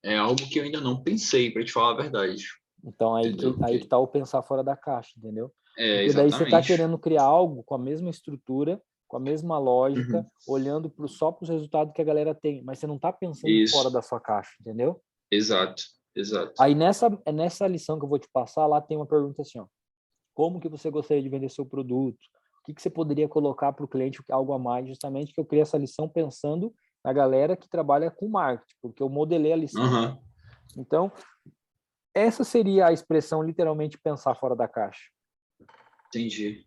B: É algo que eu ainda não pensei, para te falar a verdade.
A: Então,
B: Entendeu?
A: aí que tá o pensar fora da caixa, entendeu?
B: É,
A: Porque daí você está
B: exatamente.
A: querendo criar algo com a mesma estrutura, com a mesma lógica,
B: Uhum.
A: olhando só para os resultados que a galera tem, mas você não está pensando fora
B: Isso.
A: da sua caixa, entendeu?
B: Exato. Exato.
A: Aí nessa lição que eu vou te passar, lá tem uma pergunta assim, ó. Como que você gostaria de vender seu produto? O que você poderia colocar para o cliente algo a mais? Justamente que eu criei essa lição pensando na galera que trabalha com marketing, porque eu modelei a lição, né?
B: Aham.
A: Então, essa seria a expressão literalmente pensar fora da caixa.
B: Entendi.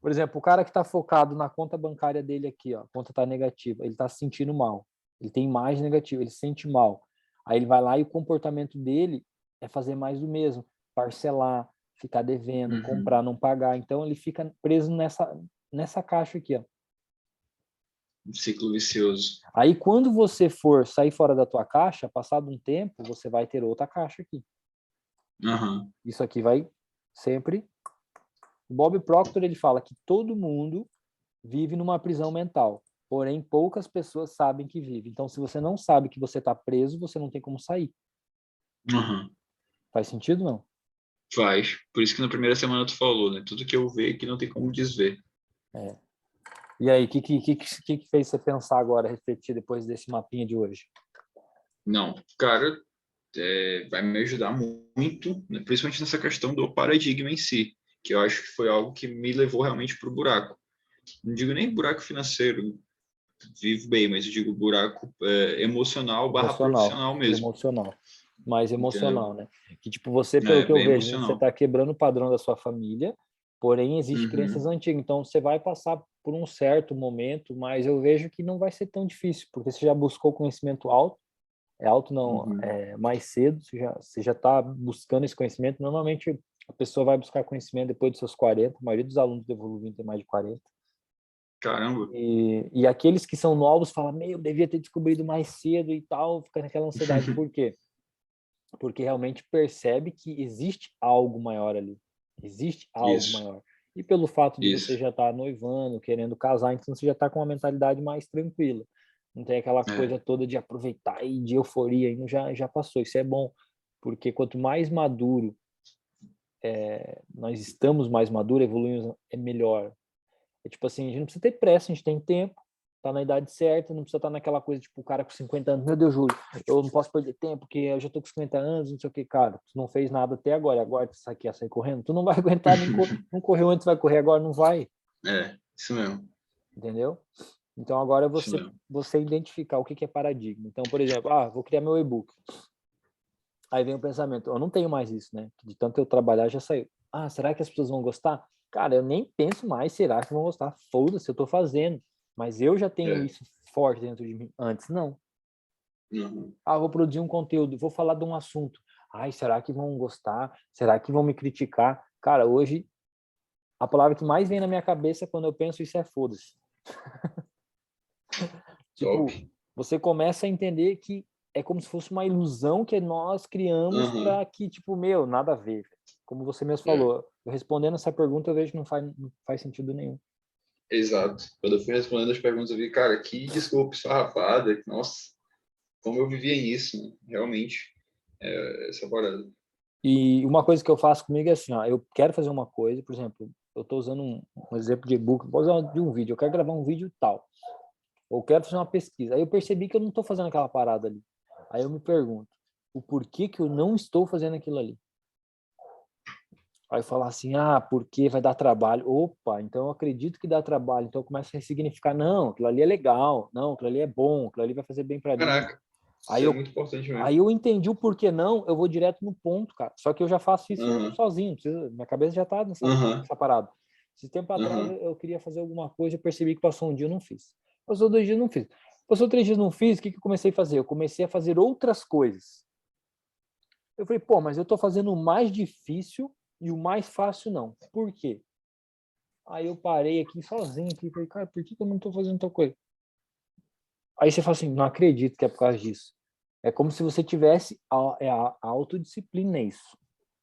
A: Por exemplo, o cara que está focado na conta bancária dele aqui, ó, a conta está negativa, ele está se sentindo mal, ele tem imagem negativa, ele se sente mal. Aí ele vai lá e o comportamento dele é fazer mais do mesmo, parcelar, ficar devendo,
B: Uhum.
A: comprar, não pagar. Então ele fica preso nessa caixa aqui, ó.
B: Um ciclo vicioso.
A: Aí quando você for sair fora da tua caixa, passado um tempo, você vai ter outra caixa aqui.
B: Aham.
A: Isso aqui vai sempre. O Bob Proctor ele fala que todo mundo vive numa prisão mental. Porém, poucas pessoas sabem que vive. Então, se você não sabe que você está preso, você não tem como sair.
B: Aham.
A: Faz sentido, não?
B: Faz. Por isso que na primeira semana tu falou, né? Tudo que eu ver que não tem como desver.
A: É. E aí, o que fez você pensar agora, refletir depois desse mapinha de hoje?
B: Não, cara, vai me ajudar muito, né? Principalmente nessa questão do paradigma em si, que eu acho que foi algo que me levou realmente para o buraco. Não digo nem buraco financeiro, vivo bem, mas eu digo buraco emocional barra
A: Emocional.
B: profissional mesmo,
A: Emocional. Mais
B: entendeu?
A: emocional, né? Que, tipo, você, pelo
B: É,
A: que eu
B: bem
A: vejo, né, você
B: emocional.
A: está quebrando o padrão da sua família, porém, existem crenças
B: Uhum.
A: antigas. Então, você vai passar por um certo momento, mas eu vejo que não vai ser tão difícil, porque você já buscou conhecimento alto, é alto não,
B: Uhum.
A: é mais cedo, você já está buscando esse conhecimento. Normalmente a pessoa vai buscar conhecimento depois dos seus 40, a maioria dos alunos do Evoluindo tem mais de 40.
B: Caramba.
A: E aqueles que são novos falam, meu, devia ter descobrido mais cedo e tal, fica naquela ansiedade. Por quê? Porque realmente percebe que existe algo maior ali. Existe algo
B: Isso,
A: maior. E pelo fato de você
B: isso.
A: já estar noivando, querendo casar, então você já está com uma mentalidade mais tranquila. Não tem aquela
B: É,
A: coisa toda de aproveitar e de euforia, ainda já passou. Isso é bom, porque quanto mais maduro nós estamos, mais maduro, evoluímos, é melhor. É tipo assim, a gente não precisa ter pressa, a gente tem tempo, tá na idade certa, não precisa estar naquela coisa, tipo, o cara com 50 anos, meu Deus, Júlio, eu não posso perder tempo, porque eu já tô com 50 anos, não sei o que, cara, tu não fez nada até agora tu quer sair correndo, tu não vai aguentar, não correu antes, vai correr agora, não vai,
B: isso mesmo,
A: entendeu? Então agora é
B: isso
A: você,
B: mesmo.
A: você identificar o que é paradigma. Então, por exemplo, vou criar meu e-book. Aí vem o pensamento, eu não tenho mais isso, né? De tanto eu trabalhar já saiu. Será que as pessoas vão gostar? Cara, eu nem penso mais, será que vão gostar? Foda-se, eu tô fazendo. Mas eu já tenho
B: É,
A: isso forte dentro de mim. Antes, não.
B: uhum.
A: Vou produzir um conteúdo, vou falar de um assunto. Será que vão gostar? Será que vão me criticar? Cara, hoje, a palavra que mais vem na minha cabeça quando eu penso isso é foda-se.
B: Top.
A: Tipo, você começa a entender que é como se fosse uma ilusão que nós criamos
B: Uhum.
A: para que, tipo, meu, nada a ver. Como você mesmo
B: É,
A: falou, eu respondendo essa pergunta, eu vejo que não faz sentido nenhum.
B: exato. Quando eu fui respondendo as perguntas, eu vi, cara, que desculpa esfarrapada. Nossa, como eu vivia nisso, né? Realmente, essa parada.
A: E uma coisa que eu faço comigo é assim, eu quero fazer uma coisa, por exemplo, eu estou usando um exemplo de e-book, vou usar de um vídeo, eu quero gravar um vídeo tal, ou quero fazer uma pesquisa. Aí eu percebi que eu não estou fazendo aquela parada ali. Aí eu me pergunto, o porquê que eu não estou fazendo aquilo ali? Aí falar assim, porque vai dar trabalho. Opa, então eu acredito que dá trabalho. Então eu começo a ressignificar, não, aquilo ali é legal, não, aquilo ali é bom, aquilo ali vai fazer bem para mim.
B: Caraca,
A: Aí
B: isso é
A: eu,
B: muito importante
A: aí
B: mesmo.
A: eu entendi o porquê não, eu vou direto no ponto, cara. Só que eu já faço isso
B: Aham,
A: sozinho, minha cabeça já tá
B: aham,
A: nessa parada. Esse tempo atrás
B: aham,
A: eu queria fazer alguma coisa, eu percebi que passou um dia eu não fiz. Passou 2 dias eu não fiz. Passou 3 dias eu não fiz, o que eu comecei a fazer? Eu comecei a fazer outras coisas. Eu falei, pô, mas eu tô fazendo o mais difícil e o mais fácil não. Por quê? Aí eu parei aqui sozinho aqui, falei, cara, por que eu não tô fazendo tal coisa? Aí você fala assim, não acredito que é por causa disso. É como se você tivesse a autodisciplina, é isso.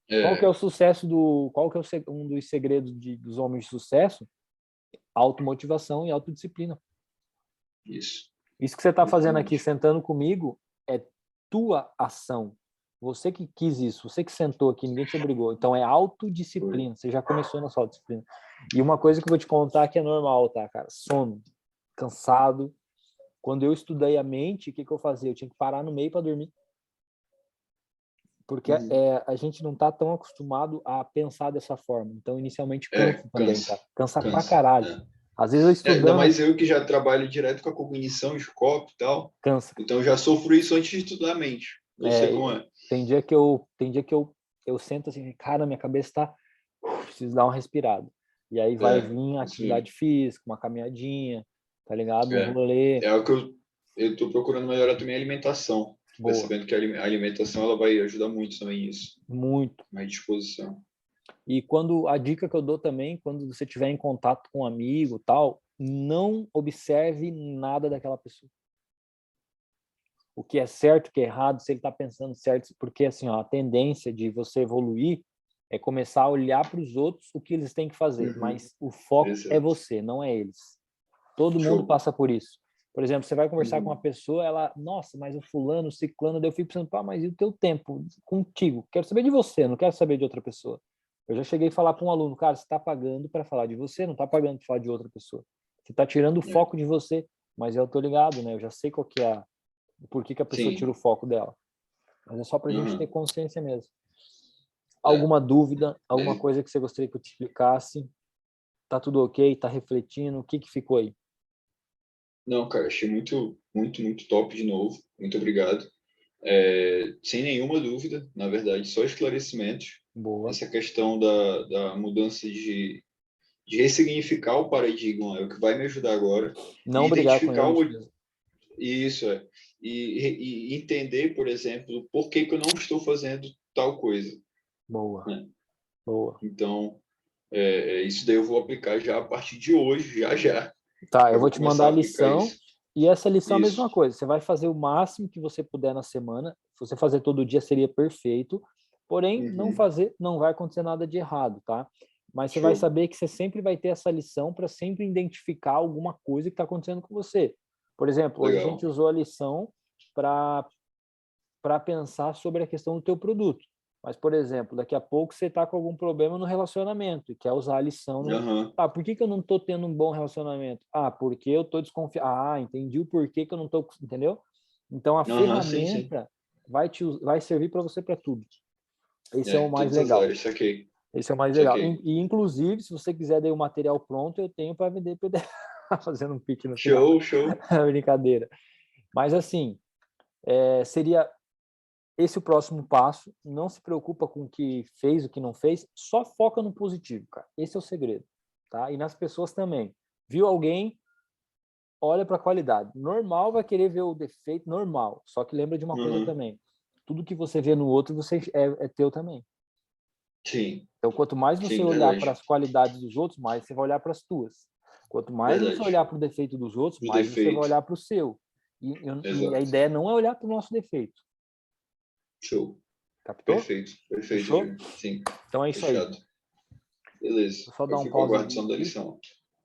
A: Qual que é
B: é,
A: o sucesso qual que é um dos segredos dos homens de sucesso? Automotivação e autodisciplina.
B: isso,
A: Isso que você está fazendo aqui,
B: exatamente.
A: sentando comigo, é tua ação. Você que quis isso, você que sentou aqui, ninguém te obrigou. Então é
B: Foi.
A: autodisciplina. Você já começou na sua autodisciplina. E uma coisa que eu vou te contar que é normal, tá, cara? Sono, cansado. Quando eu estudei a mente, o que eu fazia? Eu tinha que parar no meio para dormir. Porque
B: Uhum.
A: a gente não tá tão acostumado a pensar dessa forma. Então, inicialmente,
B: É,
A: cansa também,
B: cansa,
A: cara. Cansa pra
B: cansa.
A: caralho. Às vezes eu
B: Ainda
A: estudando,
B: mais eu que já trabalho direto com a cognição de copo e tal.
A: cansa.
B: Então eu já sofro isso antes de estudar a mente. Eu sei como é.
A: Tem dia que eu sento assim, cara, minha cabeça tá, preciso dar uma respirada. E aí vai vir a
B: Isso mesmo.
A: atividade física, uma caminhadinha, tá ligado? Um
B: É,
A: rolê,
B: é algo que eu tô procurando melhorar também a alimentação. Tô
A: boa,
B: percebendo que a alimentação ela vai ajudar muito também nisso.
A: muito.
B: Mais disposição.
A: E quando a dica que eu dou também, quando você estiver em contato com um amigo, tal, não observe nada daquela pessoa. O que é certo, o que é errado, se ele está pensando certo, porque assim, a tendência de você evoluir é começar a olhar para os outros o que eles têm que fazer,
B: Uhum.
A: mas o foco é
B: Exato.
A: você, não é eles. Todo mundo
B: Show.
A: passa por isso. Por exemplo, você vai conversar com uma
B: Uhum.
A: pessoa, ela, nossa, mas o fulano, o ciclano, daí eu fico pensando, mas e o teu tempo contigo? Quero saber de você, não quero saber de outra pessoa. Eu já cheguei a falar para um aluno, cara, você está pagando para falar de você, não está pagando para falar de outra pessoa. Você está tirando o
B: É.
A: foco de você, mas eu tô ligado, né? Eu já sei qual que é por que a pessoa tira o
B: Sim.
A: foco dela. Mas é só para a gente ter
B: Uhum.
A: consciência mesmo.
B: É.
A: Alguma dúvida, alguma
B: É.
A: coisa que você gostaria que eu te explicasse? Tá tudo ok? Tá refletindo? O que ficou aí?
B: Não, cara, achei muito, muito, muito top de novo. Muito obrigado. Sem nenhuma dúvida, na verdade, só esclarecimentos.
A: Boa.
B: Essa questão da mudança de ressignificar o paradigma é o que vai me ajudar agora.
A: Não
B: E
A: brigar com
B: identificar
A: ele.
B: o. Isso, é. E entender, por exemplo, por que eu não estou fazendo tal coisa.
A: Boa,
B: Né?
A: boa.
B: Então, isso daí eu vou aplicar já a partir de hoje, já já.
A: Tá, eu
B: Eu
A: vou
B: vou
A: te
B: começar
A: mandar
B: a
A: a
B: aplicar
A: lição,
B: isso.
A: e essa lição é a mesma
B: Isso.
A: coisa. Você vai fazer o máximo que você puder na semana. Se você fazer todo dia, seria perfeito. Porém, não
B: Uhum.
A: fazer, não vai acontecer nada de errado, tá? Mas você vai
B: Show.
A: saber que você sempre vai ter essa lição para sempre identificar alguma coisa que está acontecendo com você. Por exemplo, hoje a gente
B: Legal.
A: usou a lição para pensar sobre a questão do teu produto. Mas, por exemplo, daqui a pouco você está com algum problema no relacionamento e quer usar a lição.
B: Aham.
A: Ah, por que que eu não estou tendo um bom relacionamento? Ah, porque eu estou desconfiado. Ah, entendi o porquê que eu não estou... Entendeu? Então, a
B: Aham, sim, sim.
A: ferramenta vai servir para você para tudo. Esse é o mais
B: Todas as
A: legal.
B: áreas, saquei.
A: Esse é o mais legal.
B: Saquei.
A: E inclusive, se você quiser daí o material pronto, eu tenho para vender PDF. Fazendo um pitch no final.
B: Show, show.
A: Brincadeira. Mas assim, seria esse o próximo passo. Não se preocupa com o que fez, o que não fez, só foca no positivo, cara. Esse é o segredo, tá? E nas pessoas também. Viu alguém, olha para a qualidade. Normal vai querer ver o defeito, normal. Só que lembra de uma coisa
B: Uhum.
A: também. Tudo que você vê no outro, você é teu também.
B: Sim,
A: Então, quanto mais você
B: sim,
A: olhar para
B: verdade.
A: as qualidades dos outros, mais você vai olhar para as tuas. Quanto mais você
B: Verdade.
A: olhar para o defeito dos outros,
B: Do
A: mais você vai
B: defeito.
A: olhar para o seu. E a
B: Exato.
A: ideia não é olhar para o nosso defeito.
B: Show.
A: Captou?
B: Perfeito. Perfeito,
A: Fechou?
B: Júlio. Sim,
A: Então é isso aí.
B: fechado. Beleza.
A: Vou só
B: Eu
A: dar um
B: fico
A: pausazinho
B: aguardando a
A: aqui.
B: lição.